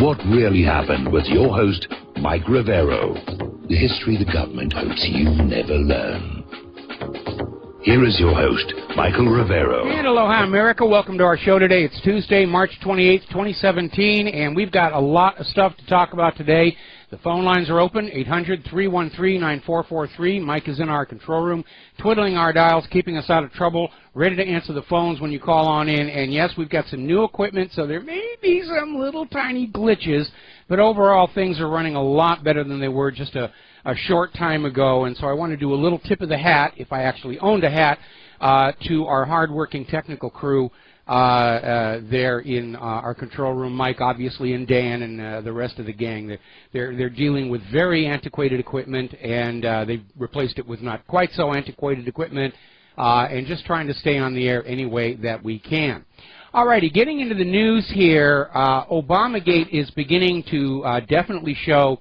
What really happened with your host, Mike Rivero. The history the government hopes you never learn. Here is your host, Michael Rivero. And aloha, America. Welcome to our show today. It's Tuesday, March 28th, 2017, and we've got a lot of stuff to talk about today. The phone lines are open, 800-313-9443. Mike is in our control room, twiddling our dials, keeping us out of trouble, ready to answer the phones when you call on in. And yes, we've got some new equipment, so there may be some little tiny glitches, but overall things are running a lot better than they were just a short time ago. And so I want to do a little tip of the hat, if I actually owned a hat, to our hardworking technical crew there in our control room, Mike, obviously, and Dan, and the rest of the gang. They're dealing with very antiquated equipment, and they've replaced it with not quite so antiquated equipment, and just trying to stay on the air any way that we can. All righty, getting into the news here, Obamagate is beginning to definitely show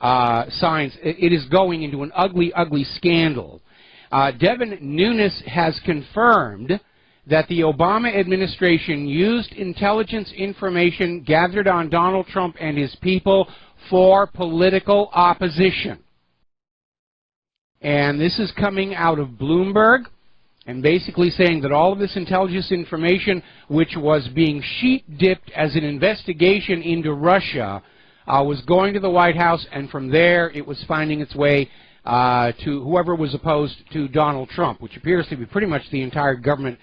signs. It is going into an ugly, ugly scandal. Devin Nunes has confirmed that the Obama administration used intelligence information gathered on Donald Trump and his people for political opposition. And this is coming out of Bloomberg, and basically saying that all of this intelligence information, which was being sheet-dipped as an investigation into Russia, was going to the White House, and from there it was finding its way to whoever was opposed to Donald Trump, which appears to be pretty much the entire government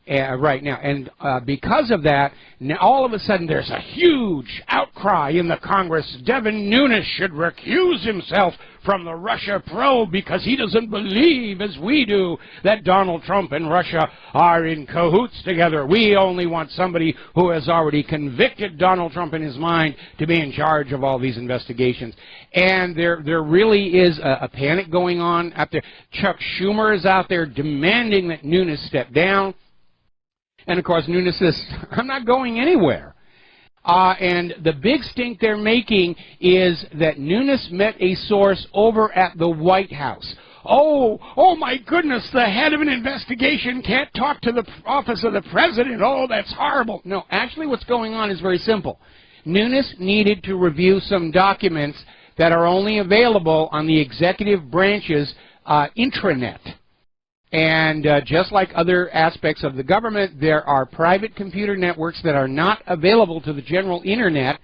right now. And because of that, now all of a sudden there's a huge outcry in the Congress. Devin Nunes should recuse himself from the Russia probe because he doesn't believe, as we do, that Donald Trump and Russia are in cahoots together. We only want somebody who has already convicted Donald Trump in his mind to be in charge of all these investigations. And there really is a panic going on out there. Chuck Schumer is out there demanding that Nunes step down. And, of course, Nunes says, I'm not going anywhere. And the big stink they're making is that Nunes met a source over at the White House. Oh, my goodness, the head of an investigation can't talk to the office of the president. Oh, that's horrible. No, actually what's going on is very simple. Nunes needed to review some documents that are only available on the executive branch's intranet. And just like other aspects of the government, there are private computer networks that are not available to the general internet.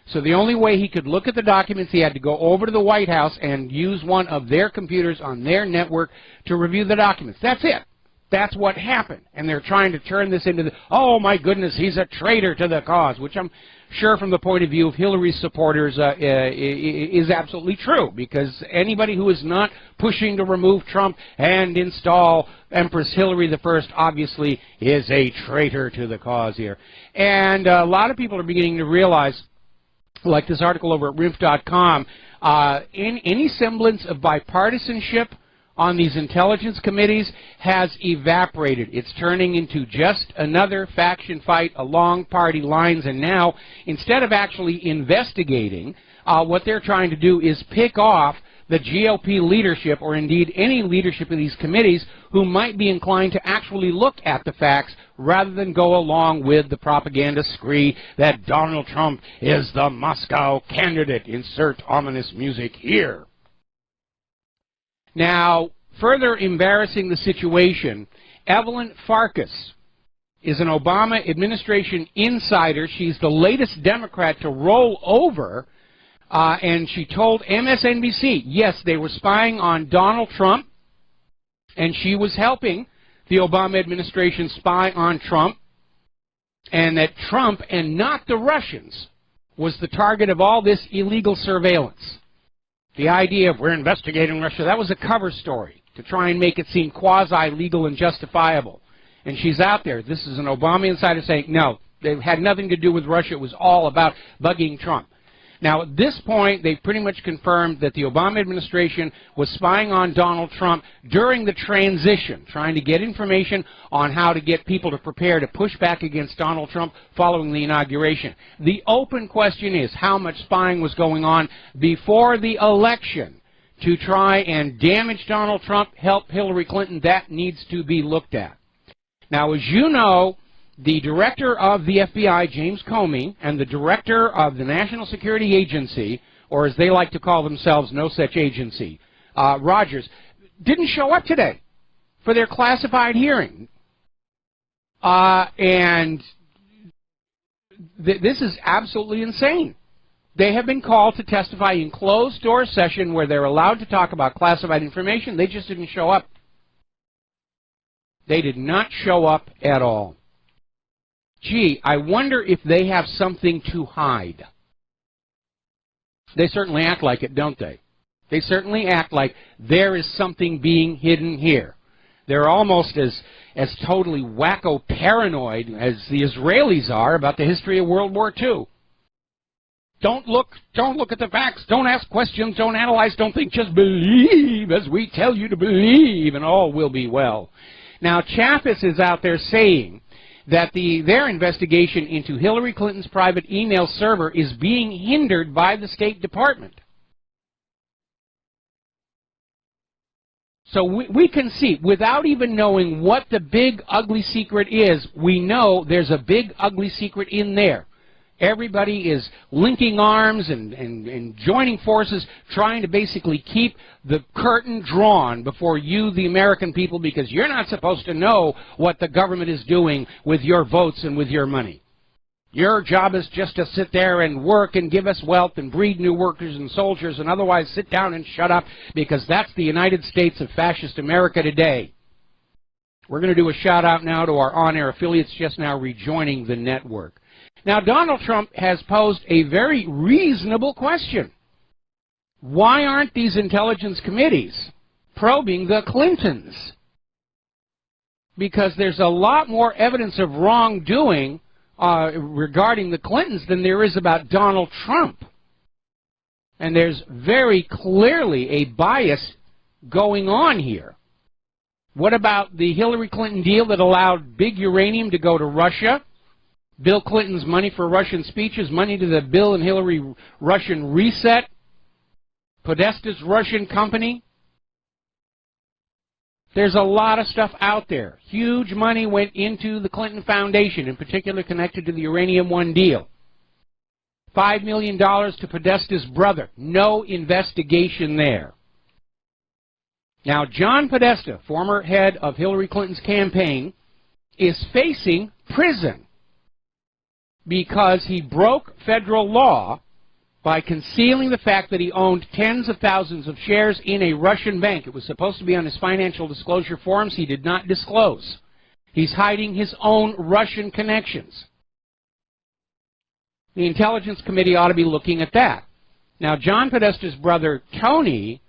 So the only way he could look at the documents, he had to go over to the White House and use one of their computers on their network to review the documents. That's it. That's what happened. And they're trying to turn this into the, oh my goodness, he's a traitor to the cause, which I'm sure from the point of view of Hillary's supporters is absolutely true, because anybody who is not pushing to remove Trump and install Empress Hillary I obviously is a traitor to the cause here. And a lot of people are beginning to realize, like this article over at RINF.com, in any semblance of bipartisanship on these intelligence committees has evaporated. It's turning into just another faction fight along party lines, and now, instead of actually investigating, what they're trying to do is pick off the GOP leadership, or indeed any leadership of these committees, who might be inclined to actually look at the facts rather than go along with the propaganda scree that Donald Trump is the Moscow candidate. Insert ominous music here. Now, further embarrassing the situation, Evelyn Farkas is an Obama administration insider. She's the latest Democrat to roll over, and she told MSNBC, yes, they were spying on Donald Trump, and she was helping the Obama administration spy on Trump, and that Trump, and not the Russians, was the target of all this illegal surveillance. The idea of we're investigating Russia, that was a cover story to try and make it seem quasi-legal and justifiable. And she's out there. This is an Obama insider saying, no, they had nothing to do with Russia. It was all about bugging Trump. Now, at this point, they've pretty much confirmed that the Obama administration was spying on Donald Trump during the transition, trying to get information on how to get people to prepare to push back against Donald Trump following the inauguration. The open question is how much spying was going on before the election to try and damage Donald Trump, help Hillary Clinton. That needs to be looked at. Now, as you know, the director of the FBI, James Comey, and the director of the National Security Agency, or as they like to call themselves, no such agency, Rogers, didn't show up today for their classified hearing. And this is absolutely insane. They have been called to testify in closed-door session where they're allowed to talk about classified information. They just didn't show up. They did not show up at all. Gee, I wonder if they have something to hide. They certainly act like it, don't they? They certainly act like there is something being hidden here. They're almost as totally wacko paranoid as the Israelis are about the history of World War II. Don't look at the facts, don't ask questions, don't analyze, don't think, just believe as we tell you to believe, and all will be well. Now, Chaffetz is out there saying that their investigation into Hillary Clinton's private email server is being hindered by the State Department. So we can see, without even knowing what the big, ugly secret is, we know there's a big, ugly secret in there. Everybody is linking arms and joining forces, trying to basically keep the curtain drawn before you, the American people, because you're not supposed to know what the government is doing with your votes and with your money. Your job is just to sit there and work and give us wealth and breed new workers and soldiers and otherwise sit down and shut up, because that's the United States of fascist America today. We're going to do a shout out now to our on-air affiliates just now rejoining the network. Now, Donald Trump has posed a very reasonable question. Why aren't these intelligence committees probing the Clintons? Because there's a lot more evidence of wrongdoing regarding the Clintons than there is about Donald Trump. And there's very clearly a bias going on here. What about the Hillary Clinton deal that allowed big uranium to go to Russia? Bill Clinton's money for Russian speeches, money to the Bill and Hillary Russian reset, Podesta's Russian company. There's a lot of stuff out there. Huge money went into the Clinton Foundation, in particular connected to the Uranium One deal. $5 million to Podesta's brother. No investigation there. Now, John Podesta, former head of Hillary Clinton's campaign, is facing prison because he broke federal law by concealing the fact that he owned tens of thousands of shares in a Russian bank. It was supposed to be on his financial disclosure forms. He did not disclose. He's hiding his own Russian connections. The Intelligence Committee ought to be looking at that. Now, John Podesta's brother, Tony,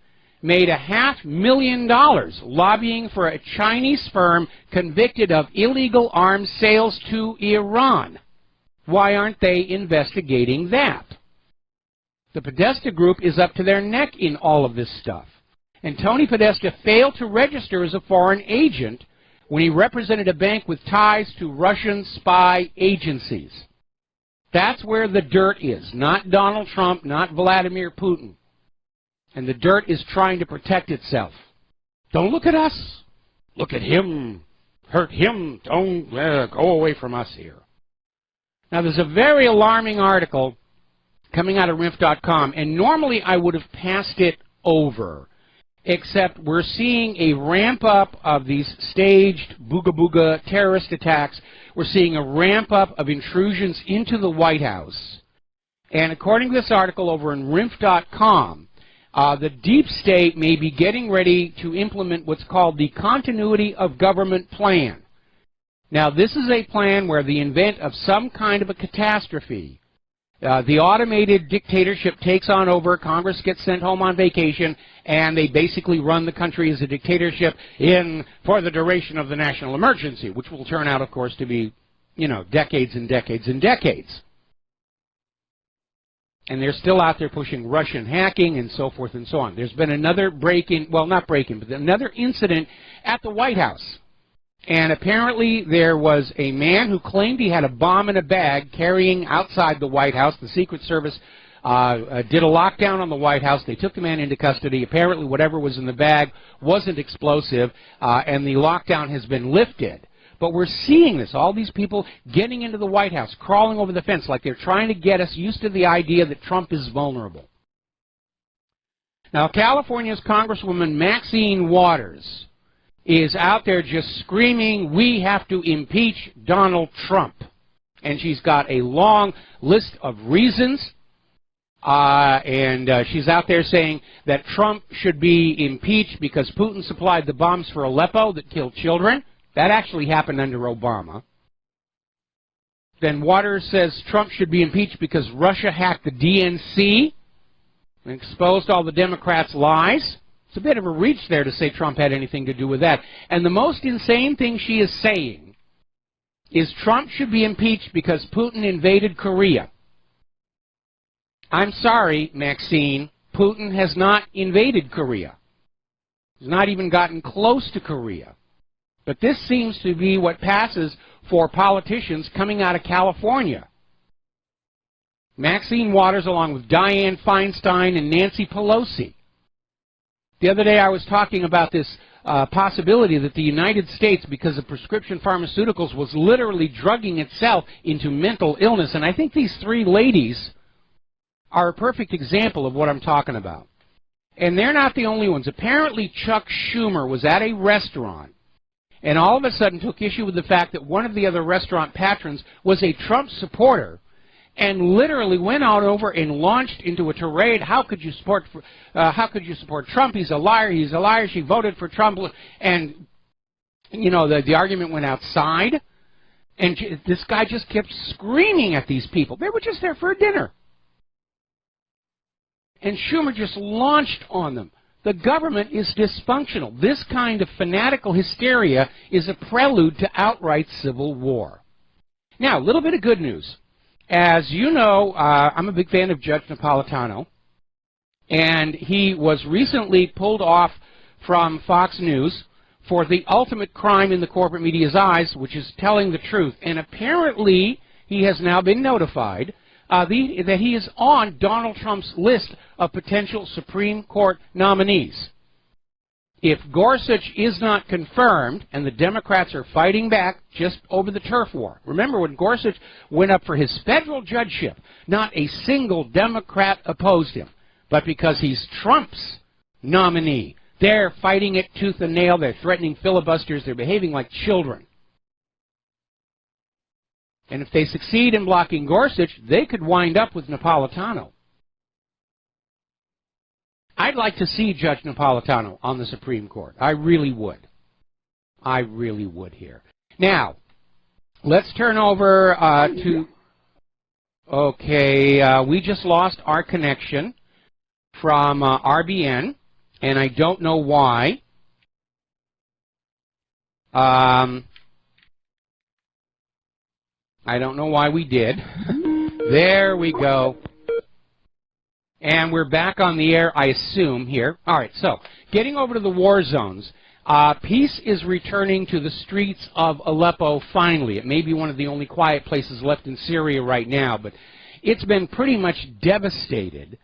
made $500,000 lobbying for a Chinese firm convicted of illegal arms sales to Iran. Why aren't they investigating that? The Podesta Group is up to their neck in all of this stuff. And Tony Podesta failed to register as a foreign agent when he represented a bank with ties to Russian spy agencies. That's where the dirt is, not Donald Trump, not Vladimir Putin. And the dirt is trying to protect itself. Don't look at us. Look at him. Hurt him. Don't go away from us here. Now, there's a very alarming article coming out of RINF.com, and normally I would have passed it over, except we're seeing a ramp-up of these staged booga-booga terrorist attacks. We're seeing a ramp-up of intrusions into the White House. And according to this article over in RINF.com, the deep state may be getting ready to implement what's called the Continuity of Government Plan. Now, this is a plan where the event of some kind of a catastrophe, the automated dictatorship takes on over, Congress gets sent home on vacation, and they basically run the country as a dictatorship for the duration of the national emergency, which will turn out, of course, to be, decades and decades and decades. And they're still out there pushing Russian hacking and so forth and so on. There's been another break-in, well, not break-in, but another incident at the White House. And apparently there was a man who claimed he had a bomb in a bag carrying outside the White House. The Secret Service did a lockdown on the White House. They took the man into custody. Apparently whatever was in the bag wasn't explosive, and the lockdown has been lifted. But we're seeing this, all these people getting into the White House, crawling over the fence like they're trying to get us used to the idea that Trump is vulnerable. Now, California's Congresswoman Maxine Waters is out there just screaming, we have to impeach Donald Trump. And she's got a long list of reasons. She's out there saying that Trump should be impeached because Putin supplied the bombs for Aleppo that killed children. That actually happened under Obama. Then Waters says Trump should be impeached because Russia hacked the DNC and exposed all the Democrats' lies. It's a bit of a reach there to say Trump had anything to do with that. And the most insane thing she is saying is Trump should be impeached because Putin invaded Korea. I'm sorry, Maxine, Putin has not invaded Korea. He's not even gotten close to Korea. But this seems to be what passes for politicians coming out of California. Maxine Waters, along with Dianne Feinstein and Nancy Pelosi. The other day I was talking about this possibility that the United States, because of prescription pharmaceuticals, was literally drugging itself into mental illness. And I think these three ladies are a perfect example of what I'm talking about. And they're not the only ones. Apparently Chuck Schumer was at a restaurant and all of a sudden took issue with the fact that one of the other restaurant patrons was a Trump supporter and literally went out over and launched into a tirade. How could you support Trump? He's a liar. He's a liar. She voted for Trump. And, you know, the argument went outside. And this guy just kept screaming at these people. They were just there for a dinner. And Schumer just launched on them. The government is dysfunctional. This kind of fanatical hysteria is a prelude to outright civil war. Now, a little bit of good news. As you know, I'm a big fan of Judge Napolitano, and he was recently pulled off from Fox News for the ultimate crime in the corporate media's eyes, which is telling the truth. And apparently, he has now been notified that he is on Donald Trump's list of potential Supreme Court nominees. If Gorsuch is not confirmed, and the Democrats are fighting back just over the turf war. Remember, when Gorsuch went up for his federal judgeship, not a single Democrat opposed him. But because he's Trump's nominee, they're fighting it tooth and nail. They're threatening filibusters. They're behaving like children. And if they succeed in blocking Gorsuch, they could wind up with Napolitano. I'd like to see Judge Napolitano on the Supreme Court. I really would. I really would here. Now, let's turn over to... Okay, we just lost our connection from RBN, and I don't know why. I don't know why we did. There we go. And we're back on the air, I assume, here. All right, so getting over to the war zones. Peace is returning to the streets of Aleppo finally. It may be one of the only quiet places left in Syria right now, but it's been pretty much devastated.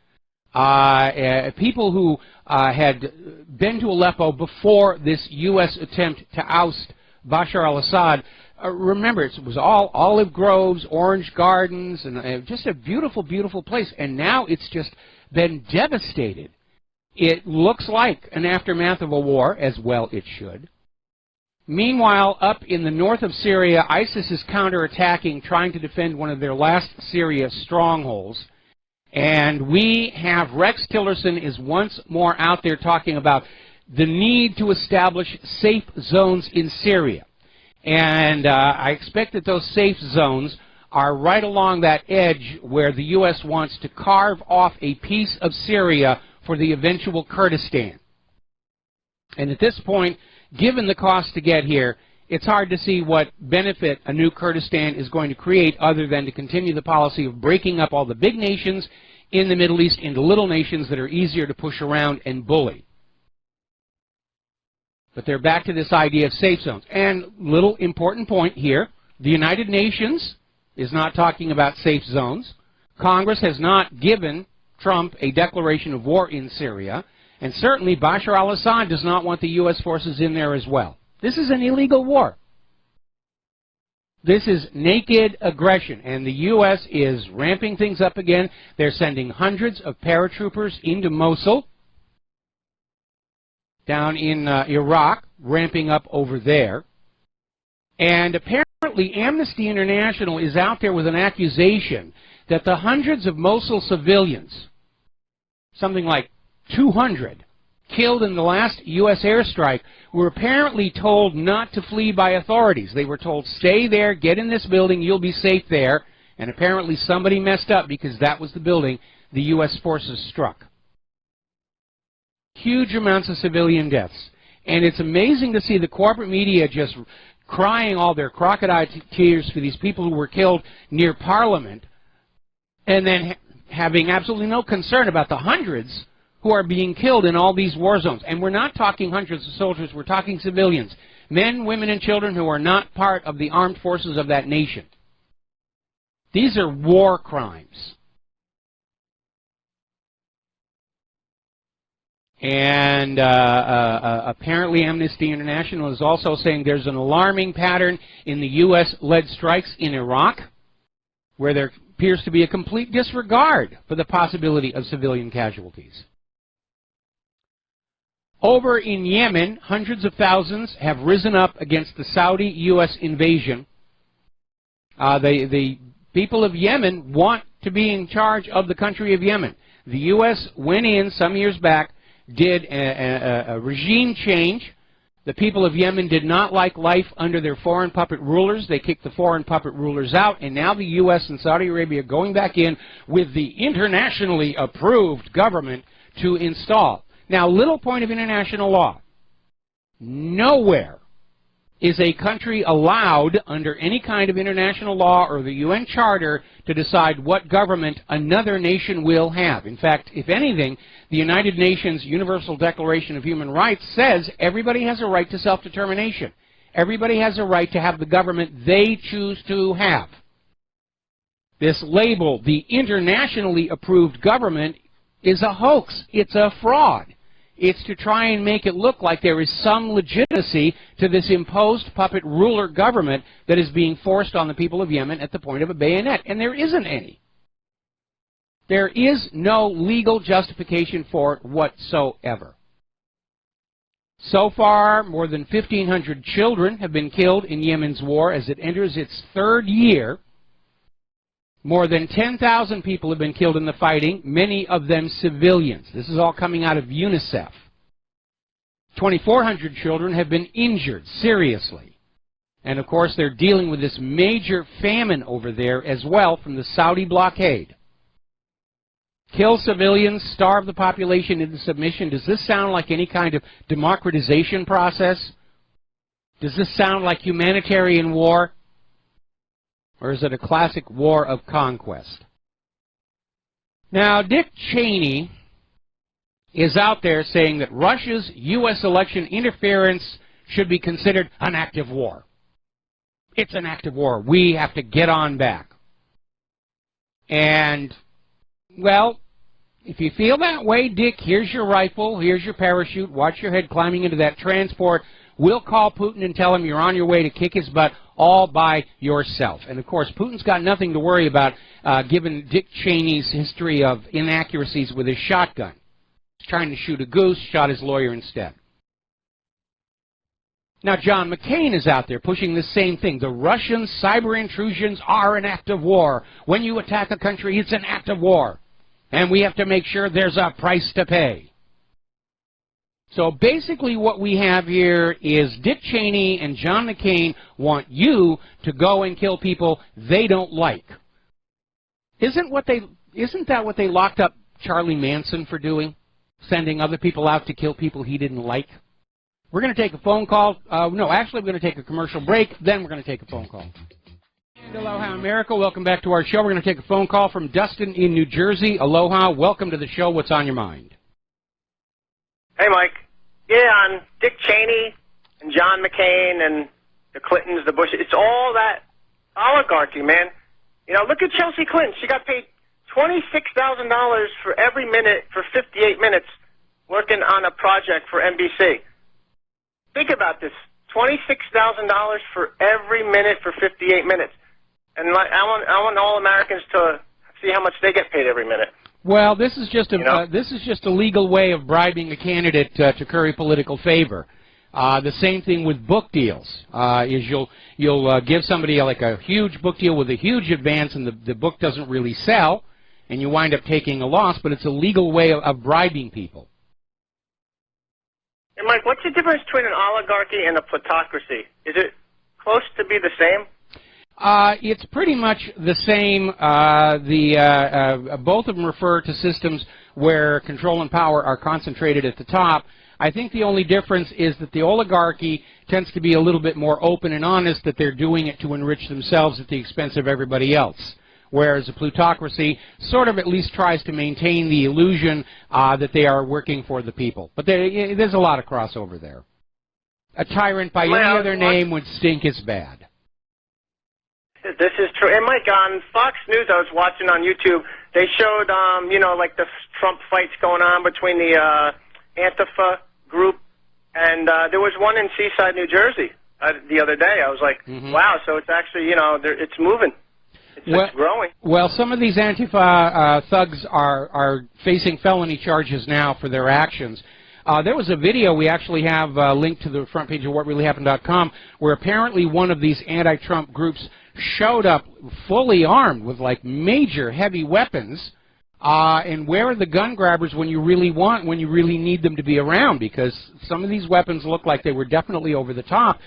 People who had been to Aleppo before this U.S. attempt to oust Bashar al-Assad, remember, it was all olive groves, orange gardens, and just a beautiful, beautiful place. And now it's just been devastated. It looks like an aftermath of a war, as well it should. Meanwhile, up in the north of Syria, ISIS is counterattacking, trying to defend one of their last Syria strongholds. And we have Rex Tillerson is once more out there talking about the need to establish safe zones in Syria. And I expect that those safe zones are right along that edge where the U.S. wants to carve off a piece of Syria for the eventual Kurdistan. And at this point, given the cost to get here, it's hard to see what benefit a new Kurdistan is going to create other than to continue the policy of breaking up all the big nations in the Middle East into little nations that are easier to push around and bully. But they're back to this idea of safe zones. And little important point here, the United Nations is not talking about safe zones. Congress has not given Trump a declaration of war in Syria. And certainly Bashar al-Assad does not want the U.S. forces in there as well. This is an illegal war. This is naked aggression, and the U.S. is ramping things up again. They're sending hundreds of paratroopers into Mosul, down in Iraq, ramping up over there. And apparently Amnesty International is out there with an accusation that the hundreds of Mosul civilians, something like 200, killed in the last U.S. airstrike, were apparently told not to flee by authorities. They were told, stay there, get in this building, you'll be safe there. And apparently somebody messed up because that was the building the U.S. forces struck. Huge amounts of civilian deaths. And it's amazing to see the corporate media just crying all their crocodile tears for these people who were killed near Parliament, and then having absolutely no concern about the hundreds who are being killed in all these war zones. And we're not talking hundreds of soldiers, we're talking civilians. Men, women, and children who are not part of the armed forces of that nation. These are war crimes. And apparently Amnesty International is also saying there's an alarming pattern in the U.S.-led strikes in Iraq, where there appears to be a complete disregard for the possibility of civilian casualties. Over in Yemen, hundreds of thousands have risen up against the Saudi-U.S. invasion. The people of Yemen want to be in charge of the country of Yemen. The U.S. went in some years back, did a regime change. The people of Yemen did not like life under their foreign puppet rulers. They kicked the foreign puppet rulers out, and now the U.S. and Saudi Arabia are going back in with the internationally approved government to install. Now, little point of international law. Nowhere is a country allowed under any kind of international law or the UN Charter to decide what government another nation will have. In fact, if anything, the United Nations Universal Declaration of Human Rights says everybody has a right to self-determination. Everybody has a right to have the government they choose to have. This label, the internationally approved government, is a hoax. It's a fraud. It's to try and make it look like there is some legitimacy to this imposed puppet ruler government that is being forced on the people of Yemen at the point of a bayonet. And there isn't any. There is no legal justification for it whatsoever. So far, more than 1,500 children have been killed in Yemen's war as it enters its third year. More than 10,000 people have been killed in the fighting, many of them civilians. This is all coming out of UNICEF. 2,400 children have been injured seriously. And of course, they're dealing with this major famine over there as well from the Saudi blockade. Kill civilians, starve the population into submission. Does this sound like any kind of democratization process? Does this sound like humanitarian war? Or is it a classic war of conquest? Now, Dick Cheney is out there saying that Russia's U.S. election interference should be considered an act of war. It's an act of war. We have to get on back. And, well, if you feel that way, Dick, here's your rifle, here's your parachute, watch your head climbing into that transport. We'll call Putin and tell him you're on your way to kick his butt all by yourself. And, of course, Putin's got nothing to worry about given Dick Cheney's history of inaccuracies with his shotgun. He's trying to shoot a goose, shot his lawyer instead. Now, John McCain is out there pushing the same thing. The Russian cyber intrusions are an act of war. When you attack a country, it's an act of war. And we have to make sure there's a price to pay. So basically what we have here is Dick Cheney and John McCain want you to go and kill people they don't like. Isn't that what they locked up Charlie Manson for doing? Sending other people out to kill people he didn't like? We're going to take a phone call. No, actually we're going to take a commercial break, then we're going to take a phone call. And aloha, America. Welcome back to our show. We're going to take a phone call from Dustin in New Jersey. Aloha. Welcome to the show. What's on your mind? Hey, Mike. Yeah, on Dick Cheney and John McCain and the Clintons, the Bushes, it's all that oligarchy, man. You know, look at Chelsea Clinton. She got paid $26,000 for every minute for 58 minutes working on a project for NBC. Think about this. $26,000 for every minute for 58 minutes. And like, I want all Americans to see how much they get paid every minute. Well, this is just a legal way of bribing a candidate to curry political favor. The same thing with book deals. Is you'll give somebody like a huge book deal with a huge advance, and the book doesn't really sell, and you wind up taking a loss. But it's a legal way of bribing people. And Mike, what's the difference between an oligarchy and a plutocracy? Is it close to be the same? It's pretty much the same. Both of them refer to systems where control and power are concentrated at the top. I think the only difference is that the oligarchy tends to be a little bit more open and honest, that they're doing it to enrich themselves at the expense of everybody else. Whereas a plutocracy sort of at least tries to maintain the illusion that they are working for the people. But there's a lot of crossover there. A tyrant by any other name would stink as bad. This is true. And Mike, on Fox News, I was watching on YouTube, they showed, you know, like the Trump fights going on between the Antifa group, and there was one in Seaside, New Jersey the other day. I was like, wow, so it's actually, you know, it's moving. It's growing. Well, some of these Antifa thugs are facing felony charges now for their actions. There was a video we actually have linked to the front page of whatreallyhappened.com where apparently one of these anti-Trump groups showed up fully armed with like major heavy weapons. And where are the gun grabbers when you really need them to be around? Because some of these weapons look like they were definitely over the top.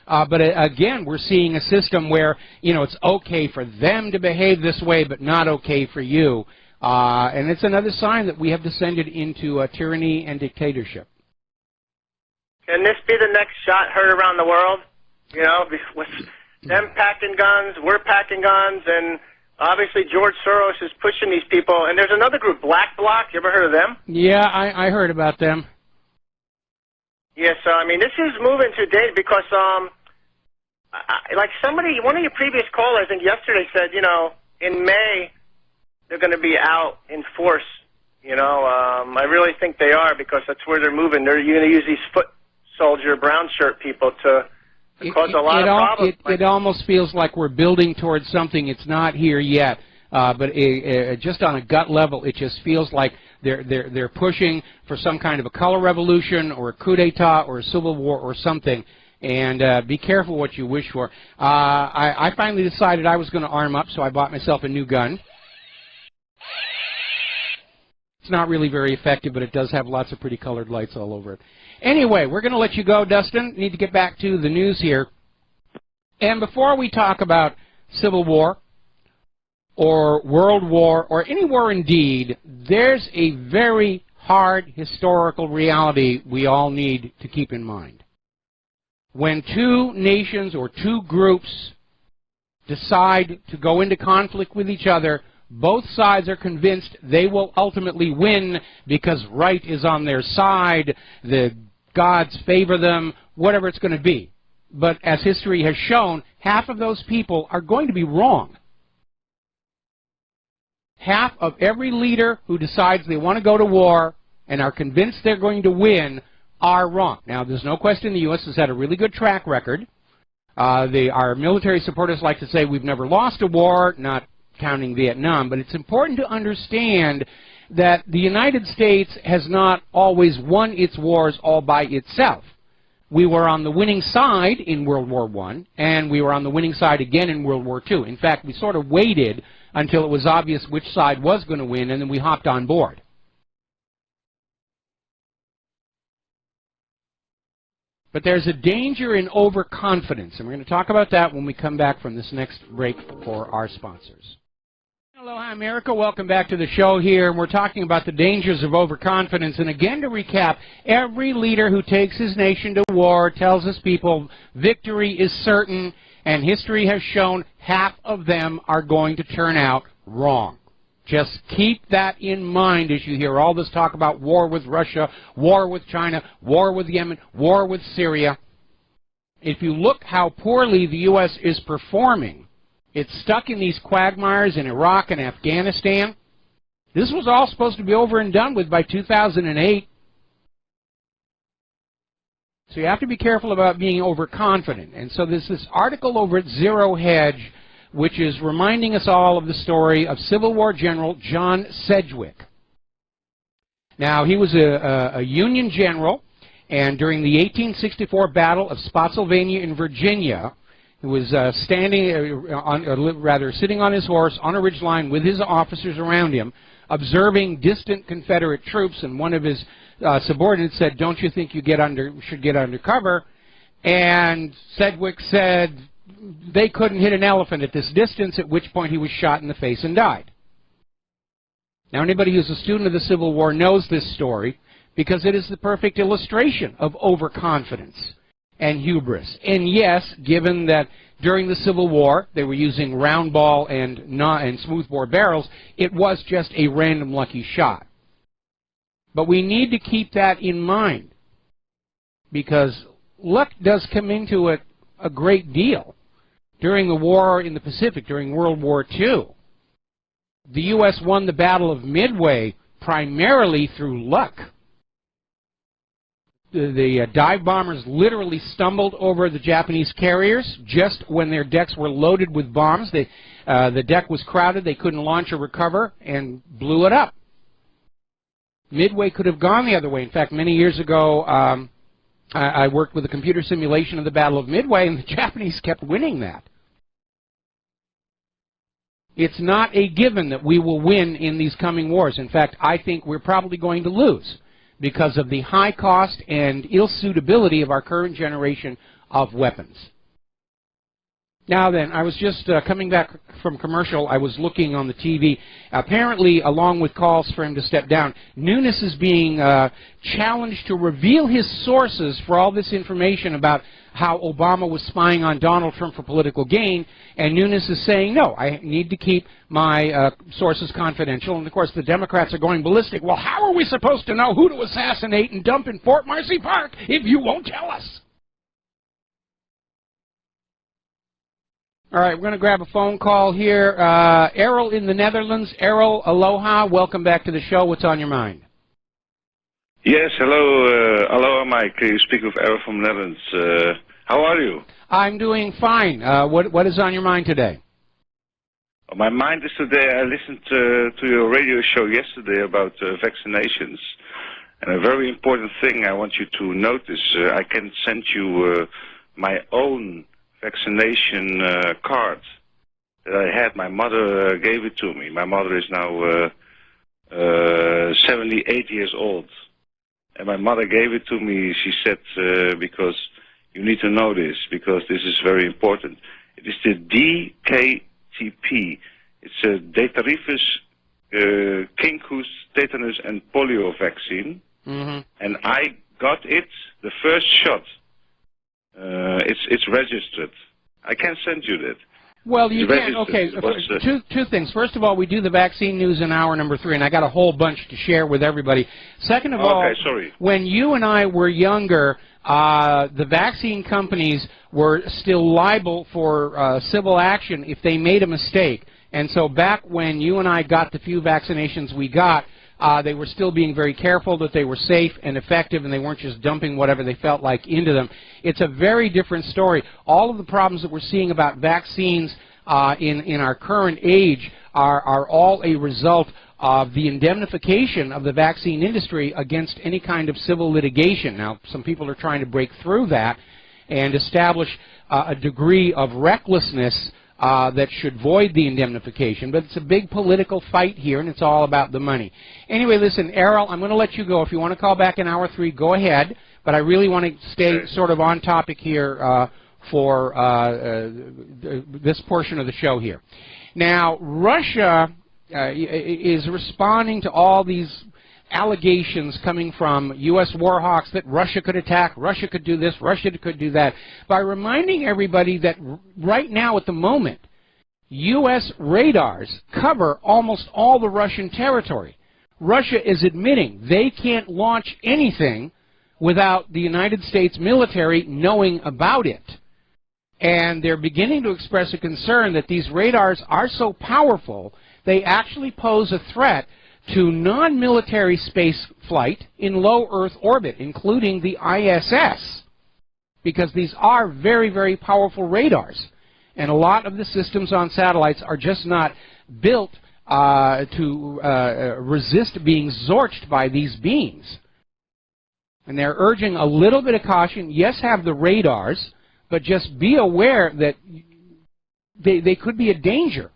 But again, we're seeing a system where, you know, it's okay for them to behave this way, but not okay for you. And it's another sign that we have descended into tyranny and dictatorship. Can this be the next shot heard around the world? You know, with them packing guns, we're packing guns, and obviously George Soros is pushing these people. And there's another group, Black Bloc. You ever heard of them? Yeah, I heard about them. Yeah, so, I mean, this is moving today because, like one of your previous callers, I think yesterday said, you know, in May, they're going to be out in force. You know, I really think they are because that's where they're moving. You're going to use these foot soldier, brown shirt people to cause a lot of problems. It almost feels like we're building towards something. It's not here yet, but just on a gut level, it just feels like they're pushing for some kind of a color revolution or a coup d'état or a civil war or something. And be careful what you wish for. I finally decided I was going to arm up, so I bought myself a new gun. It's not really very effective, but it does have lots of pretty colored lights all over it. Anyway, we're going to let you go, Dustin. Need to get back to the news here. And before we talk about Civil War or World War or any war indeed, there's a very hard historical reality we all need to keep in mind. When two nations or two groups decide to go into conflict with each other, both sides are convinced they will ultimately win because right is on their side, the gods favor them, whatever it's going to be. But as history has shown, half of those people are going to be wrong. Half of every leader who decides they want to go to war and are convinced they're going to win are wrong. Now, there's no question the U.S. has had a really good track record. Our military supporters like to say we've never lost a war, not counting Vietnam, but it's important to understand that the United States has not always won its wars all by itself. We were on the winning side in World War I, and we were on the winning side again in World War II. In fact, we sort of waited until it was obvious which side was going to win, and then we hopped on board. But there's a danger in overconfidence, and we're going to talk about that when we come back from this next break for our sponsors. Aloha, America. Welcome back to the show here. And we're talking about the dangers of overconfidence. And again, to recap, every leader who takes his nation to war tells his people victory is certain, and history has shown half of them are going to turn out wrong. Just keep that in mind as you hear all this talk about war with Russia, war with China, war with Yemen, war with Syria. If you look how poorly the U.S. is performing, it's stuck in these quagmires in Iraq and Afghanistan. This was all supposed to be over and done with by 2008. So you have to be careful about being overconfident. And so there's this article over at Zero Hedge which is reminding us all of the story of Civil War General John Sedgwick. Now, he was a Union general, and during the 1864 Battle of Spotsylvania in Virginia, he was sitting on his horse on a ridgeline with his officers around him, observing distant Confederate troops, and one of his subordinates said, "Don't you think you should get under cover?" And Sedgwick said they couldn't hit an elephant at this distance, at which point he was shot in the face and died. Now, anybody who's a student of the Civil War knows this story because it is the perfect illustration of overconfidence and hubris. And yes, given that during the Civil War they were using round ball and smoothbore barrels, it was just a random lucky shot. But we need to keep that in mind because luck does come into it a great deal. During the war in the Pacific, during World War II, the U.S. won the Battle of Midway primarily through luck. The dive bombers literally stumbled over the Japanese carriers just when their decks were loaded with bombs. The deck was crowded, they couldn't launch or recover, and blew it up. Midway could have gone the other way. In fact, many years ago, I worked with a computer simulation of the Battle of Midway, and the Japanese kept winning that. It's not a given that we will win in these coming wars. In fact, I think we're probably going to lose because of the high cost and ill-suitability of our current generation of weapons. Now then, I was just coming back from commercial. I was looking on the TV. Apparently, along with calls for him to step down, Nunes is being challenged to reveal his sources for all this information about how Obama was spying on Donald Trump for political gain, and Nunes is saying, no, I need to keep my sources confidential. And, of course, the Democrats are going ballistic. Well, how are we supposed to know who to assassinate and dump in Fort Marcy Park if you won't tell us? All right, we're going to grab a phone call here. Errol in the Netherlands. Errol, aloha. Welcome back to the show. What's on your mind? Yes, hello. Aloha, Mike. You speak with Errol from the Netherlands. How are you? I'm doing fine. What is on your mind today? My mind is today, I listened to your radio show yesterday about vaccinations. And a very important thing I want you to notice, I can send you my own vaccination card that I had. My mother gave it to me. My mother is now 78 years old. And my mother gave it to me, she said, because you need to know this, because this is very important. It is the DKTP. It's a Detarifus, Kinkus, tetanus, and polio vaccine. Mm-hmm. And I got it, the first shot. It's registered. I can send you that. Well, you can. Okay, two things. First of all, we do the vaccine news in hour number 3, and I got a whole bunch to share with everybody. Second of all, when you and I were younger, the vaccine companies were still liable for civil action if they made a mistake. And so back when you and I got the few vaccinations we got, they were still being very careful that they were safe and effective and they weren't just dumping whatever they felt like into them. It's a very different story. All of the problems that we're seeing about vaccines in our current age are all a result of the indemnification of the vaccine industry against any kind of civil litigation. Now, some people are trying to break through that and establish a degree of recklessness that should void the indemnification, but it's a big political fight here, and it's all about the money. Anyway, listen, Errol, I'm going to let you go. If you want to call back in hour 3, go ahead, but I really want to stay sort of on topic here for this portion of the show here. Now, Russia is responding to all these allegations coming from U.S. war hawks that Russia could attack, Russia could do this, Russia could do that, by reminding everybody that right now at the moment, U.S. radars cover almost all the Russian territory. Russia is admitting they can't launch anything without the United States military knowing about it. And they're beginning to express a concern that these radars are so powerful, they actually pose a threat to non-military space flight in low Earth orbit, including the ISS. because these are very, very powerful radars. And a lot of the systems on satellites are just not built to resist being zorched by these beams. And they're urging a little bit of caution. Yes, have the radars, but just be aware that they could be a danger.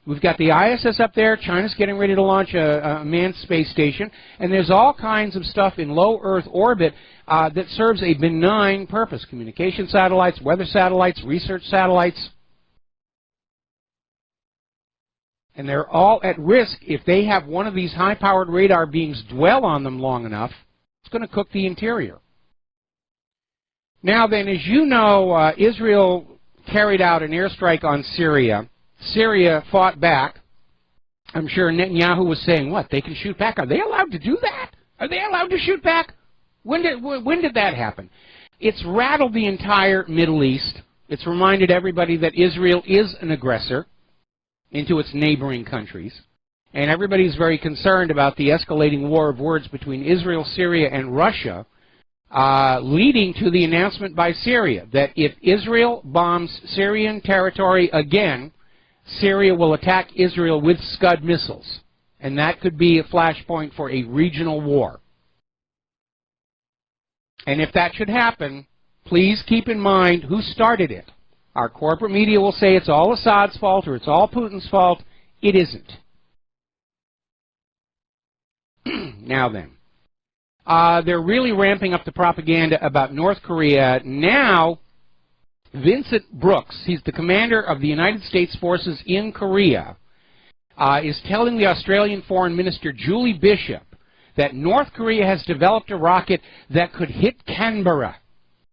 We've got the ISS up there. China's getting ready to launch a manned space station. And there's all kinds of stuff in low Earth orbit that serves a benign purpose. Communication satellites, weather satellites, research satellites. And they're all at risk if they have one of these high-powered radar beams dwell on them long enough. It's going to cook the interior. Now then, as you know, Israel carried out an airstrike on Syria. Syria fought back. I'm sure Netanyahu was saying, what, they can shoot back? Are they allowed to do that? Are they allowed to shoot back? When did that happen? It's rattled the entire Middle East. It's reminded everybody that Israel is an aggressor into its neighboring countries. And everybody's very concerned about the escalating war of words between Israel, Syria, and Russia, leading to the announcement by Syria that if Israel bombs Syrian territory again, Syria will attack Israel with Scud missiles. And that could be a flashpoint for a regional war. And if that should happen, please keep in mind who started it. Our corporate media will say it's all Assad's fault or it's all Putin's fault. It isn't. Now then, they're really ramping up the propaganda about North Korea. Now, Vincent Brooks, he's the commander of the United States forces in Korea, is telling the Australian Foreign Minister Julie Bishop that North Korea has developed a rocket that could hit Canberra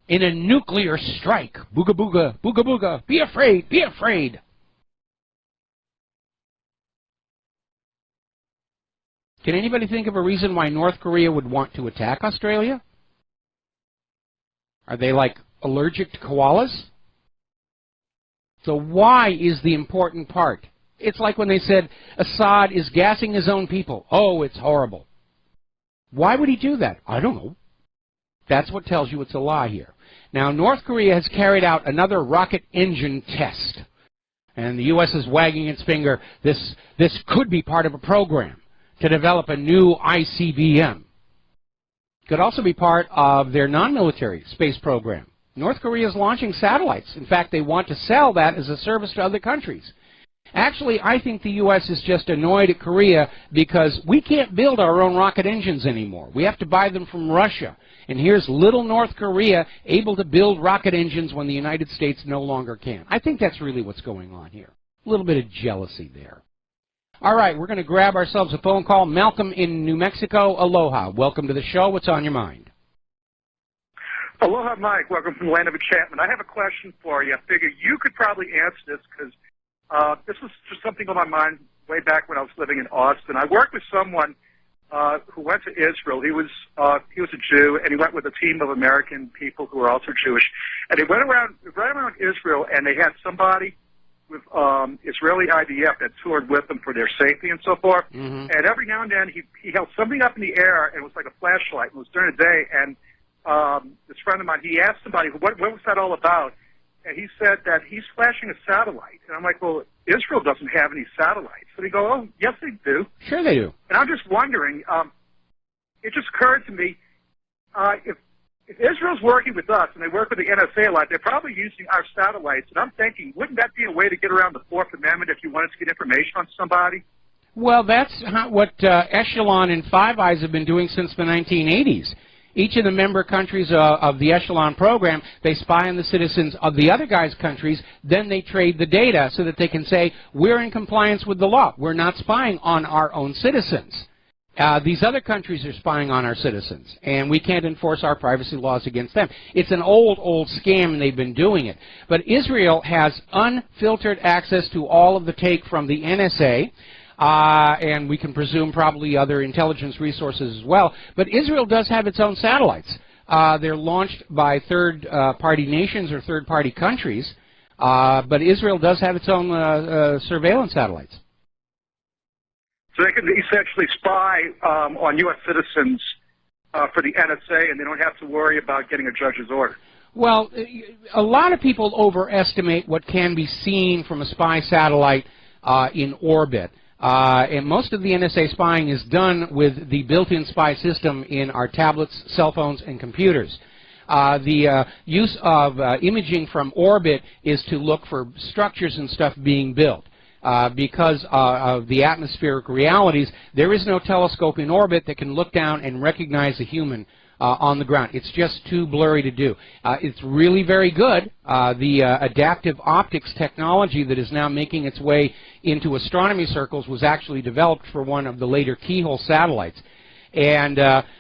in a nuclear strike. Booga booga, booga booga, be afraid, be afraid. Can anybody think of a reason why North Korea would want to attack Australia? Are they like allergic to koalas? So why is the important part? It's like when they said Assad is gassing his own people. Oh, it's horrible. Why would he do that? I don't know. That's what tells you it's a lie here. Now, North Korea has carried out another rocket engine test. And the U.S. is wagging its finger. This could be part of a program to develop a new ICBM. Could also be part of their non-military space program. North Korea is launching satellites. In fact, they want to sell that as a service to other countries. Actually, I think the U.S. is just annoyed at Korea because we can't build our own rocket engines anymore. We have to buy them from Russia. And here's little North Korea able to build rocket engines when the United States no longer can. I think that's really what's going on here. A little bit of jealousy there. All right, we're going to grab ourselves a phone call. Malcolm in New Mexico, aloha. Welcome to the show. What's on your mind? Aloha, Mike. Welcome from the land of enchantment. I have a question for you. I figure you could probably answer this because this was just something on my mind way back when I was living in Austin. I worked with someone who went to Israel. He was a Jew, and he went with a team of American people who were also Jewish. And they went around Israel, and they had somebody with Israeli IDF that toured with them for their safety and so forth. Mm-hmm. And every now and then he held something up in the air, and it was like a flashlight. It was during the day, and this friend of mine, he asked somebody, what was that all about? And he said that he's flashing a satellite. And I'm like, well, Israel doesn't have any satellites. So they go, oh, yes, they do. Sure they do. And I'm just wondering, it just occurred to me, if Israel's working with us and they work with the NSA a lot, they're probably using our satellites. And I'm thinking, wouldn't that be a way to get around the Fourth Amendment if you wanted to get information on somebody? Well, that's what Echelon and Five Eyes have been doing since the 1980s. Each of the member countries of the Echelon program, they spy on the citizens of the other guys' countries, then they trade the data so that they can say, we're in compliance with the law. We're not spying on our own citizens. These other countries are spying on our citizens, and we can't enforce our privacy laws against them. It's an old scam, and they've been doing it. But Israel has unfiltered access to all of the take from the NSA, and we can presume probably other intelligence resources as well. But Israel does have its own satellites. They're launched by third-party nations or third-party countries, but Israel does have its own surveillance satellites. So they can essentially spy on U.S. citizens for the NSA, and they don't have to worry about getting a judge's order. Well, a lot of people overestimate what can be seen from a spy satellite in orbit. And most of the NSA spying is done with the built-in spy system in our tablets, cell phones, and computers. The use of imaging from orbit is to look for structures and stuff being built. Because of the atmospheric realities, there is no telescope in orbit that can look down and recognize a human on the ground. It's just too blurry to do. It's really very good. The adaptive optics technology that is now making its way into astronomy circles was actually developed for one of the later keyhole satellites. And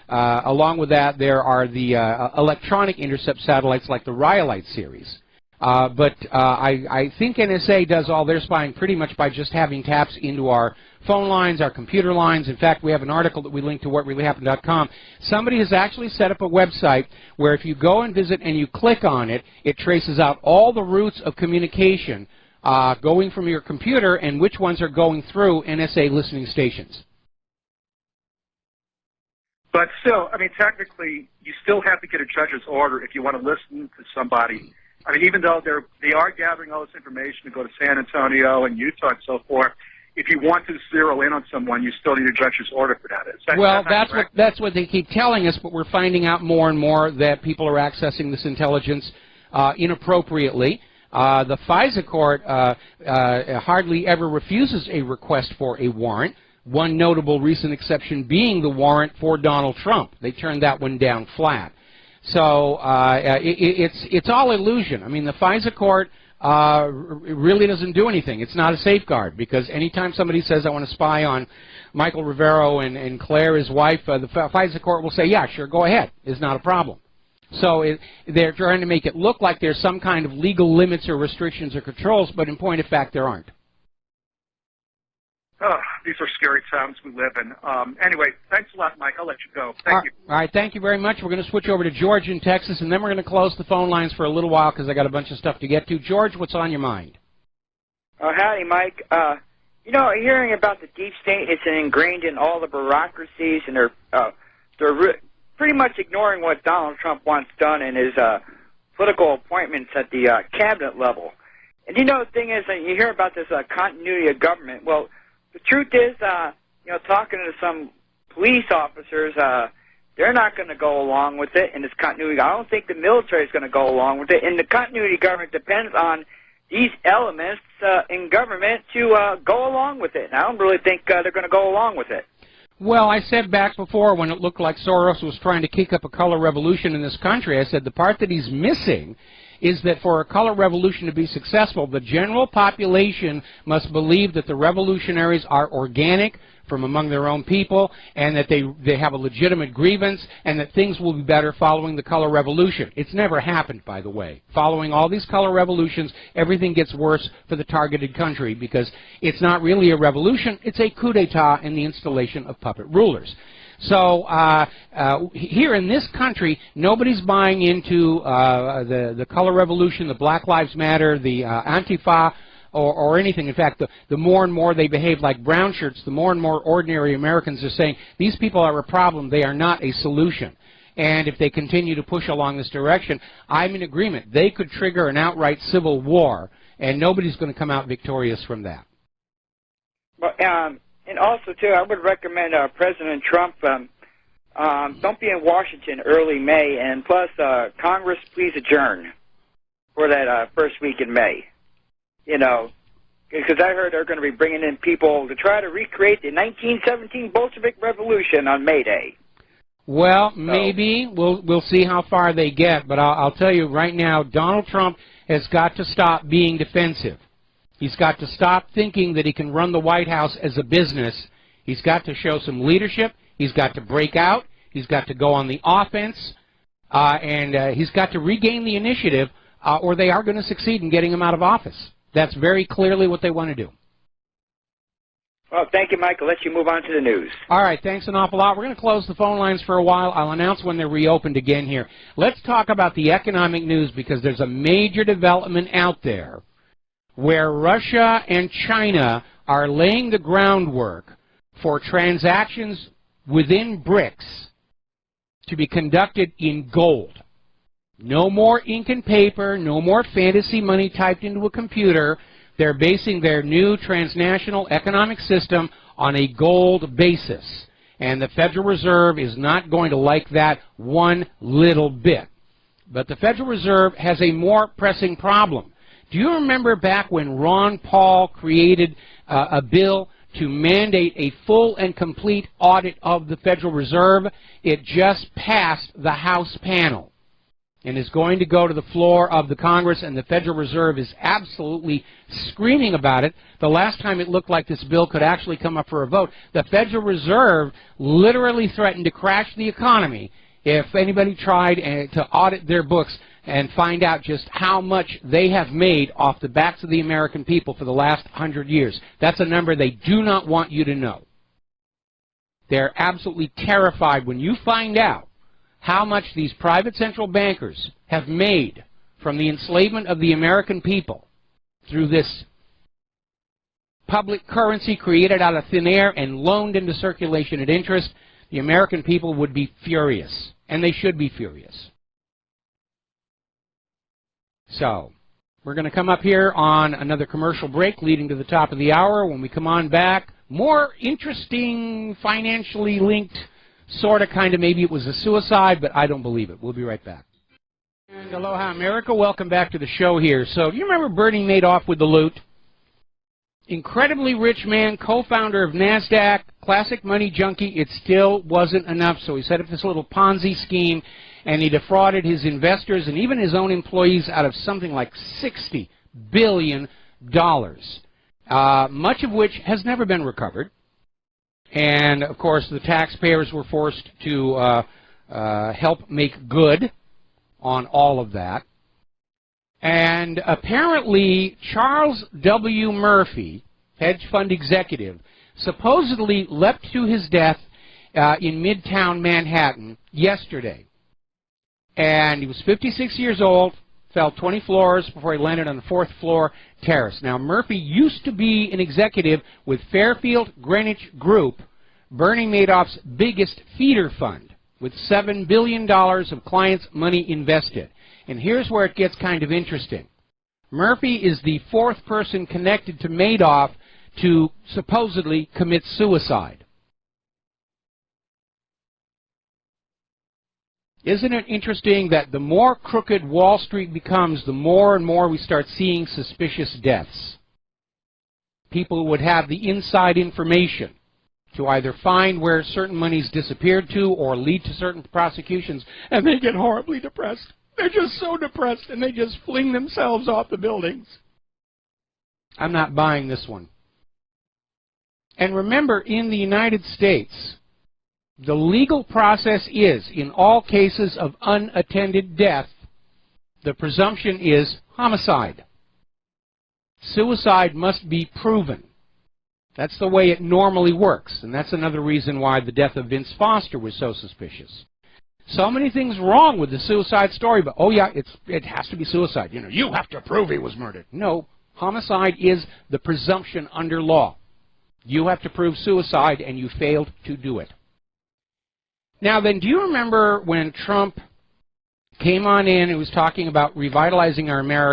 along with that, there are the electronic intercept satellites like the Rhyolite series. But I think NSA does all their spying pretty much by just having taps into our phone lines, our computer lines. In fact, we have an article that we link to whatreallyhappened.com. Somebody has actually set up a website where if you go and visit and you click on it, it traces out all the routes of communication going from your computer and which ones are going through NSA listening stations. But still, I mean, technically, you still have to get a judge's order if you want to listen to somebody. I mean, even though they are gathering all this information to go to San Antonio and Utah and so forth, if you want to zero in on someone, you still need a judge's order for that. Well, that's what they keep telling us, but we're finding out more and more that people are accessing this intelligence inappropriately. The FISA court hardly ever refuses a request for a warrant. One notable recent exception being the warrant for Donald Trump. They turned that one down flat. So it's all illusion. I mean, the FISA court really doesn't do anything. It's not a safeguard, because anytime somebody says, I want to spy on Michael Rivero and Claire, his wife, the FISA court will say, yeah, sure, go ahead. It's not a problem. So they're trying to make it look like there's some kind of legal limits or restrictions or controls, but in point of fact, there aren't. These are scary times we live in. Anyway, thanks a lot, Mike. I'll let you go. Thank you. All right, thank you very much. We're going to switch over to George in Texas, and then we're going to close the phone lines for a little while because I got a bunch of stuff to get to. George, what's on your mind? Howdy, Mike. You know, hearing about the deep state, it's ingrained in all the bureaucracies, and they're pretty much ignoring what Donald Trump wants done in his political appointments at the cabinet level. And you know, the thing is, you hear about this continuity of government. Well, the truth is, you know, talking to some police officers, they're not going to go along with it in this continuity. I don't think the military is going to go along with it. And the continuity government depends on these elements in government to go along with it. And I don't really think they're going to go along with it. Well, I said back before when it looked like Soros was trying to kick up a color revolution in this country, I said the part that he's missing is that for a color revolution to be successful, the general population must believe that the revolutionaries are organic from among their own people, and that they have a legitimate grievance, and that things will be better following the color revolution. It's never happened, by the way. Following all these color revolutions, everything gets worse for the targeted country, because it's not really a revolution, it's a coup d'etat and the installation of puppet rulers. So here in this country, nobody's buying into the color revolution, the Black Lives Matter, the Antifa, or anything. In fact, the more and more they behave like brown shirts, the more and more ordinary Americans are saying, these people are a problem, they are not a solution. And if they continue to push along this direction, I'm in agreement. They could trigger an outright civil war, and nobody's going to come out victorious from that. Well, and also, too, I would recommend President Trump don't be in Washington early May, and plus, Congress, please adjourn for that first week in May. You know, because I heard they're going to be bringing in people to try to recreate the 1917 Bolshevik Revolution on May Day. Well, maybe. We'll see how far they get, but I'll tell you right now, Donald Trump has got to stop being defensive. He's got to stop thinking that he can run the White House as a business. He's got to show some leadership. He's got to break out. He's got to go on the offense. And he's got to regain the initiative, or they are going to succeed in getting him out of office. That's very clearly what they want to do. Well, thank you, Mike. I'll let you move on to the news. All right, thanks an awful lot. We're going to close the phone lines for a while. I'll announce when they're reopened again here. Let's talk about the economic news, because there's a major development out there where Russia and China are laying the groundwork for transactions within BRICS to be conducted in gold. No more ink and paper, no more fantasy money typed into a computer. They're basing their new transnational economic system on a gold basis. And the Federal Reserve is not going to like that one little bit. But the Federal Reserve has a more pressing problem. Do you remember back when Ron Paul created a bill to mandate a full and complete audit of the Federal Reserve? It just passed the House panel and is going to go to the floor of the Congress, and the Federal Reserve is absolutely screaming about it. The last time it looked like this bill could actually come up for a vote, the Federal Reserve literally threatened to crash the economy if anybody tried to audit their books and find out just how much they have made off the backs of the American people for the last 100 years. That's a number they do not want you to know. They're absolutely terrified when you find out how much these private central bankers have made from the enslavement of the American people through this public currency created out of thin air and loaned into circulation at interest. The American people would be furious, and they should be furious. So, we're going to come up here on another commercial break leading to the top of the hour. When we come on back, more interesting, financially linked, sort of, kind of, maybe it was a suicide, but I don't believe it. We'll be right back. And aloha, America. Welcome back to the show here. So, do you remember Bernie Madoff with the loot? Incredibly rich man, co-founder of NASDAQ, classic money junkie. It still wasn't enough, so he set up this little Ponzi scheme, and he defrauded his investors and even his own employees out of something like $60 billion, much of which has never been recovered. And, of course, the taxpayers were forced to help make good on all of that. And apparently, Charles W. Murphy, hedge fund executive, supposedly leapt to his death in Midtown Manhattan yesterday. And he was 56 years old, fell 20 floors before he landed on the 4th floor terrace. Now, Murphy used to be an executive with Fairfield Greenwich Group, Bernie Madoff's biggest feeder fund, with $7 billion of clients' money invested. And here's where it gets kind of interesting. Murphy is the 4th person connected to Madoff to supposedly commit suicide. Isn't it interesting that the more crooked Wall Street becomes, the more and more we start seeing suspicious deaths? People would have the inside information to either find where certain money's disappeared to or lead to certain prosecutions, and they get horribly depressed. They're just so depressed, and they just fling themselves off the buildings. I'm not buying this one. And remember, in the United States, the legal process is, in all cases of unattended death, the presumption is homicide. Suicide must be proven. That's the way it normally works, and that's another reason why the death of Vince Foster was so suspicious. So many things wrong with the suicide story, but, oh yeah, it has to be suicide. You know, you have to prove he was murdered. No, homicide is the presumption under law. You have to prove suicide, and you failed to do it. Now then, do you remember when Trump came on in and was talking about revitalizing our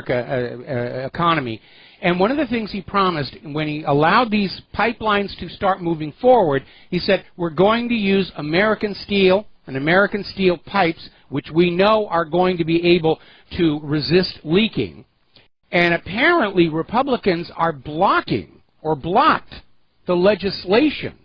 economy? And one of the things he promised when he allowed these pipelines to start moving forward, he said, we're going to use American steel and American steel pipes, which we know are going to be able to resist leaking. And apparently Republicans are blocking or blocked the legislation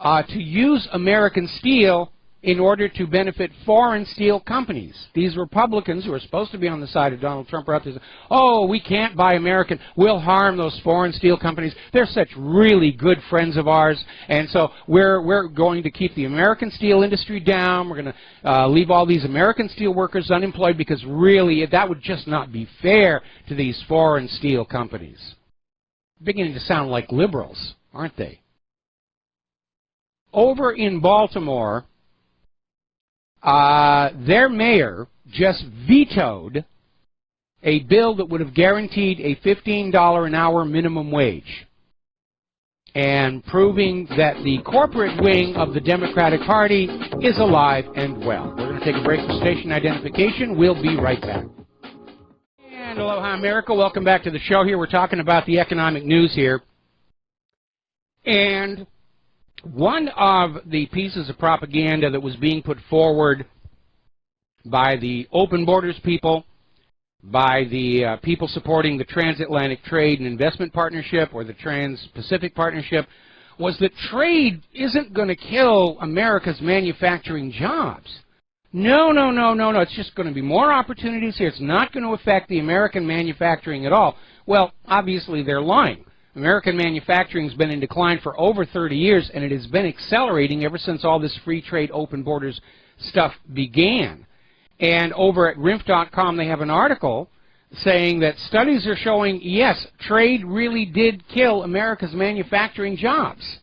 to use American steel in order to benefit foreign steel companies. These Republicans who are supposed to be on the side of Donald Trump are out there saying, oh, we can't buy American. We'll harm those foreign steel companies. They're such really good friends of ours. And so we're going to keep the American steel industry down. We're going to leave all these American steel workers unemployed because really that would just not be fair to these foreign steel companies. Beginning to sound like liberals, aren't they? Over in Baltimore, their mayor just vetoed a bill that would have guaranteed a $15 an hour minimum wage. and proving that the corporate wing of the Democratic Party is alive and well. We're going to take a break for station identification. We'll be right back. And aloha, America. Welcome back to the show here. We're talking about the economic news here. And one of the pieces of propaganda that was being put forward by the Open Borders people, by the people supporting the Transatlantic Trade and Investment Partnership or the Trans-Pacific Partnership, was that trade isn't going to kill America's manufacturing jobs. No. It's just going to be more opportunities here. It's not going to affect the American manufacturing at all. Well, obviously they're lying. American manufacturing has been in decline for over 30 years, and it has been accelerating ever since all this free trade, open borders stuff began. And over at RINF.com, they have an article saying that studies are showing, yes, trade really did kill America's manufacturing jobs.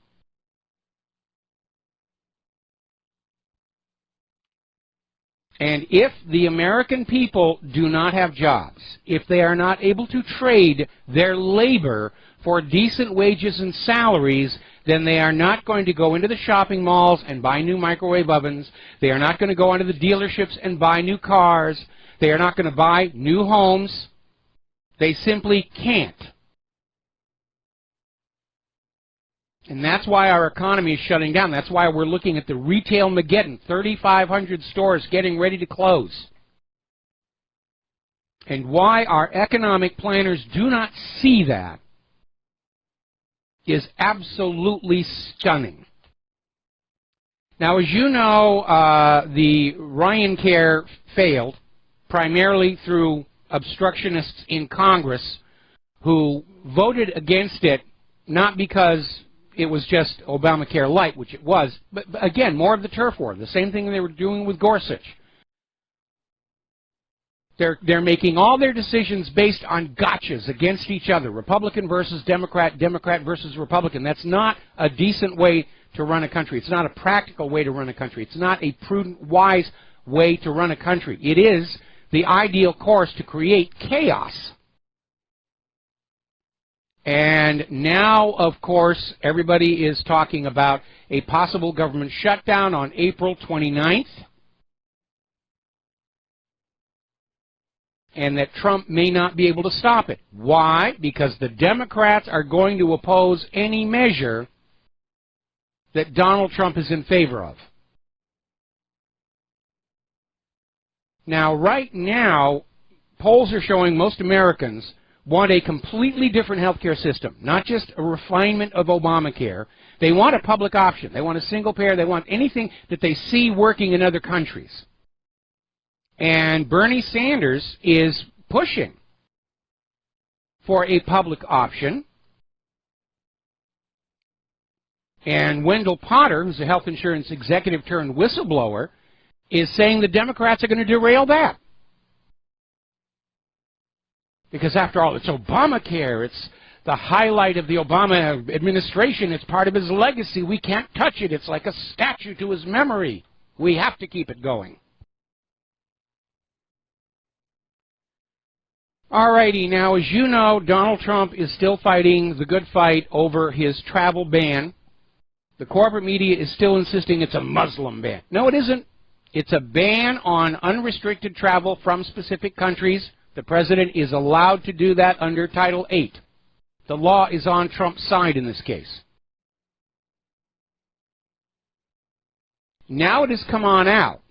And if the American people do not have jobs, if they are not able to trade their labor for decent wages and salaries, then they are not going to go into the shopping malls and buy new microwave ovens. They are not going to go into the dealerships and buy new cars. They are not going to buy new homes. They simply can't. And that's why our economy is shutting down. That's why we're looking at the retail Mageddon, 3,500 stores getting ready to close. And why our economic planners do not see that is absolutely stunning. Now, as you know, the Ryan Care failed primarily through obstructionists in Congress who voted against it, not because it was just Obamacare light, which it was, but again, more of the turf war, the same thing they were doing with Gorsuch. They're making all their decisions based on gotchas against each other, Republican versus Democrat, Democrat versus Republican. That's not a decent way to run a country. It's not a practical way to run a country. It's not a prudent, wise way to run a country. It is the ideal course to create chaos. And now, of course, everybody is talking about a possible government shutdown on April 29th. And that Trump may not be able to stop it. Why? Because the Democrats are going to oppose any measure that Donald Trump is in favor of. Now, right now, polls are showing most Americans want a completely different health care system, not just a refinement of Obamacare. They want a public option. They want a single payer. They want anything that they see working in other countries. And Bernie Sanders is pushing for a public option. And Wendell Potter, who's a health insurance executive turned whistleblower, is saying the Democrats are going to derail that. Because after all, it's Obamacare. It's the highlight of the Obama administration. It's part of his legacy. We can't touch it. It's like a statue to his memory. We have to keep it going. Alrighty, now as you know, Donald Trump is still fighting the good fight over his travel ban. The corporate media is still insisting it's a Muslim ban. No, it isn't. It's a ban on unrestricted travel from specific countries. The president is allowed to do that under Title VIII. The law is on Trump's side in this case. Now it has come on out.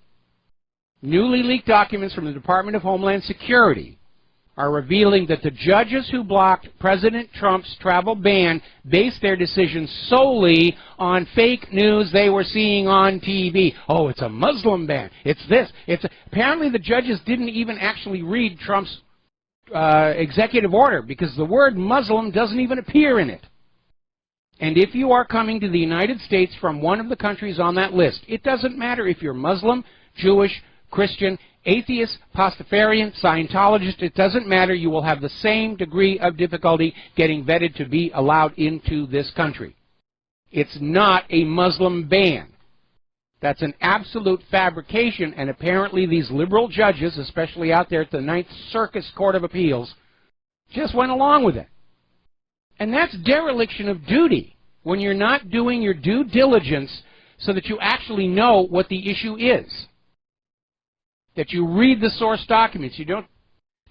Newly leaked documents from the Department of Homeland Security are revealing that the judges who blocked President Trump's travel ban based their decisions solely on fake news they were seeing on TV. Oh, it's a Muslim ban. It's this. Apparently the judges didn't even actually read Trump's executive order because the word Muslim doesn't even appear in it. And if you are coming to the United States from one of the countries on that list, it doesn't matter if you're Muslim, Jewish, Christian, atheist, Pastafarian, Scientologist, it doesn't matter. You will have the same degree of difficulty getting vetted to be allowed into this country. It's not a Muslim ban. That's an absolute fabrication, and apparently these liberal judges, especially out there at the Ninth Circuit Court of Appeals, just went along with it. And that's dereliction of duty. when you're not doing your due diligence so that you actually know what the issue is. That you read the source documents. You don't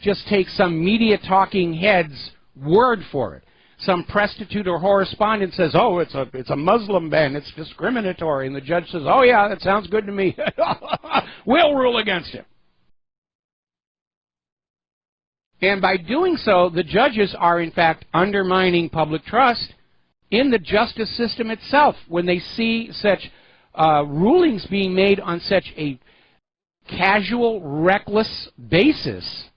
just take some media talking head's word for it. Some prostitute or correspondent says, oh, it's a Muslim ban, it's discriminatory, and the judge says, oh yeah, that sounds good to me. We'll rule against it. And by doing so, the judges are in fact undermining public trust in the justice system itself when they see such rulings being made on such a casual, reckless basis.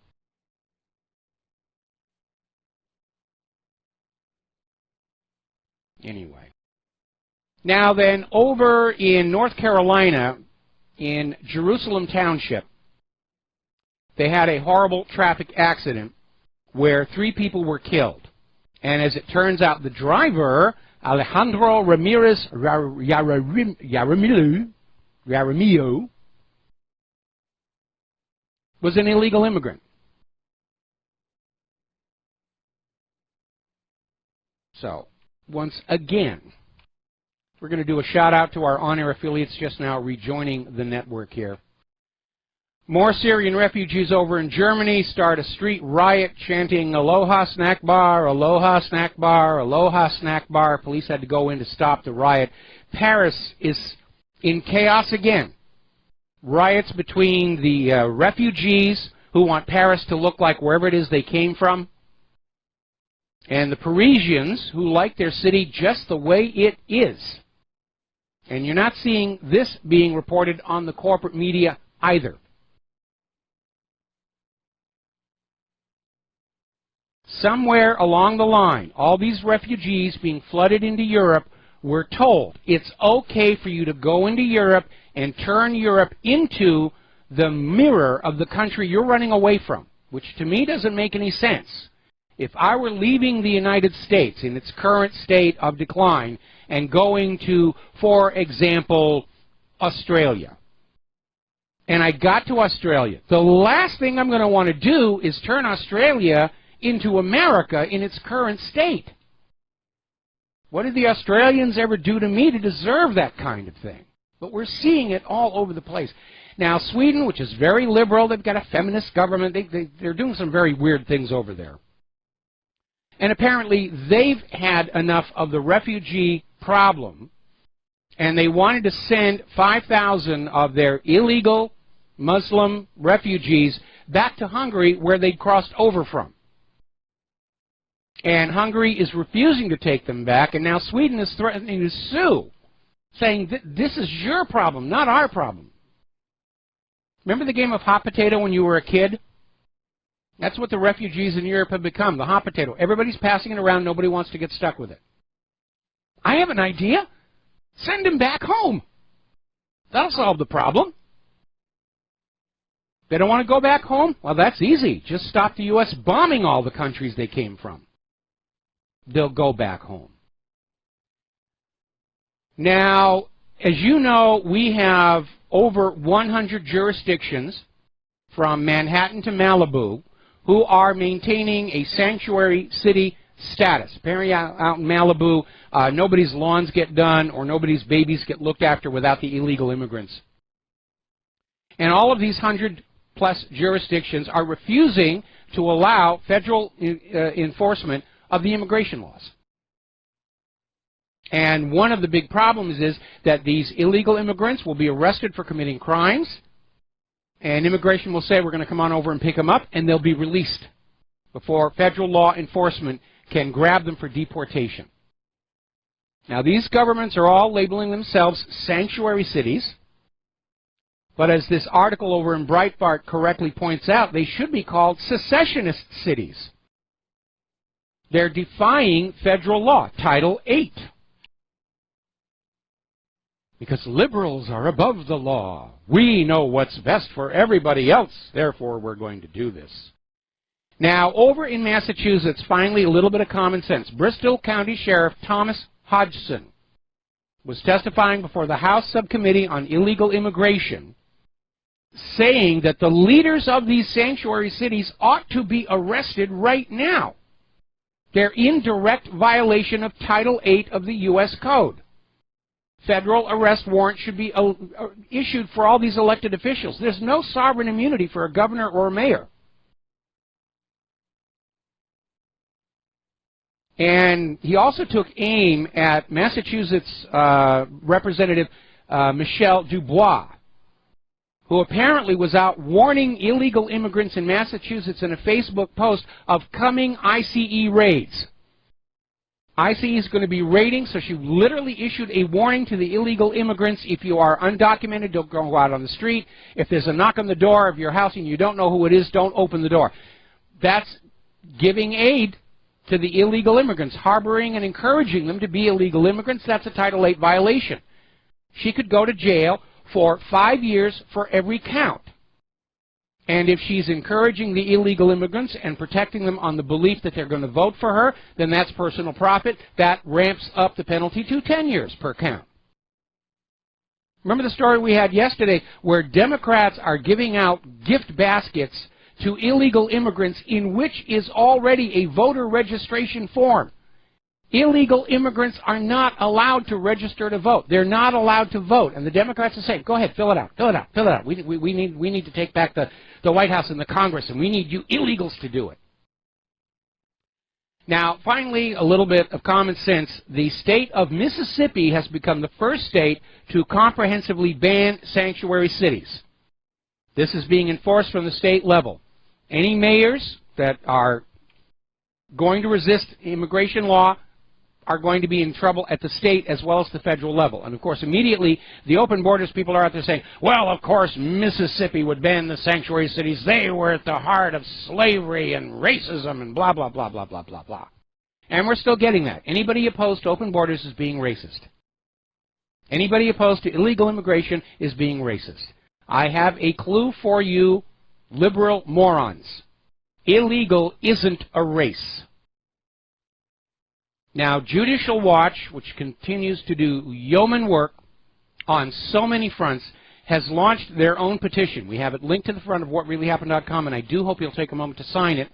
Anyway. Now then, over in North Carolina, in Jerusalem Township, they had a horrible traffic accident where 3 people were killed. And as it turns out, the driver, Alejandro Ramirez Jaramillo, was an illegal immigrant. So, once again, we're going to do a shout out to our on-air affiliates just now rejoining the network here. More Syrian refugees over in Germany start a street riot chanting Aloha Snack Bar, Aloha Snack Bar, Aloha Snack Bar. Police had to go in to stop the riot. Paris is in chaos again. Riots between the refugees who want Paris to look like wherever it is they came from, and the Parisians who like their city just the way it is. And you're not seeing this being reported on the corporate media either. Somewhere along the line, all these refugees being flooded into Europe were told it's okay for you to go into Europe and turn Europe into the mirror of the country you're running away from, which to me doesn't make any sense. If I were leaving the United States in its current state of decline and going to, for example, Australia, and I got to Australia, the last thing I'm going to want to do is turn Australia into America in its current state. What did the Australians ever do to me to deserve that kind of thing? But we're seeing it all over the place. Now, Sweden, which is very liberal, they've got a feminist government. They're doing some very weird things over there. And apparently they've had enough of the refugee problem, and they wanted to send 5,000 of their illegal Muslim refugees back to Hungary where they'd crossed over from. And Hungary is refusing to take them back, and now Sweden is threatening to sue, saying this is your problem, not our problem. Remember the game of hot potato when you were a kid? That's what the refugees in Europe have become, the hot potato. Everybody's passing it around, nobody wants to get stuck with it. I have an idea. Send them back home. That'll solve the problem. They don't want to go back home? Well, that's easy. Just stop the U.S. bombing all the countries they came from. They'll go back home. Now, as you know, we have over 100 jurisdictions from Manhattan to Malibu who are maintaining a sanctuary city status. Apparently out in Malibu, nobody's lawns get done or nobody's babies get looked after without the illegal immigrants. And all of these 100-plus jurisdictions are refusing to allow federal enforcement of the immigration laws. And one of the big problems is that these illegal immigrants will be arrested for committing crimes, and immigration will say, we're going to come on over and pick them up, and they'll be released before federal law enforcement can grab them for deportation. Now, these governments are all labeling themselves sanctuary cities, but as this article over in Breitbart correctly points out, they should be called secessionist cities. They're defying federal law, Title VIII. Because liberals are above the law. We know what's best for everybody else, therefore we're going to do this. Now, over in Massachusetts, finally a little bit of common sense. Bristol County Sheriff Thomas Hodgson was testifying before the House Subcommittee on Illegal Immigration, saying that the leaders of these sanctuary cities ought to be arrested right now. They're in direct violation of Title 8 of the U.S. Code. Federal arrest warrant should be issued for all these elected officials. There's no sovereign immunity for a governor or a mayor. And he also took aim at Massachusetts Representative Michelle Dubois, who apparently was out warning illegal immigrants in Massachusetts in a Facebook post of coming ICE raids. ICE is going to be raiding, so she literally issued a warning to the illegal immigrants: if you are undocumented, don't go out on the street. If there's a knock on the door of your house and you don't know who it is, don't open the door. That's giving aid to the illegal immigrants, harboring and encouraging them to be illegal immigrants. That's a Title 8 violation. She could go to jail for 5 years for every count. And if she's encouraging the illegal immigrants and protecting them on the belief that they're going to vote for her, then that's personal profit. That ramps up the penalty to 10 years per count. Remember the story we had yesterday where Democrats are giving out gift baskets to illegal immigrants in which is already a voter registration form. Illegal immigrants are not allowed to register to vote. They're not allowed to vote. And the Democrats are saying, go ahead, fill it out, fill it out, fill it out. We need to take back the White House and the Congress, and we need you illegals to do it. Now, finally, a little bit of common sense. The state of Mississippi has become the first state to comprehensively ban sanctuary cities. This is being enforced from the state level. Any mayors that are going to resist immigration law are going to be in trouble at the state as well as the federal level. And, of course, immediately the open borders people are out there saying, well, of course, Mississippi would ban the sanctuary cities. They were at the heart of slavery and racism and blah, blah, blah, blah, blah, blah, blah. And we're still getting that. Anybody opposed to open borders is being racist. Anybody opposed to illegal immigration is being racist. I have a clue for you, liberal morons. Illegal isn't a race. Now, Judicial Watch, which continues to do yeoman work on so many fronts, has launched their own petition. We have it linked to the front of whatreallyhappened.com, and I do hope you'll take a moment to sign it,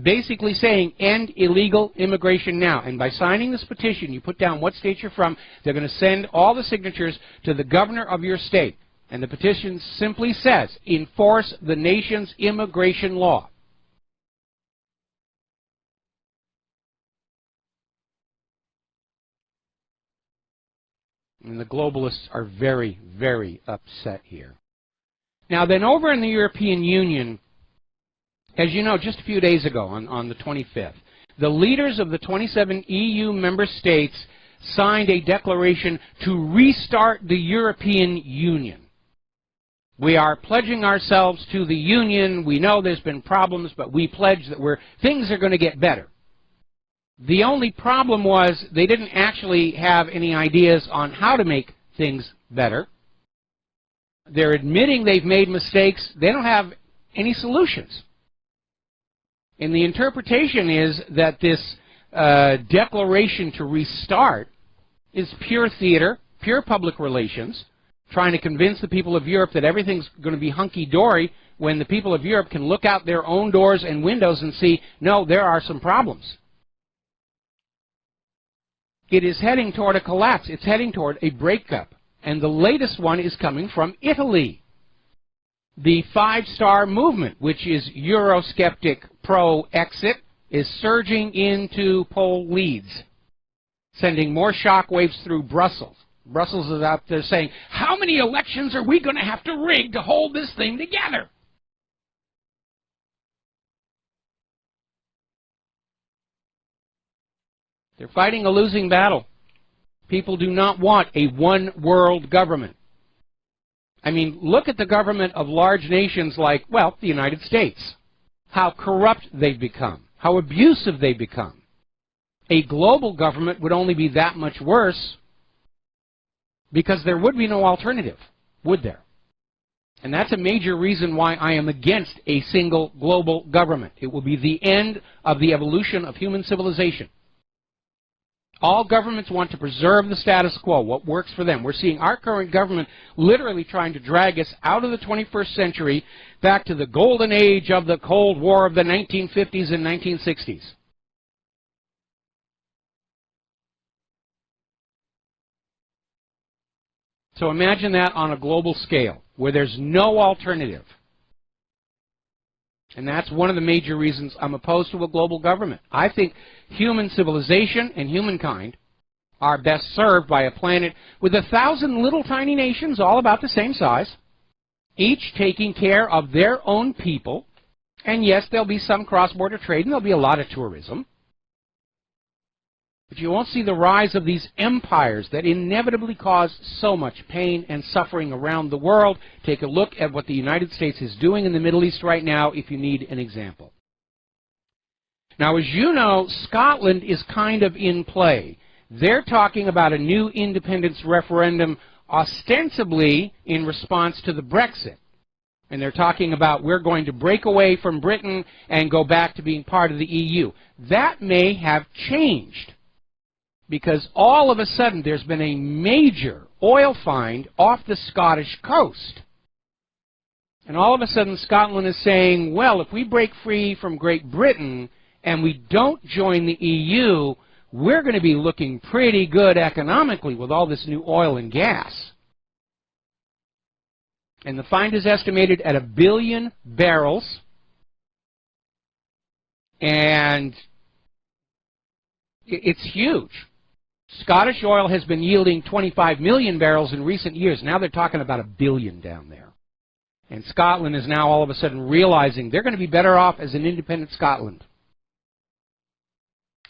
basically saying, end illegal immigration now. And by signing this petition, you put down what state you're from. They're going to send all the signatures to the governor of your state. And the petition simply says, enforce the nation's immigration law. And the globalists are very, very upset here. Now then, over in the European Union, as you know, just a few days ago, on the 25th, the leaders of the 27 EU member states signed a declaration to restart the European Union. We are pledging ourselves to the Union. We know there's been problems, but we pledge that things are going to get better. The only problem was they didn't actually have any ideas on how to make things better. They're admitting they've made mistakes. They don't have any solutions. And the interpretation is that this declaration to restart is pure theater, pure public relations, trying to convince the people of Europe that everything's going to be hunky-dory when the people of Europe can look out their own doors and windows and see, no, there are some problems. It is heading toward a collapse. It's heading toward a breakup. And the latest one is coming from Italy. The five-star movement, which is Eurosceptic pro-exit, is surging into poll leads, sending more shockwaves through Brussels. Brussels is out there saying, how many elections are we going to have to rig to hold this thing together? They're fighting a losing battle. People do not want a one-world government. I mean, look at the government of large nations like, well, the United States. How corrupt they've become. How abusive they've become. A global government would only be that much worse because there would be no alternative, would there? And that's a major reason why I am against a single global government. It will be the end of the evolution of human civilization. All governments want to preserve the status quo, what works for them. We're seeing our current government literally trying to drag us out of the 21st century back to the golden age of the Cold War of the 1950s and 1960s. So imagine that on a global scale, where there's no alternative. And that's one of the major reasons I'm opposed to a global government. I think human civilization and humankind are best served by a planet with 1,000 little tiny nations, all about the same size, each taking care of their own people. And yes, there'll be some cross-border trade, and there'll be a lot of tourism. But you won't see the rise of these empires that inevitably cause so much pain and suffering around the world. Take a look at what the United States is doing in the Middle East right now, if you need an example. Now, as you know, Scotland is kind of in play. They're talking about a new independence referendum, ostensibly in response to the Brexit. And they're talking about we're going to break away from Britain and go back to being part of the EU. That may have changed, because all of a sudden there's been a major oil find off the Scottish coast. And all of a sudden Scotland is saying, well, if we break free from Great Britain and we don't join the EU, we're going to be looking pretty good economically with all this new oil and gas. And the find is estimated at 1 billion barrels. And it's huge. Scottish oil has been yielding 25 million barrels in recent years. Now they're talking about 1 billion down there. And Scotland is now all of a sudden realizing they're going to be better off as an independent Scotland.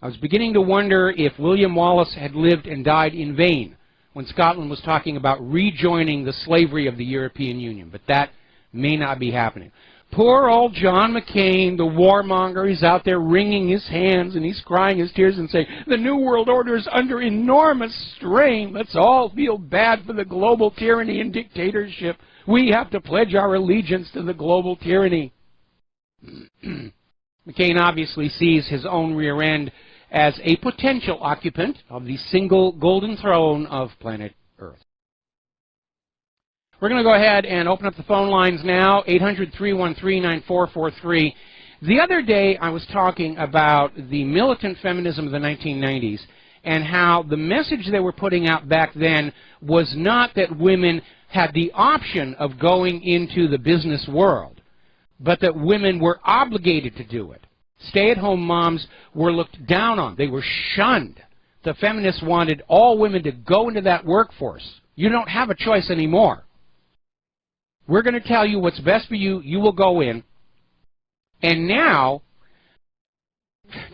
I was beginning to wonder if William Wallace had lived and died in vain when Scotland was talking about rejoining the slavery of the European Union. But that may not be happening. Poor old John McCain, the warmonger, he's out there wringing his hands and he's crying his tears and saying, the New World Order is under enormous strain. Let's all feel bad for the global tyranny and dictatorship. We have to pledge our allegiance to the global tyranny. McCain obviously sees his own rear end as a potential occupant of the single golden throne of planet Earth. We're going to go ahead and open up the phone lines now, 800-313-9443. The other day I was talking about the militant feminism of the 1990s and how the message they were putting out back then was not that women had the option of going into the business world, but that women were obligated to do it. Stay-at-home moms were looked down on. They were shunned. The feminists wanted all women to go into that workforce. You don't have a choice anymore. We're going to tell you what's best for you. You will go in. And now,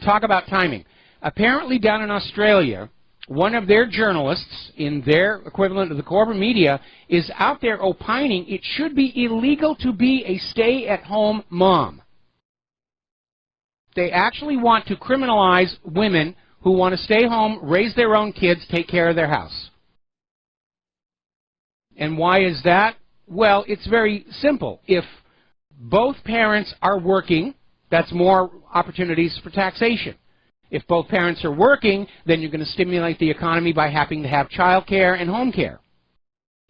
talk about timing. Apparently down in Australia, one of their journalists in their equivalent of the corporate media is out there opining it should be illegal to be a stay-at-home mom. They actually want to criminalize women who want to stay home, raise their own kids, take care of their house. And why is that? Well, it's very simple. If both parents are working, that's more opportunities for taxation. If both parents are working, then you're going to stimulate the economy by having to have child care and home care.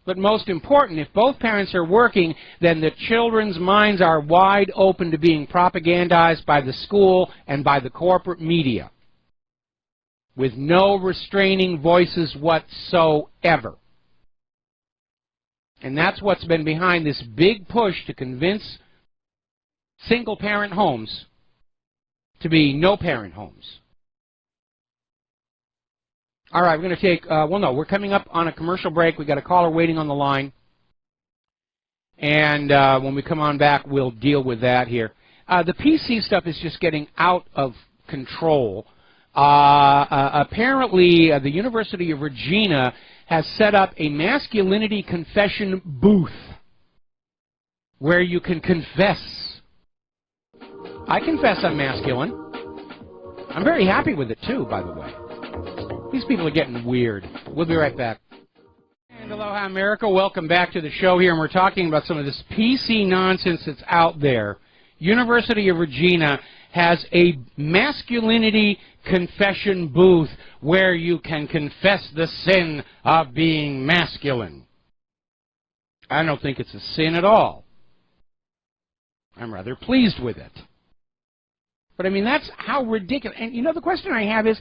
But most important, if both parents are working, then the children's minds are wide open to being propagandized by the school and by the corporate media, with no restraining voices whatsoever. And that's what's been behind this big push to convince single-parent homes to be no-parent homes. All right, we're going to take, we're coming up on a commercial break. We've got a caller waiting on the line. And when we come on back, we'll deal with that here. The PC stuff is just getting out of control. Apparently, the University of Regina has set up a masculinity confession booth where you can confess. I confess I'm masculine. I'm very happy with it, too, by the way. These people are getting weird. We'll be right back. And aloha, America. Welcome back to the show here, and we're talking about some of this PC nonsense that's out there. University of Regina has a masculinity confession booth where you can confess the sin of being masculine. I don't think it's a sin at all. I'm rather pleased with it. But I mean, that's how ridiculous. And you know, the question I have is,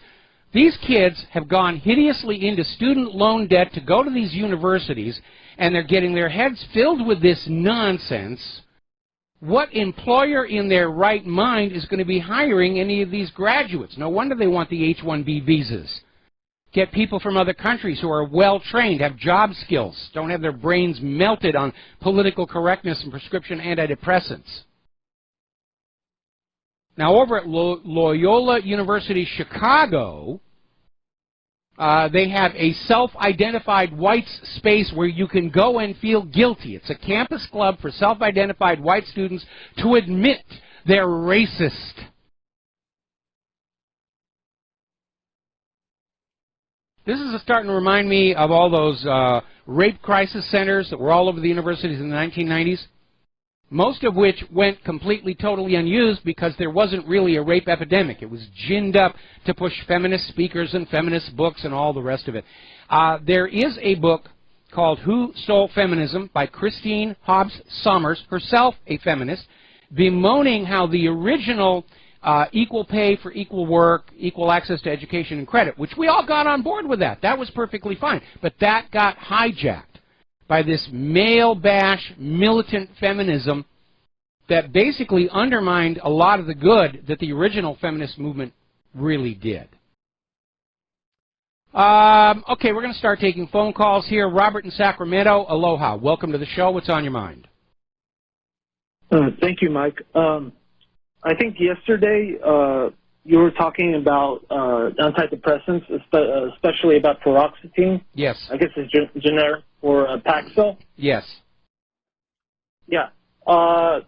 These kids have gone hideously into student loan debt to go to these universities, and they're getting their heads filled with this nonsense. What employer in their right mind is going to be hiring any of these graduates? No wonder they want the H-1B visas. Get people from other countries who are well-trained, have job skills, don't have their brains melted on political correctness and prescription antidepressants. Now, over at Loyola University Chicago, they have a self-identified whites space where you can go and feel guilty. It's a campus club for self-identified white students to admit they're racist. This is starting to remind me of all those rape crisis centers that were all over the universities in the 1990s. Most of which went completely, totally unused because there wasn't really a rape epidemic. It was ginned up to push feminist speakers and feminist books and all the rest of it. There is a book called Who Stole Feminism by Christine Hobbs Sommers, herself a feminist, bemoaning how the original equal pay for equal work, equal access to education and credit, which we all got on board with that. That was perfectly fine. But that got hijacked by this male bash militant feminism that basically undermined a lot of the good that the original feminist movement really did. Okay, we're going to start taking phone calls here. Robert in Sacramento, aloha. Welcome to the show. What's on your mind? Thank you, Mike. I think yesterday you were talking about antidepressants, especially about paroxetine. Yes. I guess it's generic for Paxil. Yes. Yeah. I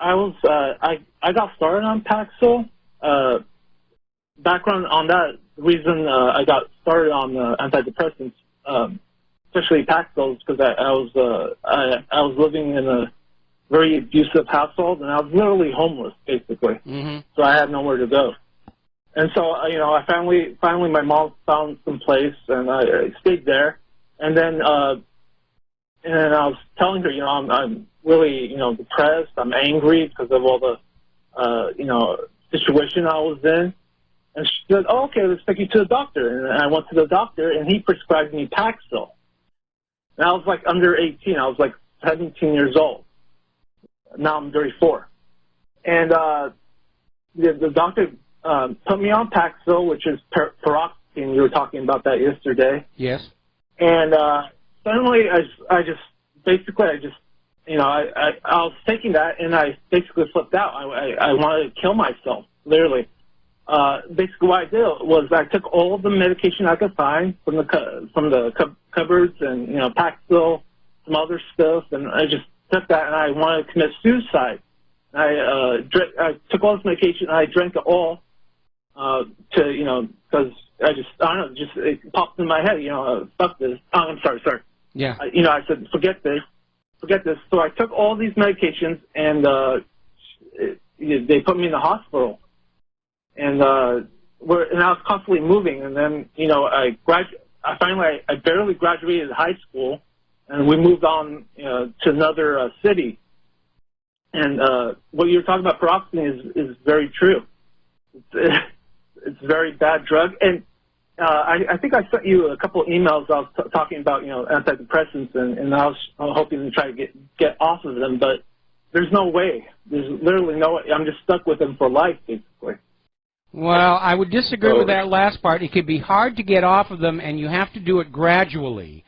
got started on Paxil. Background on that reason I got started on antidepressants, especially Paxil, because I was living in a very abusive household, and I was literally homeless, basically. Mm-hmm. So I had nowhere to go. And so, I finally my mom found some place, and I stayed there. And then I was telling her, I'm really, depressed. I'm angry because of all the, situation I was in. And she said, oh, okay, let's take you to the doctor. And I went to the doctor, and he prescribed me Paxil. And I was like under 18. I was like 17 years old. Now I'm 34. And the doctor put me on Paxil, which is paroxetine. You were talking about that yesterday. Yes. And suddenly I was taking that, and I basically flipped out. I wanted to kill myself, literally. Basically what I did was I took all of the medication I could find from the cupboards and, Paxil, some other stuff, and I just took that, and I wanted to commit suicide. I took all this medication, and I drank it all because it popped in my head, fuck this. Oh, I'm sorry. Yeah. I said, forget this. So I took all these medications, and they put me in the hospital. And I was constantly moving, and then, I barely graduated high school, and we moved on to another city. And what you're talking about paroxetine is very true. It's a very bad drug. And I think I sent you a couple of emails. I was talking about antidepressants, and I was hoping to try to get off of them, but there's no way. There's literally no way. I'm just stuck with them for life, basically. Well, I would disagree with that last part. It could be hard to get off of them, and you have to do it gradually.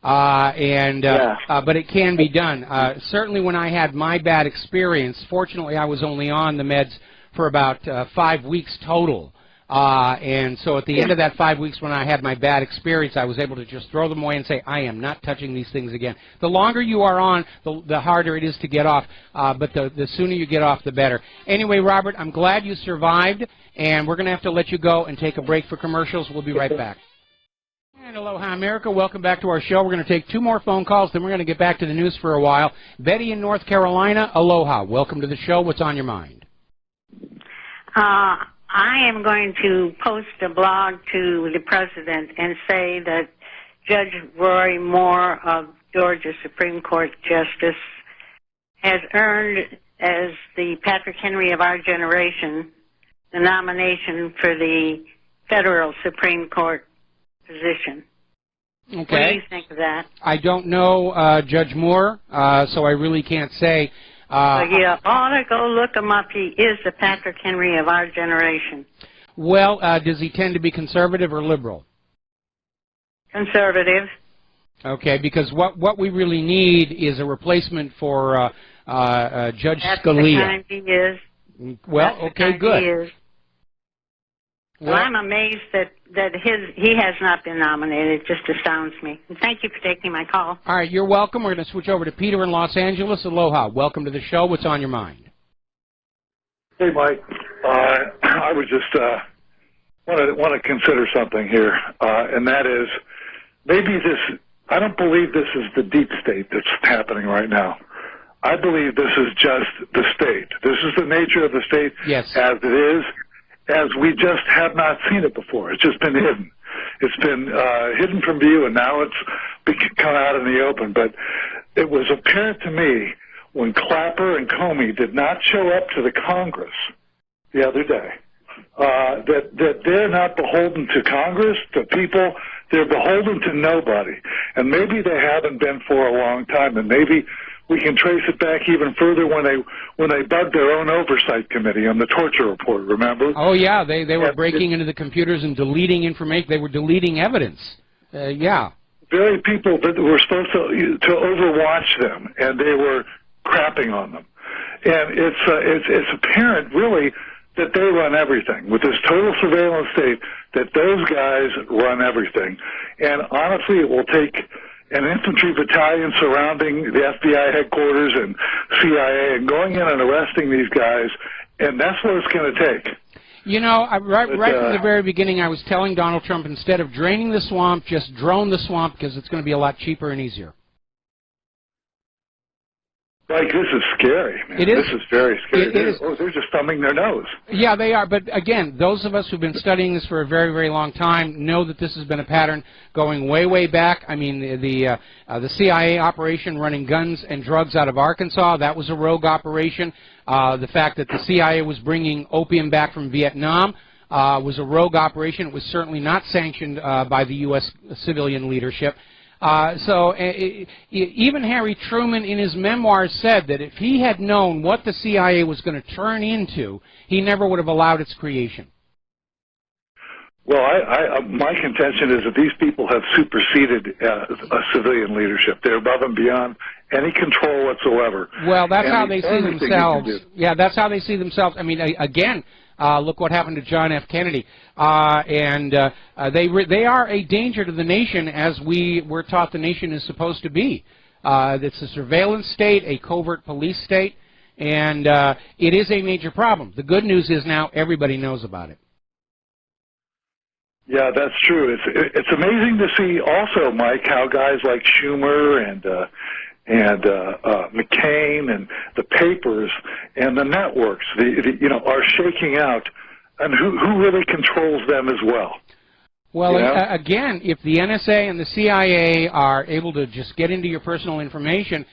But it can be done. Certainly when I had my bad experience, fortunately I was only on the meds for about 5 weeks total. And so at the end of that 5 weeks when I had my bad experience, I was able to just throw them away and say, I am not touching these things again. The longer you are on, the harder it is to get off. But the sooner you get off, the better. Anyway, Robert, I'm glad you survived, and we're going to have to let you go and take a break for commercials. We'll be right back. And aloha, America. Welcome back to our show. We're going to take 2 more phone calls, then we're going to get back to the news for a while. Betty in North Carolina, aloha. Welcome to the show. What's on your mind? I am going to post a blog to the president and say that Judge Roy Moore of Georgia Supreme Court Justice has earned, as the Patrick Henry of our generation, the nomination for the federal Supreme Court position. Okay. What do you think of that? I don't know Judge Moore, so I really can't say. So you ought to go look him up. He is the Patrick Henry of our generation. Well, does he tend to be conservative or liberal? Conservative. Okay, because what we really need is a replacement for Judge That's Scalia. the kind he is. Well, That's okay, good. He is. Well, I'm amazed that he has not been nominated. It just astounds me. And thank you for taking my call. All right, you're welcome. We're going to switch over to Peter in Los Angeles. Aloha. Welcome to the show. What's on your mind? Hey, Mike. I would just want to consider something here, and that is maybe this. I don't believe this is the deep state that's happening right now. I believe this is just the state. This is the nature of the state as it is, as we just have not seen it before. It's just been hidden. It's been hidden from view, and now it's come out in the open. But it was apparent to me when Clapper and Comey did not show up to the Congress the other day that they're not beholden to Congress, to people. They're beholden to nobody. And maybe they haven't been for a long time, and maybe we can trace it back even further when they bugged their own oversight committee on the torture report, remember? Oh, yeah, they were breaking into the computers and deleting information. They were deleting evidence. Yeah. Very people that were supposed to overwatch them, and they were crapping on them. And it's apparent, really, that they run everything. With this total surveillance state, that those guys run everything. And honestly, it will take an infantry battalion surrounding the FBI headquarters and CIA and going in and arresting these guys, and that's what it's going to take. You know, right from the very beginning, I was telling Donald Trump, instead of draining the swamp, just drone the swamp, because it's going to be a lot cheaper and easier. Like, this is scary, man. It is. This is very scary. They're just thumbing their nose. Yeah, they are. But again, those of us who've been studying this for a very, very long time know that this has been a pattern going way, way back. I mean, the CIA operation running guns and drugs out of Arkansas, that was a rogue operation. The fact that the CIA was bringing opium back from Vietnam was a rogue operation. It was certainly not sanctioned by the U.S. civilian leadership. Even Harry Truman in his memoirs said that if he had known what the CIA was going to turn into, he never would have allowed its creation. Well, my contention is that these people have superseded a civilian leadership. They're above and beyond any control whatsoever. Well, that's how they see themselves. Yeah, that's how they see themselves. I mean, again, look what happened to John F. Kennedy. They are a danger to the nation, as we were taught the nation is supposed to be. It's a surveillance state, a covert police state, and it is a major problem. The good news is now everybody knows about it. Yeah, that's true. It's amazing to see also, Mike, how guys like Schumer and McCain and the papers and the networks, are shaking out, and who really controls them as well. Well, again, if the NSA and the CIA are able to just get into your personal information,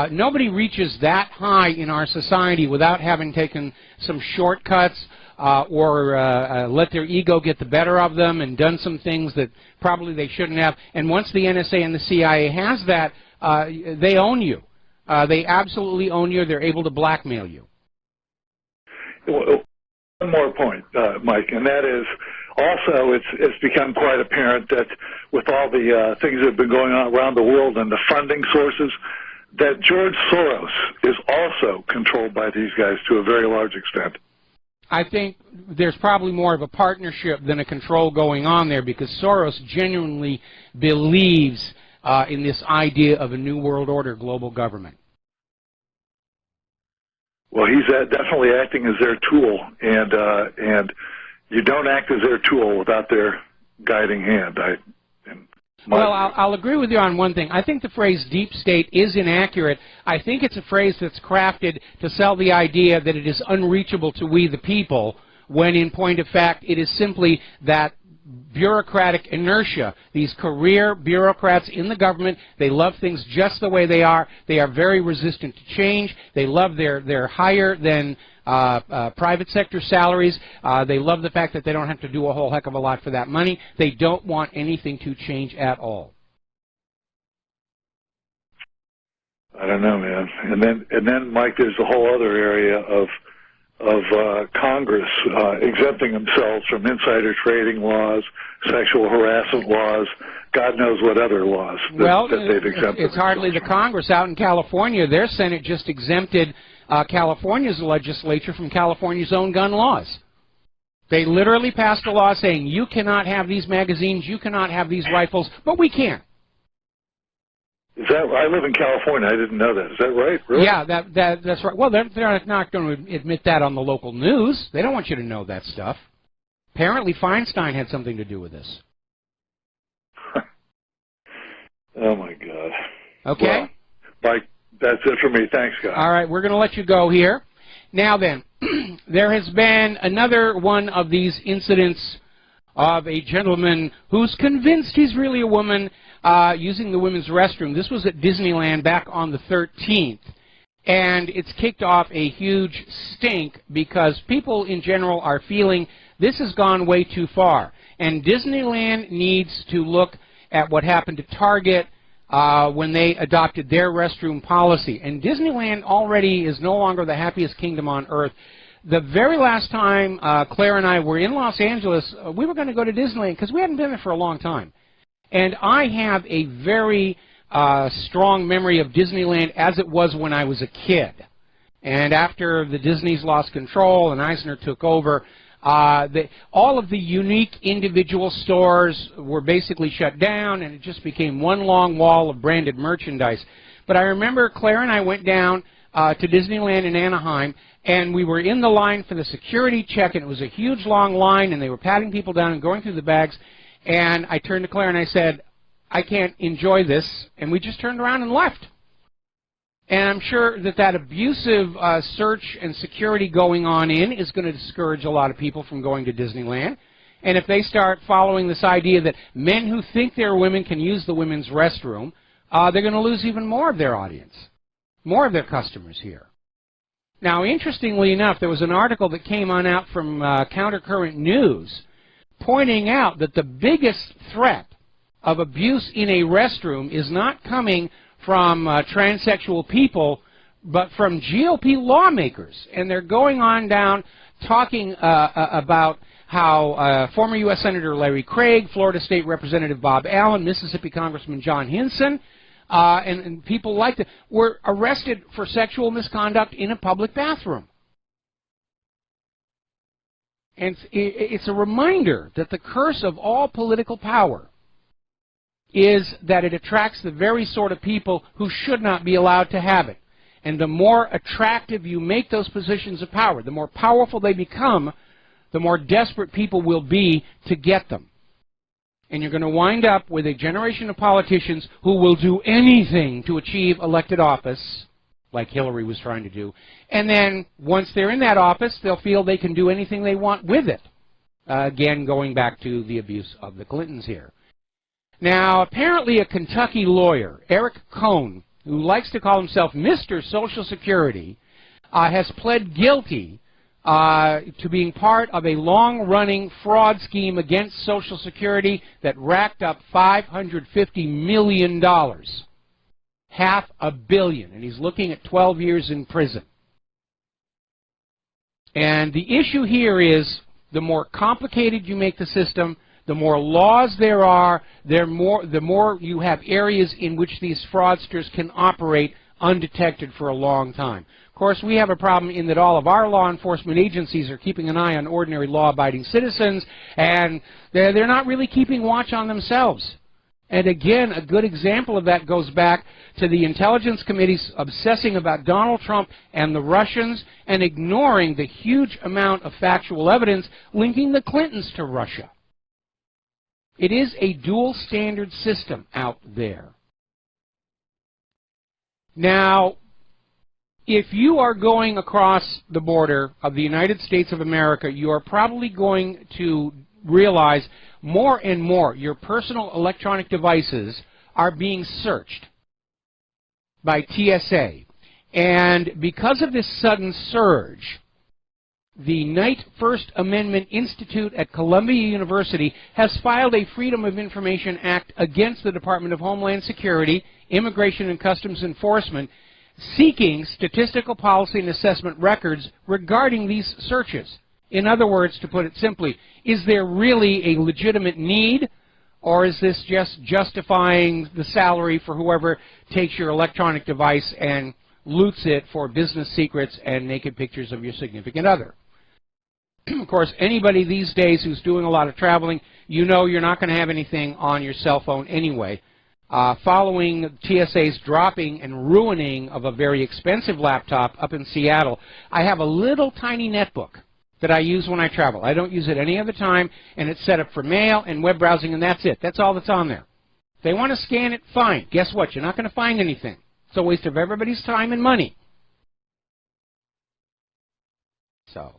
nobody reaches that high in our society without having taken some shortcuts or let their ego get the better of them and done some things that probably they shouldn't have. And once the NSA and the CIA has that, they own you. They absolutely own you. They're able to blackmail you. Well, one more point, Mike, and that is also it's become quite apparent that with all the things that have been going on around the world and the funding sources, that George Soros is also controlled by these guys to a very large extent. I think there's probably more of a partnership than a control going on there, because Soros genuinely believes in this idea of a new world order global government. Well, he's definitely acting as their tool, and you don't act as their tool without their guiding hand. Well, I'll agree with you on one thing. I think the phrase deep state is inaccurate. I think it's a phrase that's crafted to sell the idea that it is unreachable to we the people, when in point of fact it is simply that bureaucratic inertia. These career bureaucrats in the government, they love things just the way they are. They are very resistant to change. They love their higher than private sector salaries. They love the fact that they don't have to do a whole heck of a lot for that money. They don't want anything to change at all. I don't know, man. And then, Mike, there's the whole other area of Congress exempting themselves from insider trading laws, sexual harassment laws, God knows what other laws that they've exempted. It's hardly the Congress. Out in California, their Senate just exempted California's legislature from California's own gun laws. They literally passed a law saying you cannot have these magazines, you cannot have these rifles, but we can. Is that? I live in California. I didn't know that. Is that right? Really? Yeah, that's right. Well, they're not going to admit that on the local news. They don't want you to know that stuff. Apparently, Feinstein had something to do with this. Oh, my God. Okay. Well, Mike, that's it for me. Thanks, guys. All right, we're going to let you go here. Now then, there has been another one of these incidents of a gentleman who's convinced he's really a woman using the women's restroom. This was at Disneyland back on the 13th. And it's kicked off a huge stink because people in general are feeling this has gone way too far. And Disneyland needs to look at what happened to Target when they adopted their restroom policy. And Disneyland already is no longer the happiest kingdom on earth. The very last time Claire and I were in Los Angeles, we were going to go to Disneyland because we hadn't been there for a long time. And I have a very strong memory of Disneyland as it was when I was a kid. And after the Disneys lost control and Eisner took over, all of the unique individual stores were basically shut down, and it just became one long wall of branded merchandise. But I remember Claire and I went down to Disneyland in Anaheim, and we were in the line for the security check, and it was a huge long line, and they were patting people down and going through the bags. And I turned to Claire and I said, I can't enjoy this, and we just turned around and left. And I'm sure that abusive search and security going on is going to discourage a lot of people from going to Disneyland. And if they start following this idea that men who think they're women can use the women's restroom, they're going to lose even more of their audience, more of their customers here. Now, interestingly enough, there was an article that came on out from Countercurrent News pointing out that the biggest threat of abuse in a restroom is not coming from transsexual people, but from GOP lawmakers. And they're going on down talking about how former U.S. Senator Larry Craig, Florida State Representative Bob Allen, Mississippi Congressman John Hinson, and people like that were arrested for sexual misconduct in a public bathroom. And it's a reminder that the curse of all political power is that it attracts the very sort of people who should not be allowed to have it. And the more attractive you make those positions of power, the more powerful they become, the more desperate people will be to get them. And you're going to wind up with a generation of politicians who will do anything to achieve elected office, like Hillary was trying to do. And then once they're in that office, they'll feel they can do anything they want with it. Again, going back to the abuse of the Clintons here. Now, apparently a Kentucky lawyer, Eric Cohn, who likes to call himself Mr. Social Security, has pled guilty to being part of a long-running fraud scheme against Social Security that racked up $550 million. $500 million. And he's looking at 12 years in prison. And the issue here is the more complicated you make the system, the more laws there are, the more you have areas in which these fraudsters can operate undetected for a long time. Of course, we have a problem in that all of our law enforcement agencies are keeping an eye on ordinary law-abiding citizens, and they're not really keeping watch on themselves. And again, a good example of that goes back to the Intelligence Committee's obsessing about Donald Trump and the Russians and ignoring the huge amount of factual evidence linking the Clintons to Russia. It is a dual standard system out there. Now, if you are going across the border of the United States of America, you are probably going to realize more and more your personal electronic devices are being searched by TSA. And because of this sudden surge the Knight First Amendment Institute at Columbia University has filed a Freedom of Information Act against the Department of Homeland Security, Immigration and Customs Enforcement, seeking statistical policy and assessment records regarding these searches. In other words, to put it simply, is there really a legitimate need, or is this just justifying the salary for whoever takes your electronic device and loots it for business secrets and naked pictures of your significant other? Of course, anybody these days who's doing a lot of traveling, you know you're not going to have anything on your cell phone anyway. Following TSA's dropping and ruining of a very expensive laptop up in Seattle, I have a little tiny netbook that I use when I travel. I don't use it any other time, and it's set up for mail and web browsing, and that's it. That's all that's on there. If they want to scan it, fine. Guess what? You're not going to find anything. It's a waste of everybody's time and money. So,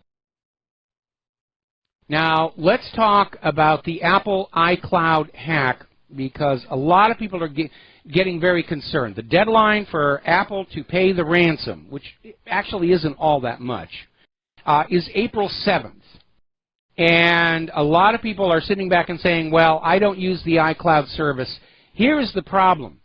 now let's talk about the Apple iCloud hack, because a lot of people are getting very concerned. The deadline for Apple to pay the ransom, which actually isn't all that much, is April 7th. And a lot of people are sitting back and saying, well, I don't use the iCloud service. Here is the problem.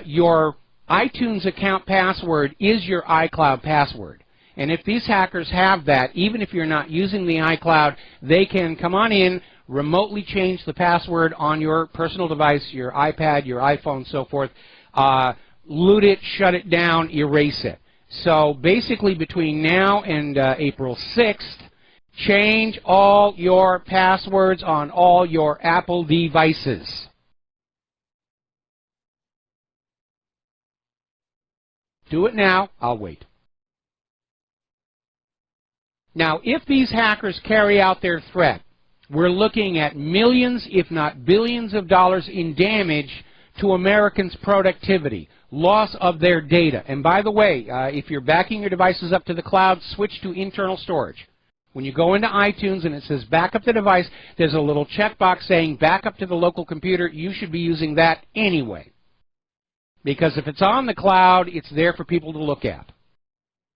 Your iTunes account password is your iCloud password. And if these hackers have that, even if you're not using the iCloud, they can come on in, remotely change the password on your personal device, your iPad, your iPhone, so forth, loot it, shut it down, erase it. So basically between now and April 6th, change all your passwords on all your Apple devices. Do it now. I'll wait. Now, if these hackers carry out their threat, we're looking at millions, if not billions of dollars in damage to Americans' productivity, loss of their data. And by the way, if you're backing your devices up to the cloud, switch to internal storage. When you go into iTunes and it says back up the device, there's a little checkbox saying back up to the local computer. You should be using that anyway. Because if it's on the cloud, it's there for people to look at.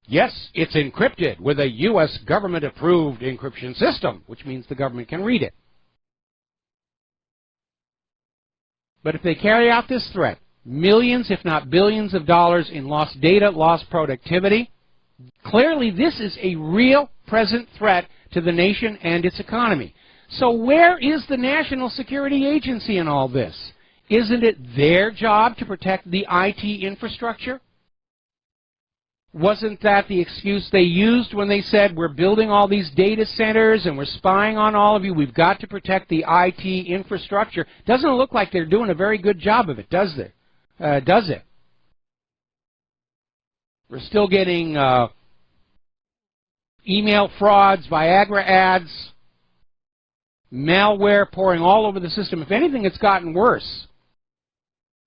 Yes, it's encrypted with a U.S. government-approved encryption system, which means the government can read it. But if they carry out this threat, millions, if not billions of dollars in lost data, lost productivity, clearly this is a real present threat to the nation and its economy. So where is the National Security Agency in all this? Isn't it their job to protect the IT infrastructure? Wasn't that the excuse they used when they said, we're building all these data centers and we're spying on all of you, we've got to protect the IT infrastructure? Doesn't look like they're doing a very good job of it, does it? We're still getting email frauds, Viagra ads, malware pouring all over the system. If anything, it's gotten worse.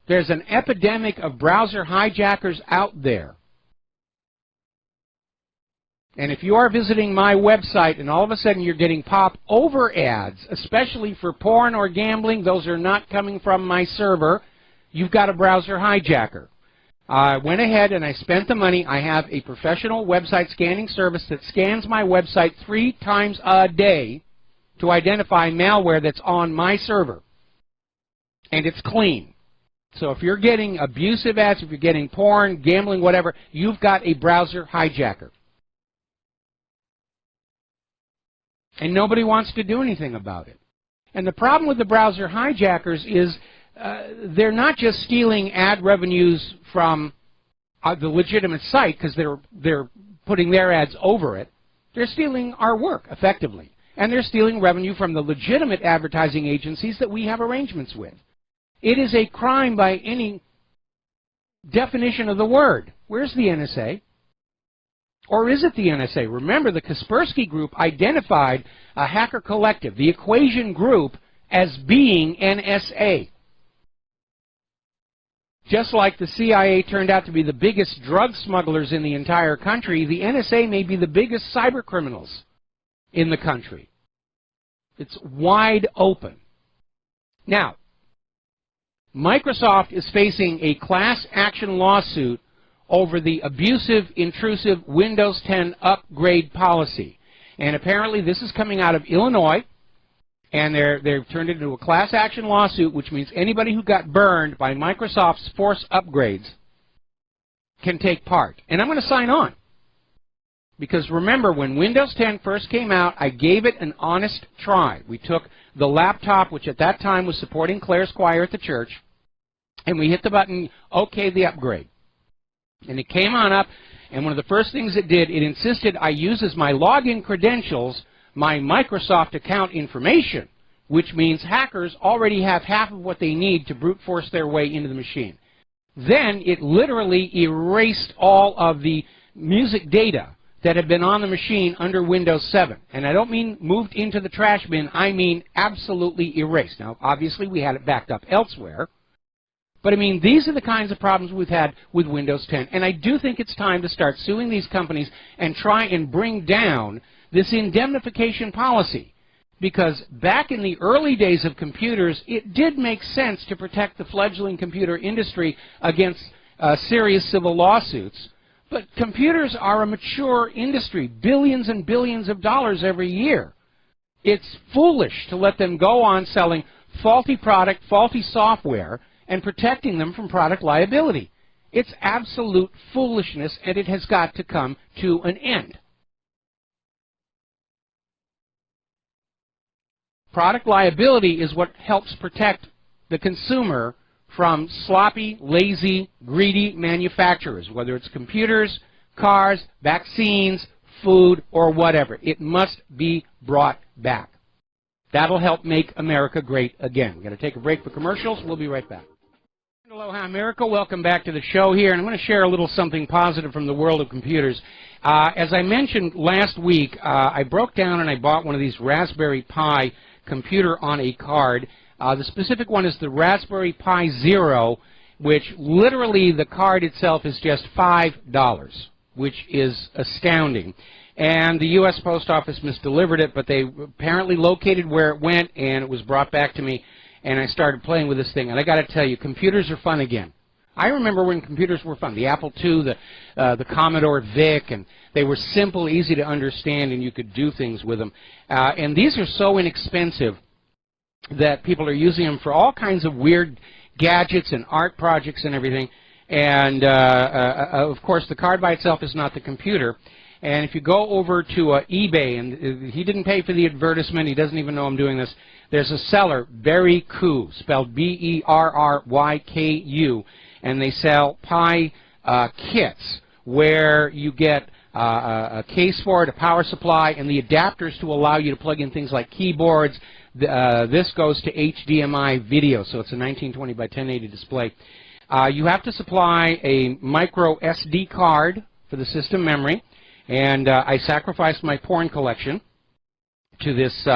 There's an epidemic of browser hijackers out there. And if you are visiting my website and all of a sudden you're getting pop-over ads, especially for porn or gambling, those are not coming from my server, you've got a browser hijacker. I went ahead and I spent the money. I have a professional website scanning service that scans my website 3 times a day to identify malware that's on my server. And it's clean. So if you're getting abusive ads, if you're getting porn, gambling, whatever, you've got a browser hijacker. And nobody wants to do anything about it. And the problem with the browser hijackers is they're not just stealing ad revenues from the legitimate site because they're putting their ads over it. They're stealing our work, effectively. And they're stealing revenue from the legitimate advertising agencies that we have arrangements with. It is a crime by any definition of the word. Where's the NSA? Or is it the NSA? Remember, the Kaspersky Group identified a hacker collective, the Equation Group, as being NSA. Just like the CIA turned out to be the biggest drug smugglers in the entire country, the NSA may be the biggest cyber criminals in the country. It's wide open. Now, Microsoft is facing a class action lawsuit over the abusive, intrusive Windows 10 upgrade policy. And apparently this is coming out of Illinois, and they've turned it into a class action lawsuit, which means anybody who got burned by Microsoft's force upgrades can take part. And I'm going to sign on. Because remember, when Windows 10 first came out, I gave it an honest try. We took the laptop, which at that time was supporting Claire's Choir at the church, and we hit the button, OK the upgrade. And it came on up, and one of the first things it did, it insisted I use as my login credentials my Microsoft account information, which means hackers already have half of what they need to brute force their way into the machine. Then it literally erased all of the music data that had been on the machine under Windows 7. And I don't mean moved into the trash bin, I mean absolutely erased. Now, obviously, we had it backed up elsewhere. But, I mean, these are the kinds of problems we've had with Windows 10. And I do think it's time to start suing these companies and try and bring down this indemnification policy. Because back in the early days of computers, it did make sense to protect the fledgling computer industry against serious civil lawsuits. But computers are a mature industry, billions and billions of dollars every year. It's foolish to let them go on selling faulty product, faulty software, and protecting them from product liability. It's absolute foolishness, and it has got to come to an end. Product liability is what helps protect the consumer from sloppy, lazy, greedy manufacturers, whether it's computers, cars, vaccines, food, or whatever. It must be brought back. That'll help make America great again. We're going to take a break for commercials. We'll be right back. Aloha, America. Welcome back to the show here, and I'm going to share a little something positive from the world of computers. As I mentioned last week, I broke down and I bought one of these Raspberry Pi computer on a card. The specific one is the Raspberry Pi Zero, which literally the card itself is just $5, which is astounding. And the U.S. Post Office misdelivered it, but they apparently located where it went, and it was brought back to me, and I started playing with this thing. And I got to tell you, computers are fun again. I remember when computers were fun. The Apple II, the Commodore VIC, and they were simple, easy to understand, and you could do things with them. And these are so inexpensive that people are using them for all kinds of weird gadgets and art projects and everything. And, of course, the card by itself is not the computer. And if you go over to eBay, and he didn't pay for the advertisement, he doesn't even know I'm doing this, there's a seller, Berryku, spelled B-E-R-R-Y-K-U, and they sell Pi kits where you get a case for it, a power supply, and the adapters to allow you to plug in things like keyboards. This goes to HDMI video, so it's a 1920 by 1080 display. You have to supply a micro SD card for the system memory, and I sacrificed my porn collection to this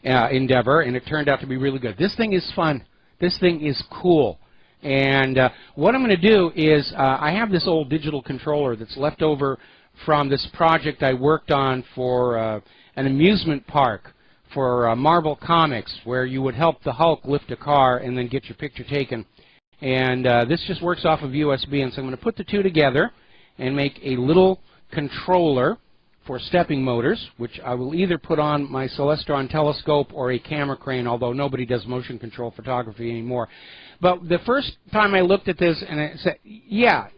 endeavor, and it turned out to be really good. This thing is fun. This thing is cool. And what I'm going to do is I have this old digital controller that's left over from this project I worked on for an amusement park for Marvel Comics, where you would help the Hulk lift a car and then get your picture taken. And this just works off of USB, and so I'm going to put the two together and make a little controller for stepping motors, which I will either put on my Celestron telescope or a camera crane, although nobody does motion control photography anymore. But the first time I looked at this, and I said, yeah,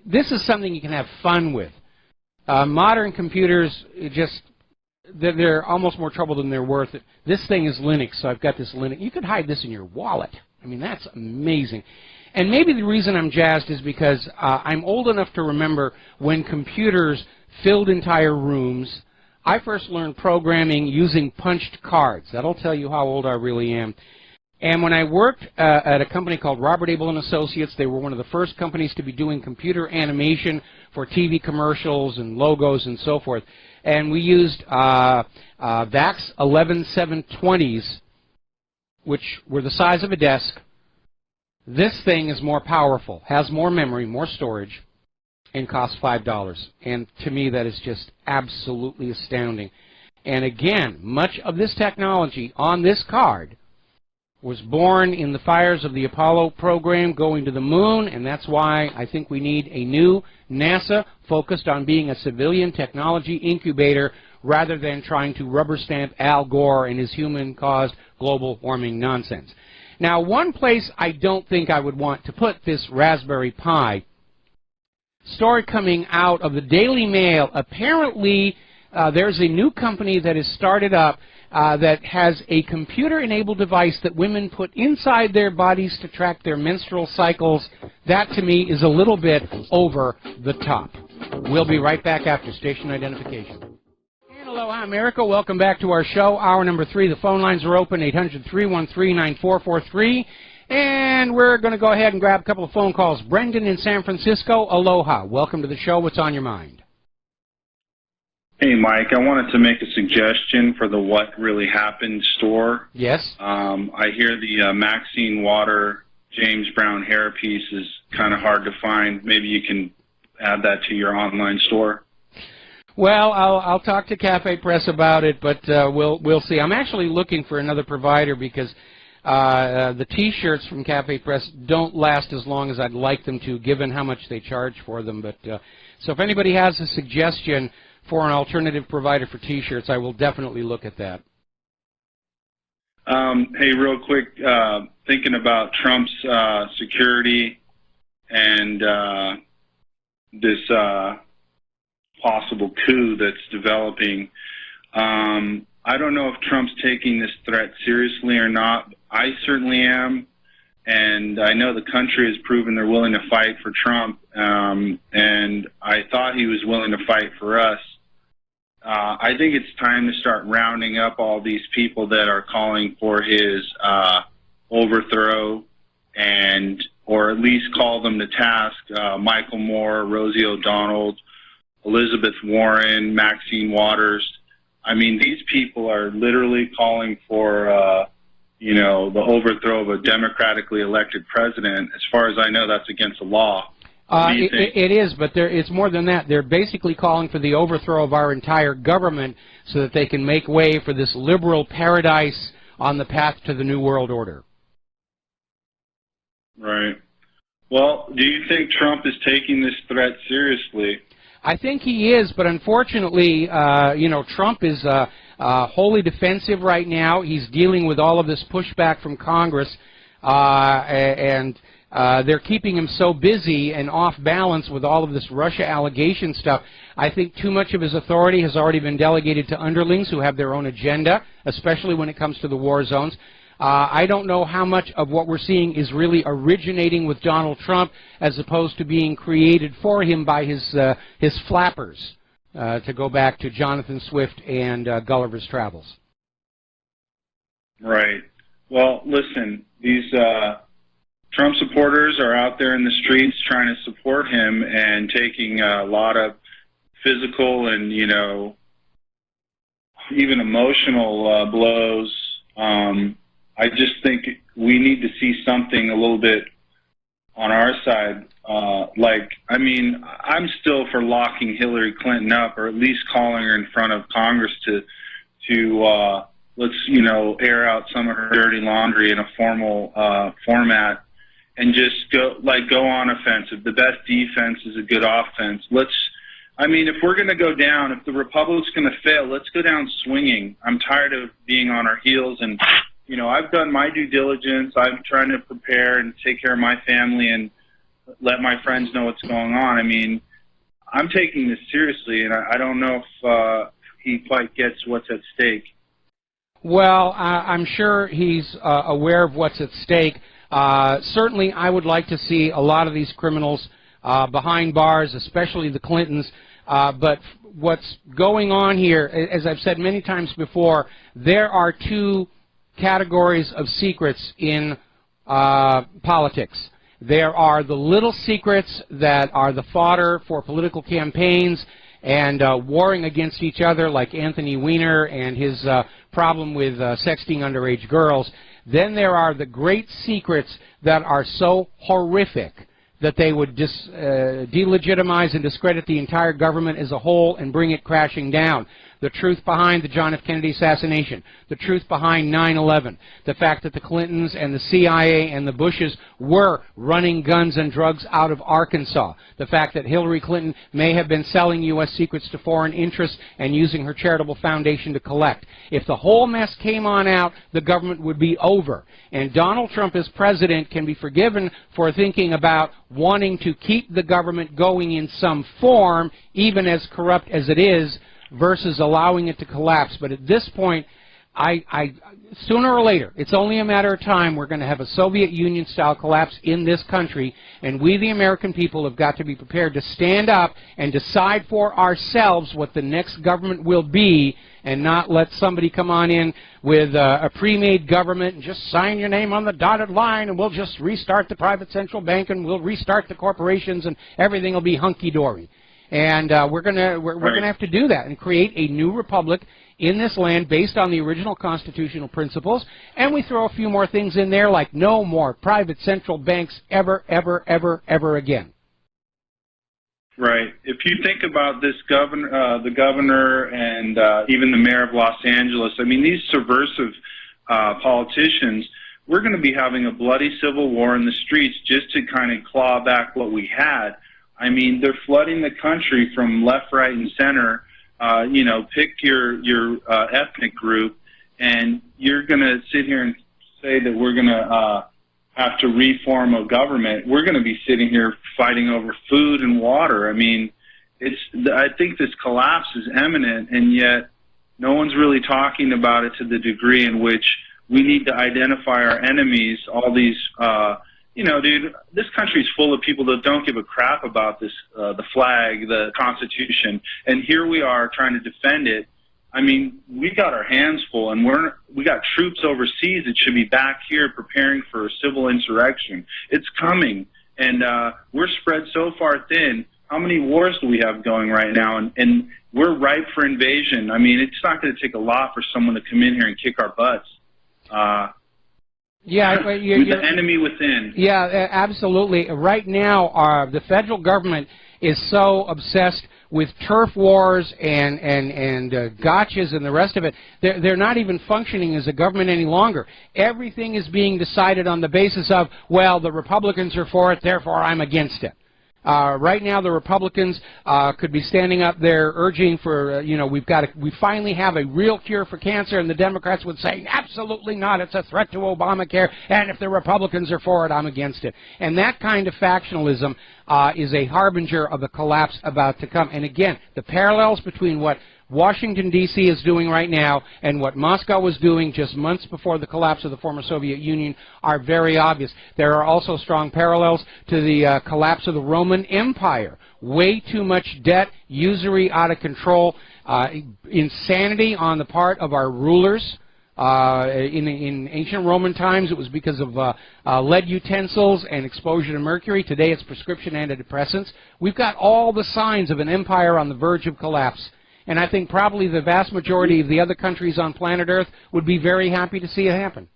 this is something you can have fun with. Modern computers, they're almost more trouble than they're worth. This thing is Linux, so I've got this Linux. You could hide this in your wallet. I mean, that's amazing. And maybe the reason I'm jazzed is because I'm old enough to remember when computers filled entire rooms. I first learned programming using punched cards. That'll tell you how old I really am. And when I worked at a company called Robert Abel & Associates, they were one of the first companies to be doing computer animation for TV commercials and logos and so forth. And we used VAX 11720s, which were the size of a desk. This thing is more powerful, has more memory, more storage, and costs $5. And to me, that is just absolutely astounding. And again, much of this technology on this card was born in the fires of the Apollo program going to the moon, and that's why I think we need a new NASA focused on being a civilian technology incubator rather than trying to rubber stamp Al Gore and his human-caused global warming nonsense. Now, one place I don't think I would want to put this Raspberry Pi story coming out of the Daily Mail. Apparently, there's a new company that has started up that has a computer-enabled device that women put inside their bodies to track their menstrual cycles. That, to me, is a little bit over the top. We'll be right back after station identification. And aloha, America. Welcome back to our show. Hour number 3. The phone lines are open, 800-313-9443. And we're going to go ahead and grab a couple of phone calls. Brendan in San Francisco, aloha. Welcome to the show. What's on your mind? Hey, Mike. I wanted to make a suggestion for the What Really Happened store. Yes? I hear the Maxine Water James Brown hairpiece is kind of hard to find. Maybe you can add that to your online store. Well, I'll talk to Cafe Press about it, but we'll see. I'm actually looking for another provider because the T-shirts from Cafe Press don't last as long as I'd like them to, given how much they charge for them. But so if anybody has a suggestion for an alternative provider for T-shirts, I will definitely look at that. Hey, real quick, thinking about Trump's security and this possible coup that's developing. I don't know if Trump's taking this threat seriously or not. I certainly am, and I know the country has proven they're willing to fight for Trump, and I thought he was willing to fight for us. I think it's time to start rounding up all these people that are calling for his overthrow, or at least call them to task. Michael Moore, Rosie O'Donnell, Elizabeth Warren, Maxine Waters. I mean, these people are literally calling for, the overthrow of a democratically elected president. As far as I know, that's against the law. It is, but it's more than that. They're basically calling for the overthrow of our entire government so that they can make way for this liberal paradise on the path to the New World Order. Right. Well, do you think Trump is taking this threat seriously? I think he is, but unfortunately, Trump is wholly defensive right now. He's dealing with all of this pushback from Congress, and they're keeping him so busy and off balance with all of this Russia allegation stuff. I think too much of his authority has already been delegated to underlings who have their own agenda, especially when it comes to the war zones. I don't know how much of what we're seeing is really originating with Donald Trump as opposed to being created for him by his flappers, to go back to Jonathan Swift and Gulliver's Travels. Right. Well, listen, these Trump supporters are out there in the streets trying to support him and taking a lot of physical and, even emotional blows. I just think we need to see something a little bit on our side. I'm still for locking Hillary Clinton up, or at least calling her in front of Congress to let's, air out some of her dirty laundry in a formal format and just go on offensive. The best defense is a good offense. If we're going to go down, if the Republic's going to fail, let's go down swinging. I'm tired of being on our heels, and I've done my due diligence. I'm trying to prepare and take care of my family and let my friends know what's going on. I'm taking this seriously, and I don't know if he quite gets what's at stake. Well, I'm sure he's aware of what's at stake. Certainly, I would like to see a lot of these criminals behind bars, especially the Clintons. But what's going on here, as I've said many times before, there are two categories of secrets in politics. There are the little secrets that are the fodder for political campaigns and warring against each other, like Anthony Weiner and his problem with sexting underage girls. Then there are the great secrets that are so horrific that they would delegitimize and discredit the entire government as a whole and bring it crashing down. the truth behind the John F. Kennedy assassination, the truth behind 9/11, the fact that the Clintons and the CIA and the Bushes were running guns and drugs out of Arkansas, the fact that Hillary Clinton may have been selling U.S. secrets to foreign interests and using her charitable foundation to collect. If the whole mess came on out, the government would be over. And Donald Trump as president can be forgiven for thinking about wanting to keep the government going in some form, even as corrupt as it is, versus allowing it to collapse. But at this point, sooner or later, it's only a matter of time, we're going to have a Soviet Union-style collapse in this country, and we, the American people, have got to be prepared to stand up and decide for ourselves what the next government will be, and not let somebody come on in with a pre-made government and just sign your name on the dotted line, and we'll just restart the private central bank, and we'll restart the corporations, and everything will be hunky-dory. And we're gonna have to do that and create a new republic in this land based on the original constitutional principles, and we throw a few more things in there like no more private central banks ever, ever, ever, ever again. Right. If you think about this governor, the governor, and even the mayor of Los Angeles, I mean, these subversive politicians, we're going to be having a bloody civil war in the streets just to kind of claw back what we had. I mean, they're flooding the country from left, right, and center. You know, pick your ethnic group, and you're going to sit here and say that we're going to have to reform a government. We're going to be sitting here fighting over food and water. I mean, I think this collapse is imminent, and yet no one's really talking about it to the degree in which we need to identify our enemies, all these, you know, dude, this country's full of people that don't give a crap about this, the flag, the Constitution, and here we are trying to defend it. I mean, we got our hands full, and we got troops overseas that should be back here preparing for a civil insurrection. It's coming, and we're spread so far thin. How many wars do we have going right now? And we're ripe for invasion. I mean, it's not going to take a lot for someone to come in here and kick our butts. Yeah, with the enemy within. Yeah, absolutely. Right now, the federal government is so obsessed with turf wars and gotchas and the rest of it. They're not even functioning as a government any longer. Everything is being decided on the basis of, well, the Republicans are for it, therefore I'm against it. Right now, the Republicans could be standing up there urging for, you know, we finally have a real cure for cancer, and the Democrats would say, absolutely not, it's a threat to Obamacare, and if the Republicans are for it, I'm against it. And that kind of factionalism is a harbinger of a collapse about to come. And again, the parallels between what Washington, D.C. is doing right now and what Moscow was doing just months before the collapse of the former Soviet Union are very obvious. There are also strong parallels to the collapse of the Roman Empire. Way too much debt, usury out of control, insanity on the part of our rulers. In ancient Roman times, it was because of lead utensils and exposure to mercury. Today, it's prescription antidepressants. We've got all the signs of an empire on the verge of collapse. And I think probably the vast majority of the other countries on planet Earth would be very happy to see it happen.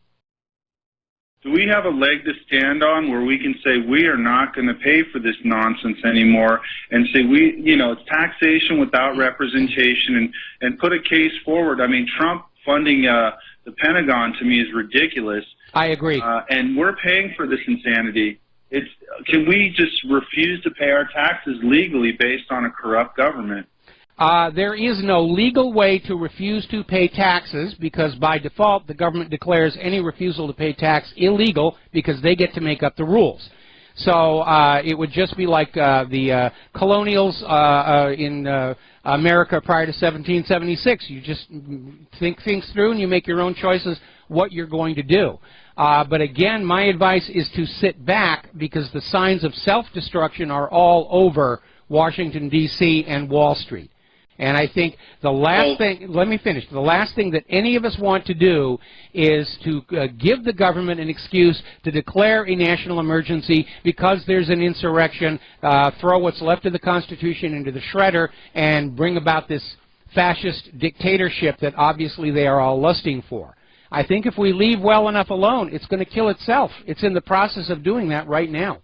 Do we have a leg to stand on where we can say we are not going to pay for this nonsense anymore, and say it's taxation without representation, and put a case forward? I mean, Trump funding the Pentagon to me is ridiculous. I agree. And we're paying for this insanity. Can we just refuse to pay our taxes legally based on a corrupt government? There is no legal way to refuse to pay taxes because by default the government declares any refusal to pay tax illegal because they get to make up the rules. So it would just be like the colonials in America prior to 1776. You just think things through and you make your own choices what you're going to do. But again, my advice is to sit back because the signs of self-destruction are all over Washington, D.C. and Wall Street. And I think the last thing, let me finish, the last thing that any of us want to do is to give the government an excuse to declare a national emergency because there's an insurrection, throw what's left of the Constitution into the shredder, and bring about this fascist dictatorship that obviously they are all lusting for. I think if we leave well enough alone, it's going to kill itself. It's in the process of doing that right now.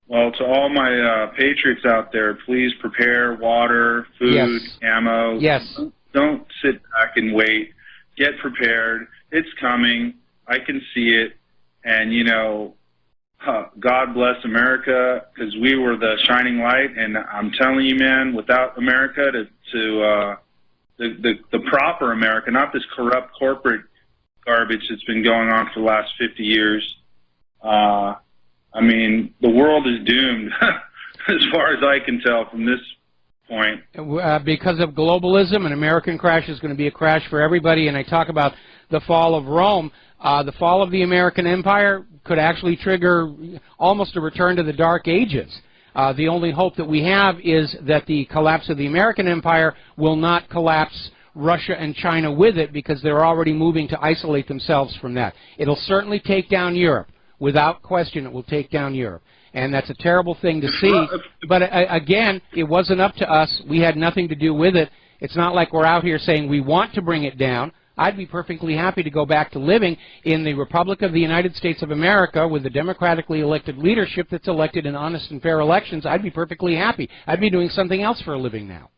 Well, to all my patriots out there, please prepare water, food, ammo. Yes. Don't sit back and wait. Get prepared. It's coming. I can see it. And, you know, God bless America, because we were the shining light. And I'm telling you, man, without America, the proper America, not this corrupt corporate garbage that's been going on for the last 50 years, I mean, the world is doomed, as far as I can tell from this point. Because of globalism, an American crash is going to be a crash for everybody. And I talk about the fall of Rome. The fall of the American Empire could actually trigger almost a return to the Dark Ages. The only hope that we have is that the collapse of the American Empire will not collapse Russia and China with it, because they're already moving to isolate themselves from that. It'll certainly take down Europe. Without question, it will take down Europe. And that's a terrible thing to see. But again, it wasn't up to us. We had nothing to do with it. It's not like we're out here saying we want to bring it down. I'd be perfectly happy to go back to living in the Republic of the United States of America with a democratically elected leadership that's elected in honest and fair elections. I'd be perfectly happy. I'd be doing something else for a living now.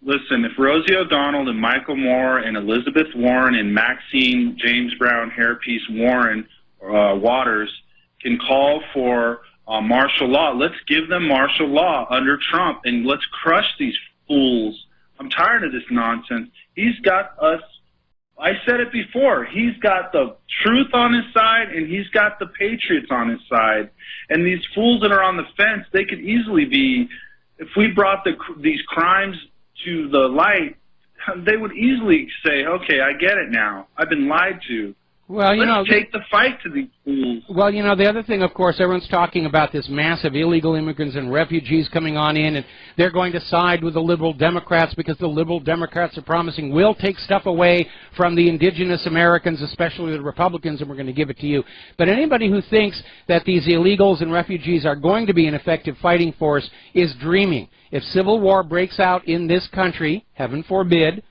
Listen, if Rosie O'Donnell and Michael Moore and Elizabeth Warren and Maxine James Brown Hairpiece Warren Waters can call for martial law, let's give them martial law under Trump, and let's crush these fools. I'm tired of this nonsense. He's got us, I said it before, he's got the truth on his side and he's got the patriots on his side. And these fools that are on the fence, they could easily be, if we brought these crimes to the light, they would easily say, okay, I get it now. I've been lied to. Well, Let's take the fight to these fools. Well, you know, the other thing, of course, everyone's talking about this massive illegal immigrants and refugees coming on in, and they're going to side with the liberal Democrats because the liberal Democrats are promising we'll take stuff away from the indigenous Americans, especially the Republicans, and we're going to give it to you. But anybody who thinks that these illegals and refugees are going to be an effective fighting force is dreaming. If civil war breaks out in this country, heaven forbid,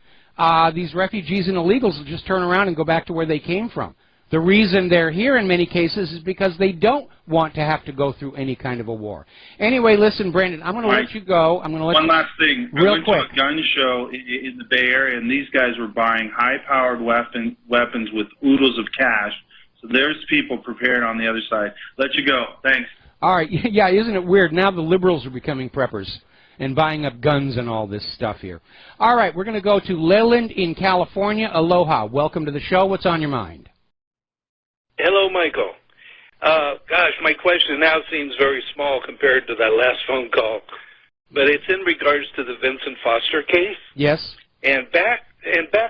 these refugees and illegals will just turn around and go back to where they came from. The reason they're here in many cases is because they don't want to have to go through any kind of a war. Anyway, listen, Brandon, I'm going to let you go. I'm going to let One last thing. Real I went quick. to a gun show in the Bay Area, and these guys were buying high-powered weapons with oodles of cash. So there's people prepared on the other side. Let you go. Thanks. All right. Yeah, isn't it weird? Now the liberals are becoming preppers and buying up guns and all this stuff here. All right, we're going to go to Leland in California. Aloha. Welcome to the show. What's on your mind? Hello, Michael. Gosh, my question now seems very small compared to that last phone call, but it's in regards to the Vincent Foster case. Yes. And back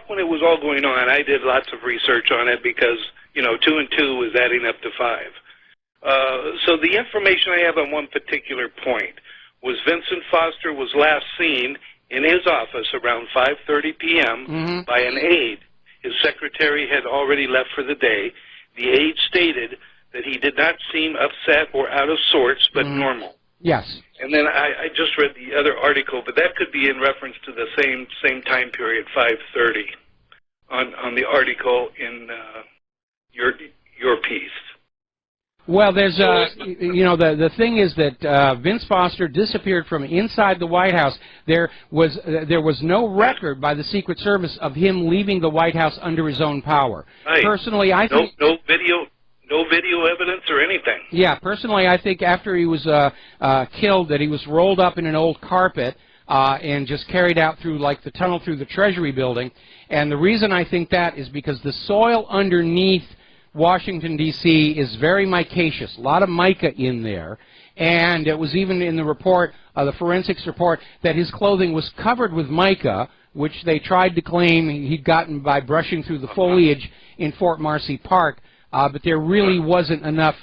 when it was all going on, I did lots of research on it because, you know, 2 and 2 was adding up to 5. So the information I have on one particular point was Vincent Foster was last seen in his office around 5:30 p.m. by an aide. His secretary had already left for the day. The aide stated that he did not seem upset or out of sorts, but normal. Yes. And then I just read the other article, but that could be in reference to the same time period, 5:30, on the article in your piece. Well, there's, you know, the thing is that Vince Foster disappeared from inside the White House. There was no record by the Secret Service of him leaving the White House under his own power. Right. Personally, I think no video evidence or anything. Yeah, personally, I think after he was killed, that he was rolled up in an old carpet and just carried out through like the tunnel through the Treasury building. And the reason I think that is because the soil underneath Washington, D.C. is very micaceous, a lot of mica in there, and it was even in the report, the forensics report, that his clothing was covered with mica, which they tried to claim he'd gotten by brushing through the foliage in Fort Marcy Park, but there really wasn't enough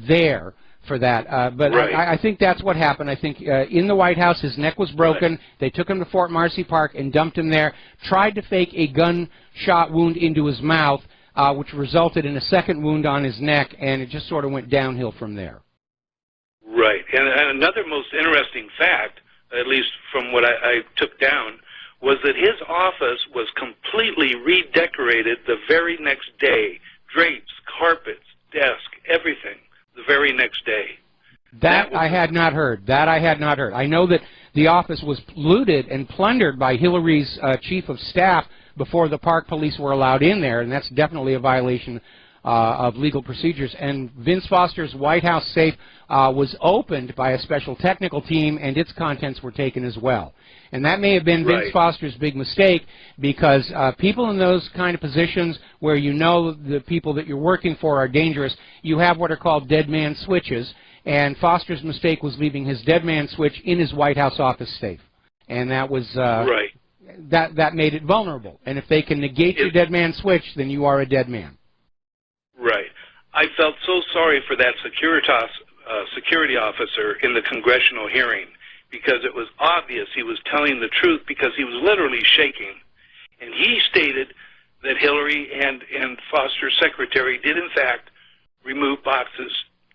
there for that. But right. I think that's what happened. I think in the White House his neck was broken. Right. They took him to Fort Marcy Park and dumped him there, tried to fake a gunshot wound into his mouth, which resulted in a second wound on his neck, and it just sort of went downhill from there. Right. And another most interesting fact, at least from what I took down, was that his office was completely redecorated the very next day. Drapes, carpets, desk, everything, the very next day. That I had not heard. That I had not heard. I know that the office was looted and plundered by Hillary's chief of staff before the park police were allowed in there, and that's definitely a violation of legal procedures. And Vince Foster's White House safe was opened by a special technical team, and its contents were taken as well. And that may have been Vince Foster's big mistake, because people in those kind of positions where you know the people that you're working for are dangerous, you have what are called dead man switches, and Foster's mistake was leaving his dead man switch in his White House office safe. And that was that made it vulnerable. And if they can negate your dead man switch, then you are a dead man. Right. I felt so sorry for that security officer in the congressional hearing, because it was obvious he was telling the truth, because he was literally shaking. And he stated that Hillary and Foster's secretary did, in fact, remove boxes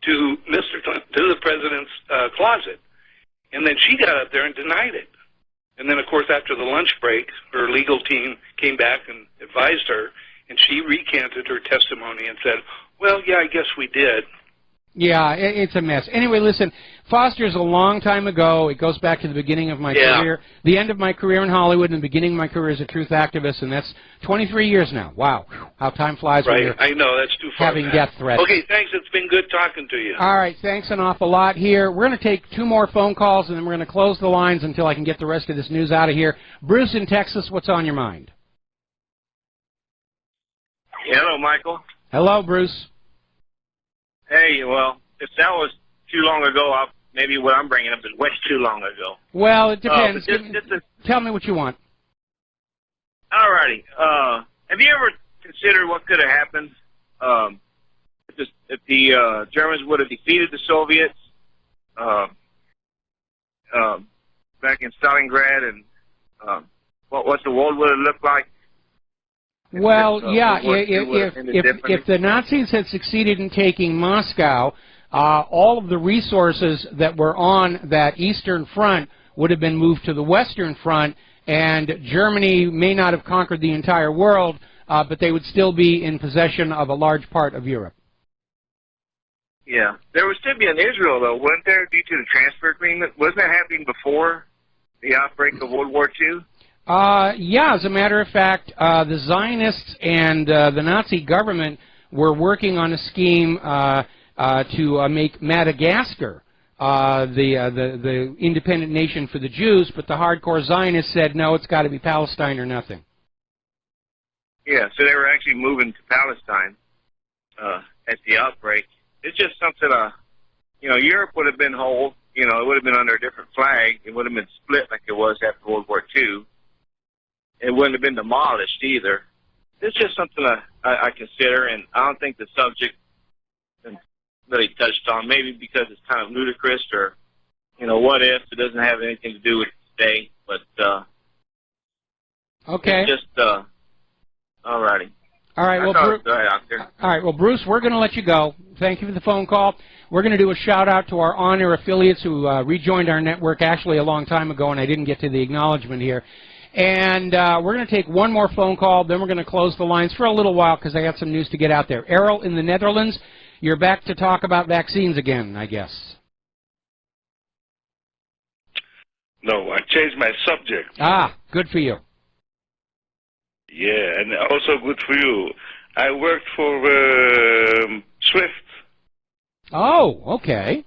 to the president's closet. And then she got up there and denied it. And then, of course, after the lunch break, her legal team came back and advised her, and she recanted her testimony and said, well, yeah, I guess we did. Yeah, it's a mess. Anyway, listen, Foster's a long time ago. It goes back to the beginning of my career, the end of my career in Hollywood and the beginning of my career as a truth activist, and that's 23 years now. Wow, how time flies when you're I know, that's too far having death threats. Okay, thanks. It's been good talking to you. All right, thanks an awful lot here. We're going to take 2 more phone calls, and then we're going to close the lines until I can get the rest of this news out of here. Bruce in Texas, what's on your mind? Hello, Michael. Hello, Bruce. Hey, well, if that was too long ago, maybe what I'm bringing up is way too long ago. Well, it depends. Tell me what you want. All righty. Have you ever considered what could have happened if the Germans would have defeated the Soviets back in Stalingrad, and what the world would have looked like? Well, yeah, if the Nazis had succeeded in taking Moscow, all of the resources that were on that Eastern Front would have been moved to the Western Front, and Germany may not have conquered the entire world, but they would still be in possession of a large part of Europe. Yeah. There would still be an Israel, though, wouldn't there, due to the transfer agreement? Wasn't that happening before the outbreak of World War II? Yeah, as a matter of fact, the Zionists and the Nazi government were working on a scheme to make Madagascar the independent nation for the Jews, but the hardcore Zionists said, no, it's got to be Palestine or nothing. Yeah, so they were actually moving to Palestine at the outbreak. It's just something, Europe would have been whole. It would have been under a different flag. It would have been split like it was after World War II. It wouldn't have been demolished either. It's just something I consider, and I don't think the subject really touched on, maybe because it's kind of ludicrous or, what if. It doesn't have anything to do with today, but okay. It's just, all righty. All right, well, Bruce, we're going to let you go. Thank you for the phone call. We're going to do a shout-out to our on-air affiliates who rejoined our network actually a long time ago, and I didn't get to the acknowledgement here. And we're going to take one more phone call, then we're going to close the lines for a little while because I got some news to get out there. Errol in the Netherlands, you're back to talk about vaccines again, I guess. No, I changed my subject. Ah, good for you. Yeah, and also good for you. I worked for Swift. Oh, okay.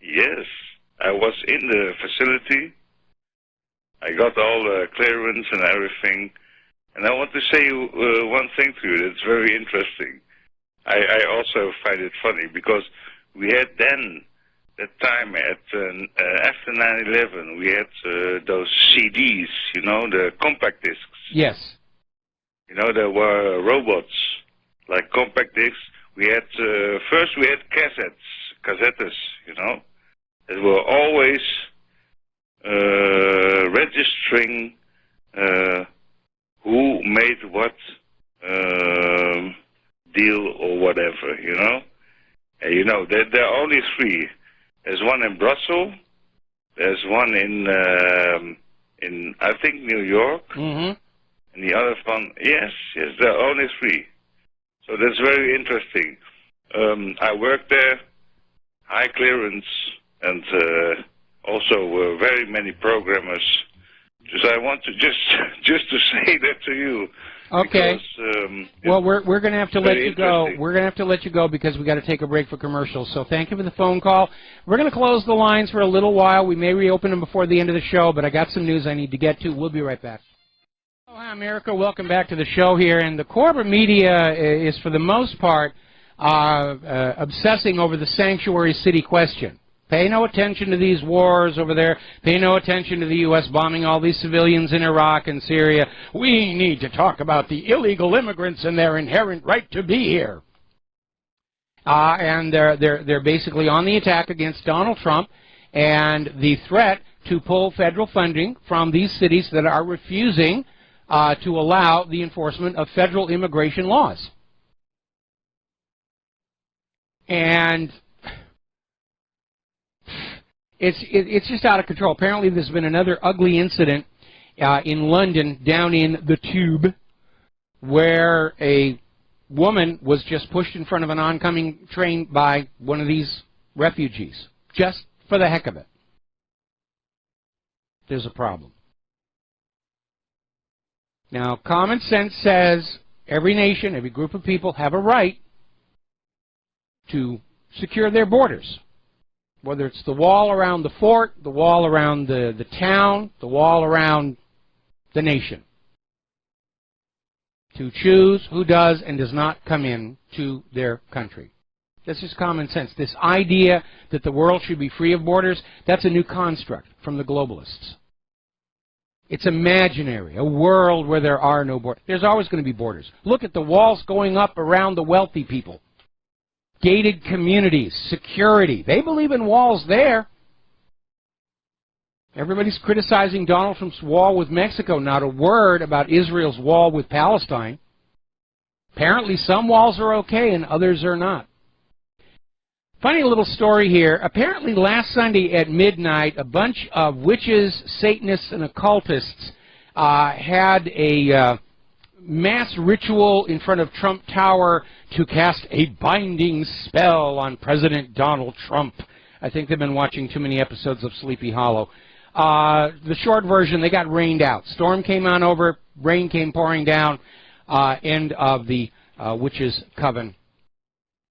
Yes, I was in the facility. I got all the clearance and everything. And I want to say one thing to you that's very interesting. I also find it funny because we had then, that time after 9/11, we had those CDs, the compact discs. Yes. There were robots, like compact discs. We had, first we had cassettes, that were always registering who made what deal or whatever, And there are only 3. There's one in Brussels, there's one in I think New York, and the other one, yes, there are only 3. So that's very interesting. I worked there. high clearance, and also very many programmers. So I want to just to say that to you. Okay. Because, well, we're going to have to let you go. interesting. We're going to have to let you go because we got to take a break for commercials. So thank you for the phone call. We're going to close the lines for a little while. We may reopen them before the end of the show, but I got some news I need to get to. We'll be right back. Hi, America. Welcome back to the show here. And the corporate media is, for the most part, obsessing over the sanctuary city question. Pay no attention to these wars over there. Pay no attention to the U.S. bombing all these civilians in Iraq and Syria. We need to talk about the illegal immigrants and their inherent right to be here. And they're basically on the attack against Donald Trump and the threat to pull federal funding from these cities that are refusing to allow the enforcement of federal immigration laws. And it's just out of control. Apparently there's been another ugly incident in London, down in the Tube, where a woman was just pushed in front of an oncoming train by one of these refugees, just for the heck of it. There's a problem. Now, common sense says every nation, every group of people have a right to secure their borders. Whether it's the wall around the fort, the wall around the town, the wall around the nation. To choose who does and does not come in to their country. That's just common sense. This idea that the world should be free of borders, that's a new construct from the globalists. It's imaginary, a world where there are no borders. There's always going to be borders. Look at the walls going up around the wealthy people. Gated communities, security. They believe in walls there. Everybody's criticizing Donald Trump's wall with Mexico. Not a word about Israel's wall with Palestine. Apparently some walls are okay and others are not. Funny little story here. Apparently last Sunday at midnight, a bunch of witches, Satanists, and occultists had a mass ritual in front of Trump Tower to cast a binding spell on President Donald Trump. I think they've been watching too many episodes of Sleepy Hollow. The short version, they got rained out. Storm came on over, rain came pouring down, end of the witches' coven.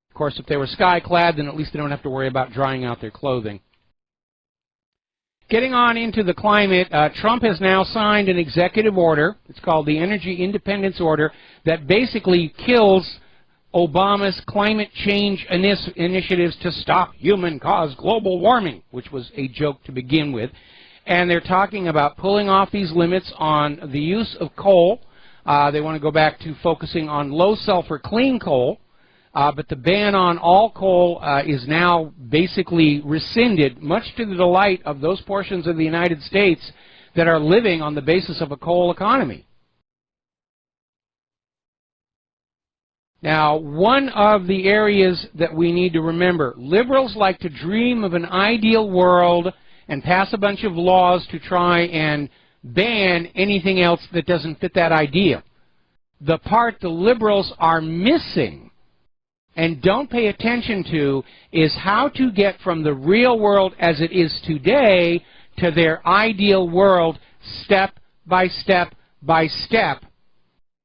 Of course, if they were sky-clad, then at least they don't have to worry about drying out their clothing. Getting on into the climate, Trump has now signed an executive order. It's called the Energy Independence Order that basically kills Obama's climate change initiatives to stop human-caused global warming, which was a joke to begin with. And they're talking about pulling off these limits on the use of coal. They want to go back to focusing on low-sulfur clean coal. But the ban on all coal is now basically rescinded, much to the delight of those portions of the United States that are living on the basis of a coal economy. Now, one of the areas that we need to remember, liberals like to dream of an ideal world and pass a bunch of laws to try and ban anything else that doesn't fit that idea. The part the liberals are missing and don't pay attention to is how to get from the real world as it is today to their ideal world step by step by step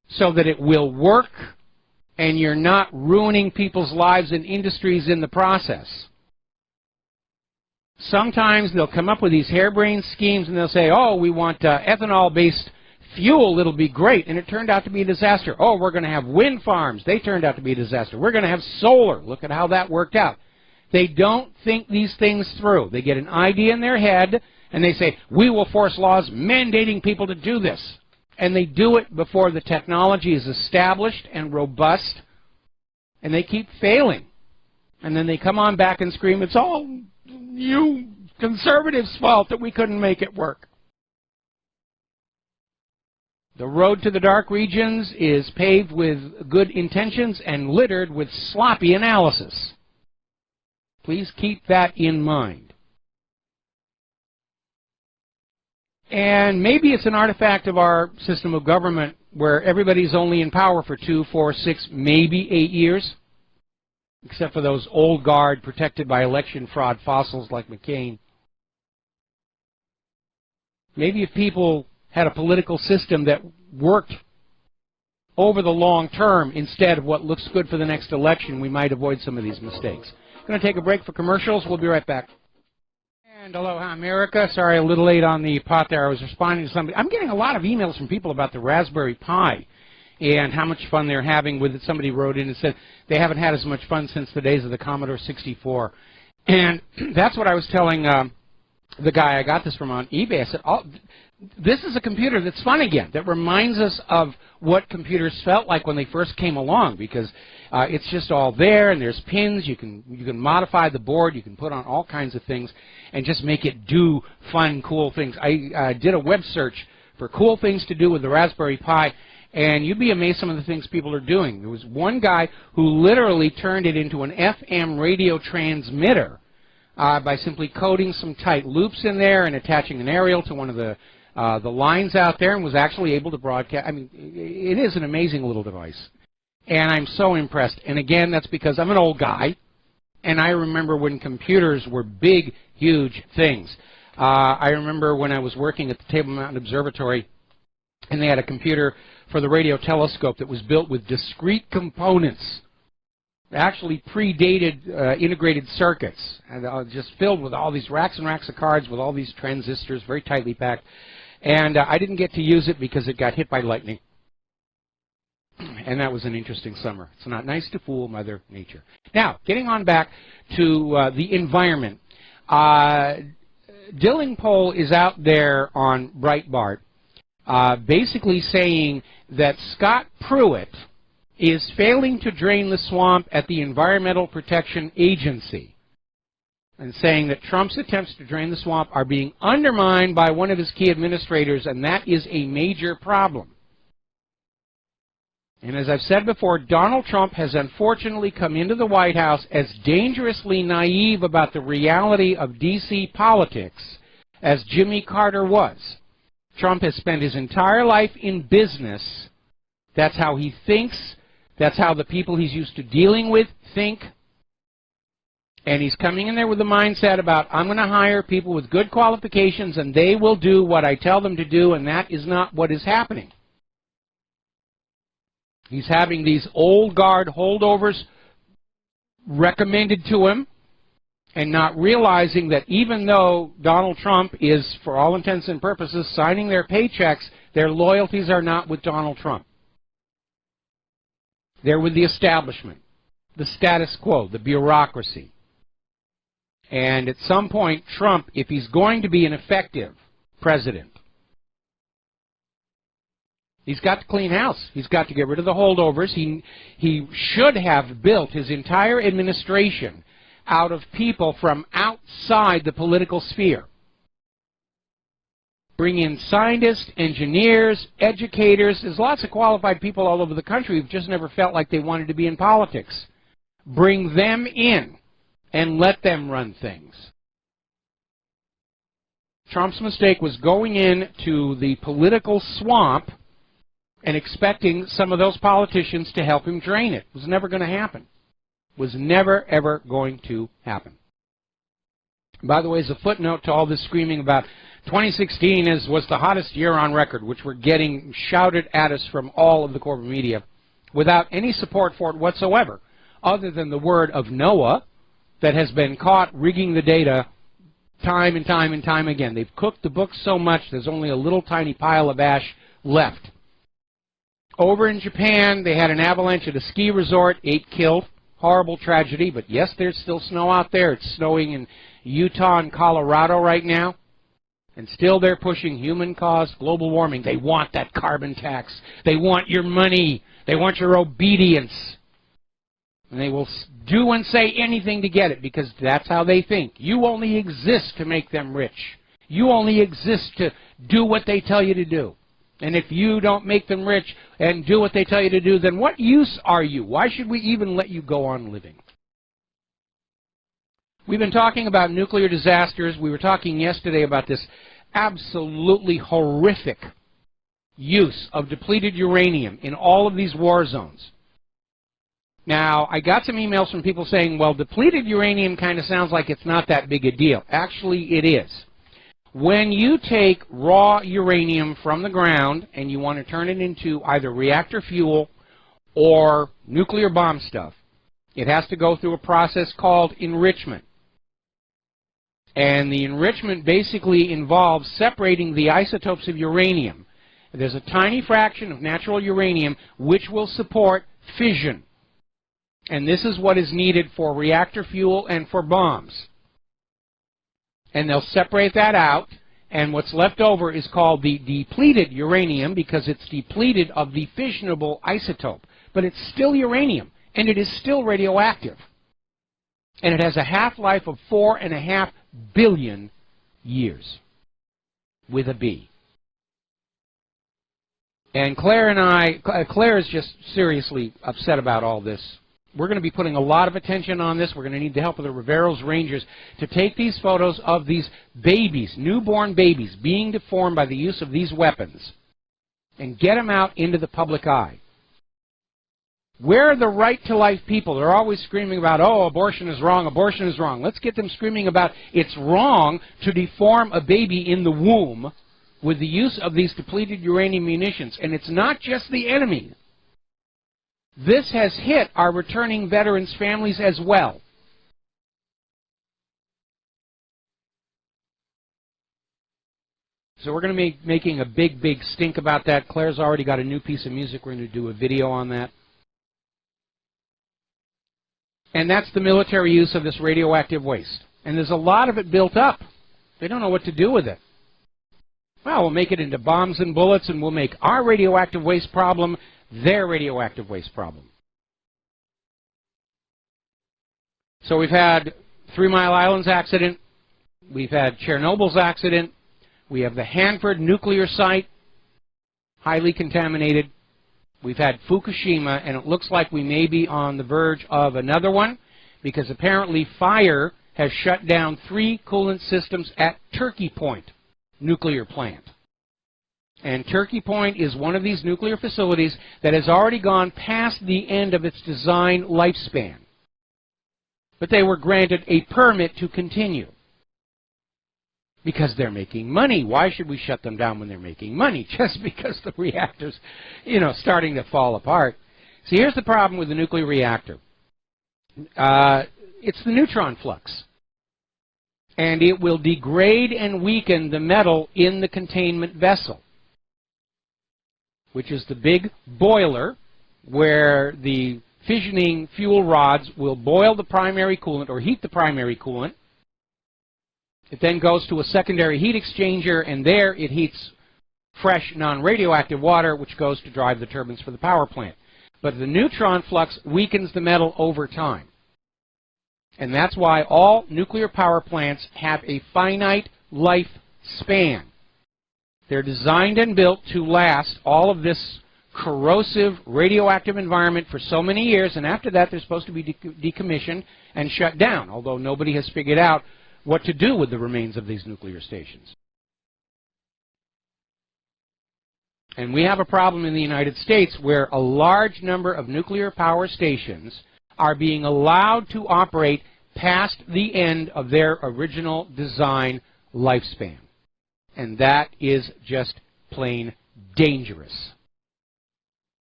so that it will work and you're not ruining people's lives and industries in the process. Sometimes they'll come up with these harebrained schemes and they'll say, oh, we want ethanol-based fuel, it'll be great, and it turned out to be a disaster. Oh, we're going to have wind farms. They turned out to be a disaster. We're going to have solar. Look at how that worked out. They don't think these things through. They get an idea in their head, and they say, we will force laws mandating people to do this. And they do it before the technology is established and robust, and they keep failing. And then they come on back and scream, it's all you conservatives' fault that we couldn't make it work. The road to the dark regions is paved with good intentions and littered with sloppy analysis. Please keep that in mind. And maybe it's an artifact of our system of government where everybody's only in power for 2, 4, 6, maybe 8 years. except for those old guard protected by election fraud fossils like McCain. Maybe if people had a political system that worked over the long term instead of what looks good for the next election, we might avoid some of these mistakes. Going to take a break for commercials. We'll be right back. And aloha, America. Sorry, a little late on the pot there. I was responding to somebody. I'm getting a lot of emails from people about the Raspberry Pi and how much fun they're having with it. Somebody wrote in and said they haven't had as much fun since the days of the Commodore 64. And that's what I was telling the guy I got this from on eBay. I said, this is a computer that's fun again, that reminds us of what computers felt like when they first came along, because it's just all there, and there's pins. You can modify the board. You can put on all kinds of things and just make it do fun, cool things. I did a web search for cool things to do with the Raspberry Pi, and you'd be amazed some of the things people are doing. There was one guy who literally turned it into an FM radio transmitter by simply coding some tight loops in there and attaching an aerial to one of the lines out there, and was actually able to broadcast. I mean, it is an amazing little device, and I'm so impressed. And again, that's because I'm an old guy, and I remember when computers were big, huge things. I remember when I was working at the Table Mountain Observatory, and they had a computer for the radio telescope that was built with discrete components, actually predated integrated circuits, and just filled with all these racks and racks of cards with all these transistors, very tightly packed. And I didn't get to use it because it got hit by lightning. And that was an interesting summer. It's not nice to fool Mother Nature. Now, getting on back to the environment. Dylan Pohl is out there on Breitbart basically saying that Scott Pruitt is failing to drain the swamp at the Environmental Protection Agency, and saying that Trump's attempts to drain the swamp are being undermined by one of his key administrators, and that is a major problem. And as I've said before, Donald Trump has unfortunately come into the White House as dangerously naive about the reality of D.C. politics as Jimmy Carter was. Trump has spent his entire life in business. That's how he thinks. That's how the people he's used to dealing with think. And he's coming in there with a mindset about, I'm going to hire people with good qualifications and they will do what I tell them to do, and that is not what is happening. He's having these old guard holdovers recommended to him, and not realizing that even though Donald Trump is, for all intents and purposes, signing their paychecks, their loyalties are not with Donald Trump. They're with the establishment, the status quo, the bureaucracy. And at some point, Trump, if he's going to be an effective president, he's got to clean house. He's got to get rid of the holdovers. He should have built his entire administration out of people from outside the political sphere. Bring in scientists, engineers, educators. There's lots of qualified people all over the country who've just never felt like they wanted to be in politics. Bring them in and let them run things. Trump's mistake was going into the political swamp and expecting some of those politicians to help him drain it. It was never going to happen. It was never, ever going to happen. By the way, as a footnote to all this screaming about 2016 was the hottest year on record, which we're getting shouted at us from all of the corporate media, without any support for it whatsoever, other than the word of Noah that has been caught rigging the data time and time and time again. They've cooked the books so much, there's only a little tiny pile of ash left. Over in Japan, they had an avalanche at a ski resort, 8 killed. Horrible tragedy, but yes, there's still snow out there. It's snowing in Utah and Colorado right now. And still they're pushing human-caused global warming. They want that carbon tax. They want your money. They want your obedience. And they will do and say anything to get it, because that's how they think. You only exist to make them rich. You only exist to do what they tell you to do. And if you don't make them rich and do what they tell you to do, then what use are you? Why should we even let you go on living? We've been talking about nuclear disasters. We were talking yesterday about this absolutely horrific use of depleted uranium in all of these war zones. Now, I got some emails from people saying, well, depleted uranium kind of sounds like it's not that big a deal. Actually, it is. When you take raw uranium from the ground and you want to turn it into either reactor fuel or nuclear bomb stuff, it has to go through a process called enrichment. And the enrichment basically involves separating the isotopes of uranium. There's a tiny fraction of natural uranium which will support fission. And this is what is needed for reactor fuel and for bombs. And they'll separate that out, and what's left over is called the depleted uranium because it's depleted of the fissionable isotope. But it's still uranium, and it is still radioactive. And it has a half-life of 4.5 billion years, with a B. And Claire is just seriously upset about all this. We're going to be putting a lot of attention on this. We're going to need the help of the Rivero's Rangers to take these photos of these babies, newborn babies, being deformed by the use of these weapons, and get them out into the public eye. Where are the right-to-life people? They're always screaming about, oh, abortion is wrong, abortion is wrong. Let's get them screaming about it's wrong to deform a baby in the womb with the use of these depleted uranium munitions. And it's not just the enemy. This has hit our returning veterans' families as well. So we're going to be making a big, big stink about that. Claire's already got a new piece of music. We're going to do a video on that. And that's the military use of this radioactive waste. And there's a lot of it built up. They don't know what to do with it. Well, we'll make it into bombs and bullets, and we'll make our radioactive waste problem their radioactive waste problem. So we've had 3 Mile Island's accident. We've had Chernobyl's accident. We have the Hanford nuclear site, highly contaminated. We've had Fukushima, and it looks like we may be on the verge of another one because apparently fire has shut down 3 coolant systems at Turkey Point nuclear plant. And Turkey Point is one of these nuclear facilities that has already gone past the end of its design lifespan. But they were granted a permit to continue. Because they're making money. Why should we shut them down when they're making money? Just because the reactor's, starting to fall apart. See, here's the problem with the nuclear reactor. It's the neutron flux. And it will degrade and weaken the metal in the containment vessel, which is the big boiler where the fissioning fuel rods will boil the primary coolant or heat the primary coolant. It then goes to a secondary heat exchanger, and there it heats fresh, non-radioactive water, which goes to drive the turbines for the power plant. But the neutron flux weakens the metal over time. And that's why all nuclear power plants have a finite life span. They're designed and built to last all of this corrosive radioactive environment for so many years, and after that they're supposed to be decommissioned and shut down, although nobody has figured out what to do with the remains of these nuclear stations. And we have a problem in the United States where a large number of nuclear power stations are being allowed to operate past the end of their original design lifespan. And that is just plain dangerous.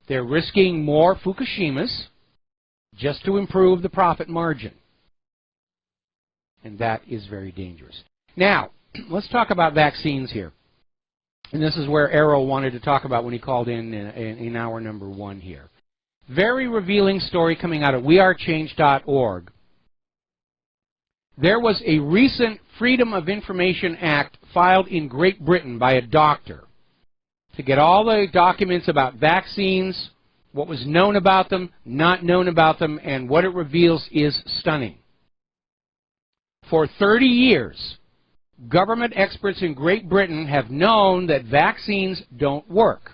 They're risking more Fukushimas just to improve the profit margin. And that is very dangerous. Now, let's talk about vaccines here. And this is where Errol wanted to talk about when he called in hour number 1 here. Very revealing story coming out of wearechange.org. There was a recent Freedom of Information Act filed in Great Britain by a doctor to get all the documents about vaccines, what was known about them, not known about them, and what it reveals is stunning. For 30 years, government experts in Great Britain have known that vaccines don't work.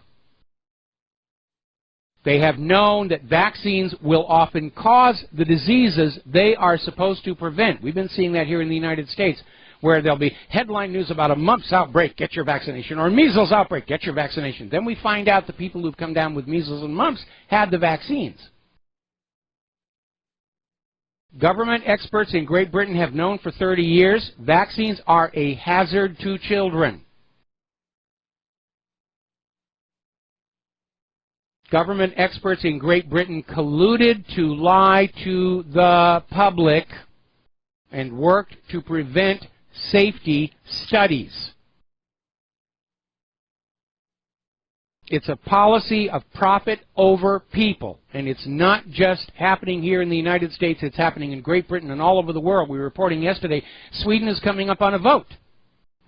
They have known that vaccines will often cause the diseases they are supposed to prevent. We've been seeing that here in the United States, where there'll be headline news about a mumps outbreak, get your vaccination, or measles outbreak, get your vaccination. Then we find out the people who've come down with measles and mumps had the vaccines. Government experts in Great Britain have known for 30 years vaccines are a hazard to children. Government experts in Great Britain colluded to lie to the public and worked to prevent safety studies. It's a policy of profit over people, and it's not just happening here in the United States, it's happening in Great Britain and all over the world. We were reporting yesterday, Sweden is coming up on a vote,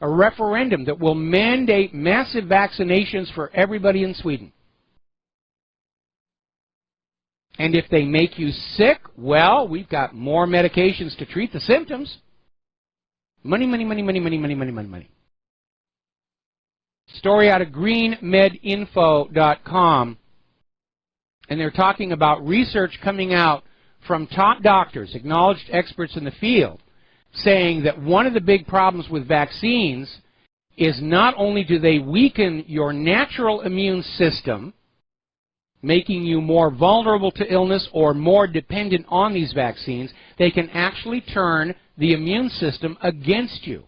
a referendum that will mandate massive vaccinations for everybody in Sweden. And if they make you sick, well, we've got more medications to treat the symptoms. Money, money, money, money, money, money, money, money, money. Story out of greenmedinfo.com, and they're talking about research coming out from top doctors, acknowledged experts in the field, saying that one of the big problems with vaccines is not only do they weaken your natural immune system, making you more vulnerable to illness or more dependent on these vaccines, they can actually turn the immune system against you.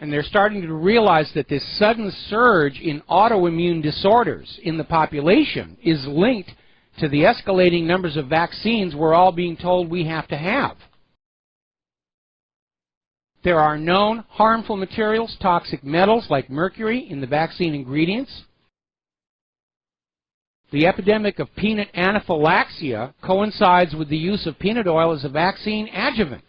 And they're starting to realize that this sudden surge in autoimmune disorders in the population is linked to the escalating numbers of vaccines we're all being told we have to have. There are known harmful materials, toxic metals like mercury in the vaccine ingredients. The epidemic of peanut anaphylaxia coincides with the use of peanut oil as a vaccine adjuvant.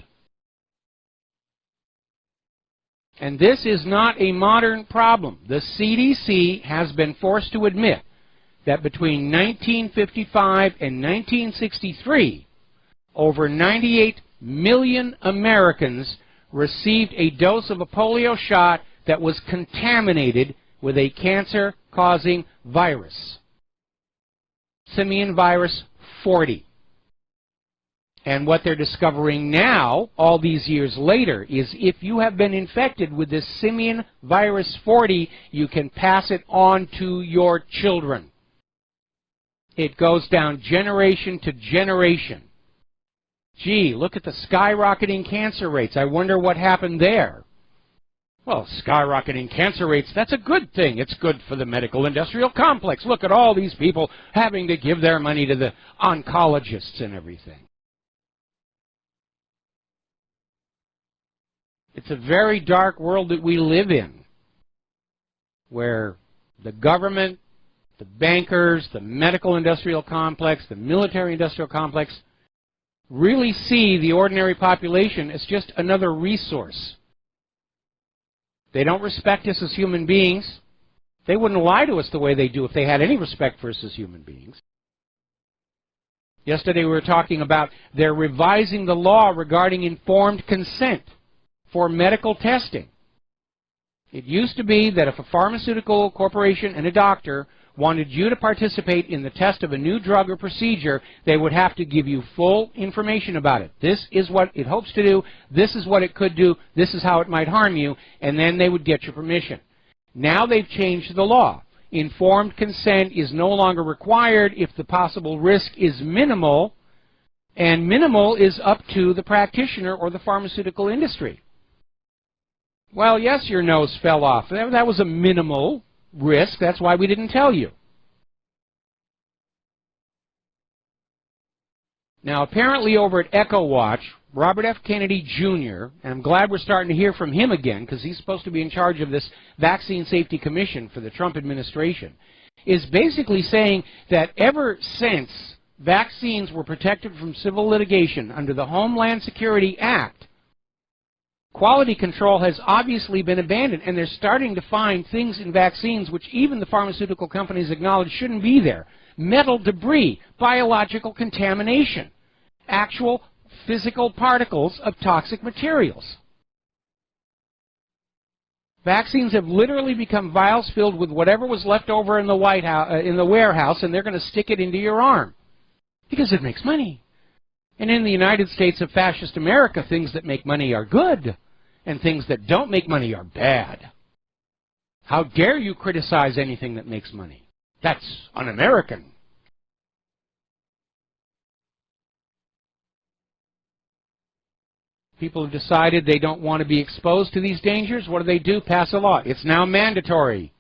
And this is not a modern problem. The CDC has been forced to admit that between 1955 and 1963, over 98 million Americans received a dose of a polio shot that was contaminated with a cancer-causing virus, simian virus 40. And what they're discovering now, all these years later, is if you have been infected with this simian virus 40, you can pass it on to your children. It goes down generation to generation. Gee, look at the skyrocketing cancer rates. I wonder what happened there. Well, skyrocketing cancer rates, that's a good thing. It's good for the medical industrial complex. Look at all these people having to give their money to the oncologists and everything. It's a very dark world that we live in, where the government, the bankers, the medical industrial complex, the military industrial complex really see the ordinary population as just another resource. They don't respect us as human beings. They wouldn't lie to us the way they do if they had any respect for us as human beings. Yesterday we were talking about they're revising the law regarding informed consent for medical testing. It used to be that if a pharmaceutical corporation and a doctor wanted you to participate in the test of a new drug or procedure, they would have to give you full information about it. This is what it hopes to do, this is what it could do, this is how it might harm you, and then they would get your permission. Now they've changed the law. Informed consent is no longer required if the possible risk is minimal, and minimal is up to the practitioner or the pharmaceutical industry. Well, yes, your nose fell off. That was a minimal risk. That's why we didn't tell you. Now, apparently over at EchoWatch, Robert F. Kennedy Jr., and I'm glad we're starting to hear from him again because he's supposed to be in charge of this Vaccine Safety Commission for the Trump administration, is basically saying that ever since vaccines were protected from civil litigation under the Homeland Security Act, quality control has obviously been abandoned, and they're starting to find things in vaccines which even the pharmaceutical companies acknowledge shouldn't be there. Metal debris, biological contamination, actual physical particles of toxic materials. Vaccines have literally become vials filled with whatever was left over in the White House, in the warehouse, and they're going to stick it into your arm because it makes money. And in the United States of fascist America, things that make money are good, and things that don't make money are bad. How dare you criticize anything that makes money? That's un-American. People have decided they don't want to be exposed to these dangers. What do? Pass a law. It's now mandatory.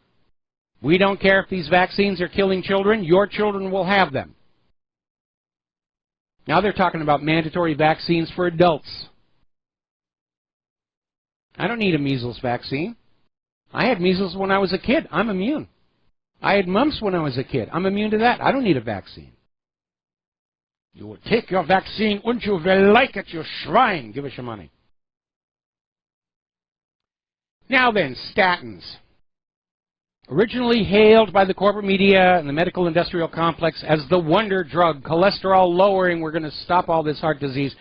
We don't care if these vaccines are killing children. Your children will have them. Now they're talking about mandatory vaccines for adults. I don't need a measles vaccine. I had measles when I was a kid. I'm immune. I had mumps when I was a kid. I'm immune to that. I don't need a vaccine. You will take your vaccine und you will like it, you Schwein. Give us your money. Now then, statins. Originally hailed by the corporate media and the medical industrial complex as the wonder drug, cholesterol lowering, we're going to stop all this heart disease.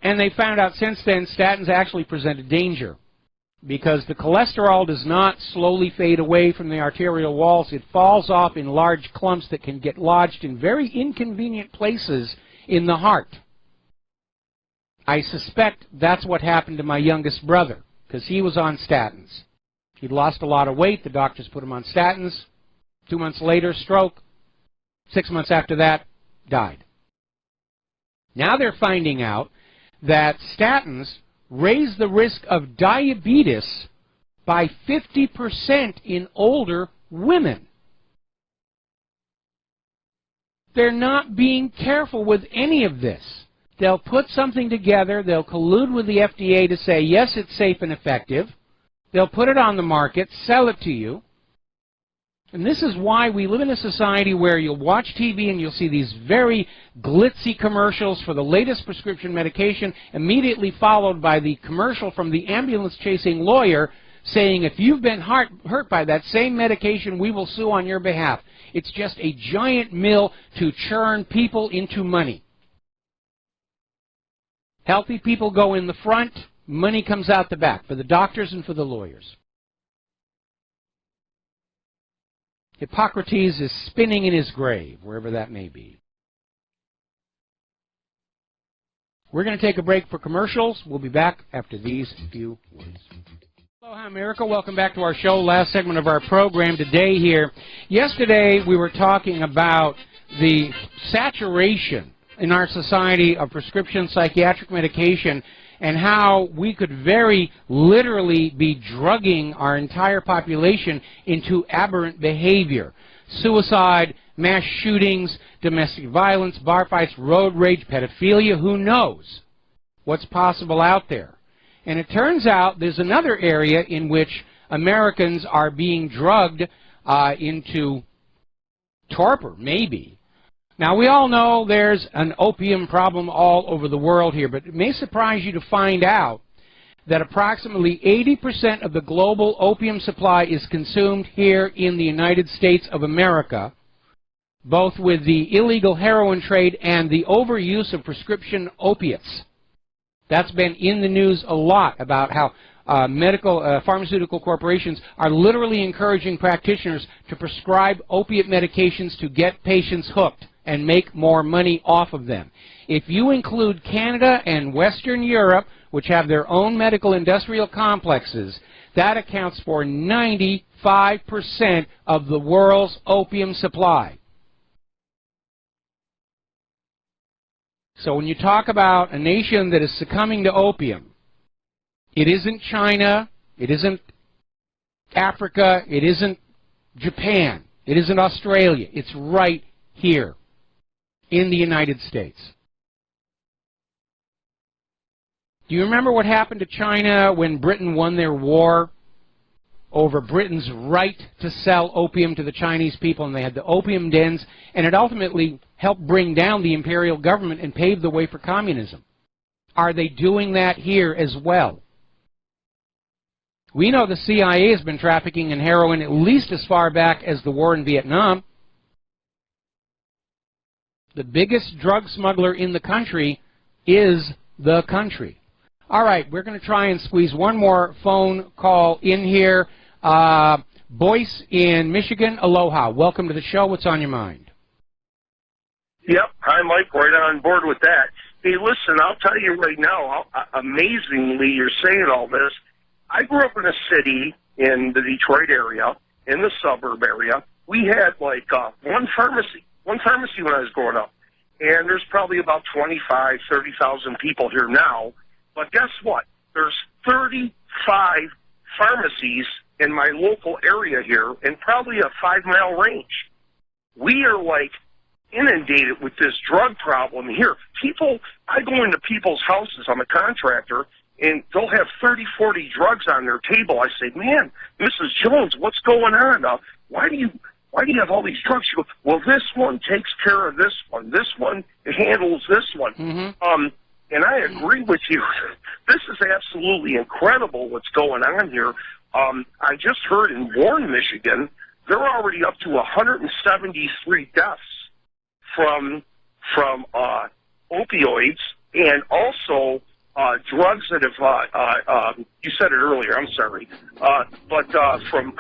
And they found out since then statins actually present a danger because the cholesterol does not slowly fade away from the arterial walls. It falls off in large clumps that can get lodged in very inconvenient places in the heart. I suspect that's what happened to my youngest brother because he was on statins. He'd lost a lot of weight. The doctors put him on statins. 2 months later, stroke. 6 months after that, died. Now they're finding out that statins raise the risk of diabetes by 50% in older women. They're not being careful with any of this. They'll put something together. They'll collude with the FDA to say, yes, it's safe and effective. They'll put it on the market, sell it to you. And this is why we live in a society where you'll watch TV and you'll see these very glitzy commercials for the latest prescription medication, immediately followed by the commercial from the ambulance-chasing lawyer saying, if you've been hurt by that same medication, we will sue on your behalf. It's just a giant mill to churn people into money. Healthy people go in the front. Money comes out the back for the doctors and for the lawyers. Hippocrates is spinning in his grave, wherever that may be. We're going to take a break for commercials. We'll be back after these few words. Aloha, America. Welcome back to our show. Last segment of our program today here. Yesterday, we were talking about the saturation in our society of prescription psychiatric medication and how we could very literally be drugging our entire population into aberrant behavior. Suicide, mass shootings, domestic violence, bar fights, road rage, pedophilia, who knows what's possible out there. And it turns out there's another area in which Americans are being drugged into torpor, maybe. Now, we all know there's an opium problem all over the world here, but it may surprise you to find out that approximately 80% of the global opium supply is consumed here in the United States of America, both with the illegal heroin trade and the overuse of prescription opiates. That's been in the news a lot about how pharmaceutical corporations are literally encouraging practitioners to prescribe opiate medications to get patients hooked and make more money off of them. If you include Canada and Western Europe, which have their own medical industrial complexes, that accounts for 95% of the world's opium supply. So when you talk about a nation that is succumbing to opium, it isn't China, it isn't Africa, it isn't Japan, it isn't Australia, it's right here in the United States. Do you remember what happened to China when Britain won their war over Britain's right to sell opium to the Chinese people, and they had the opium dens, and it ultimately helped bring down the imperial government and pave the way for communism? Are they doing that here as well? We know the CIA has been trafficking in heroin at least as far back as the war in Vietnam. The biggest drug smuggler in the country is the country. All right, we're going to try and squeeze one more phone call in here. Boyce in Michigan, aloha. Welcome to the show. What's on your mind? Yep. Hi, Mike. Right on board with that. Hey, listen, I'll tell you right now, amazingly, you're saying all this. I grew up in a city in the Detroit area, in the suburb area. We had like one pharmacy when I was growing up. And there's probably about 25, 30,000 people here now. But guess what? There's 35 pharmacies in my local area here and probably a 5-mile range. We are like inundated with this drug problem here. People, I go into people's houses, I'm a contractor, and they'll have 30, 40 drugs on their table. I say, man, Mrs. Jones, what's going on? Why do you have all these drugs? She goes, well, this one takes care of this one. This one handles this one. Mm-hmm. And I agree with you. This is absolutely incredible what's going on here. I just heard in Warren, Michigan, they're already up to 173 deaths from opioids and also drugs that have, you said it earlier, I'm sorry, but from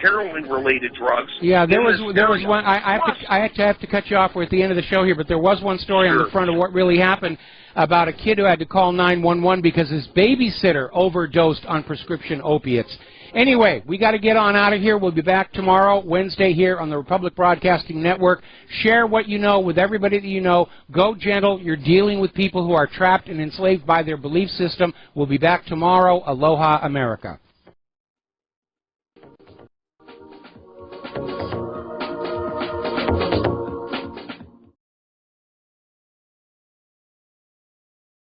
heroin-related drugs. Yeah, there was one. I have to cut you off. We're at the end of the show here, but there was one story on the front of what really happened about a kid who had to call 911 because his babysitter overdosed on prescription opiates. Anyway, we got to get on out of here. We'll be back tomorrow, Wednesday, here on the Republic Broadcasting Network. Share what you know with everybody that you know. Go gentle. You're dealing with people who are trapped and enslaved by their belief system. We'll be back tomorrow. Aloha, America.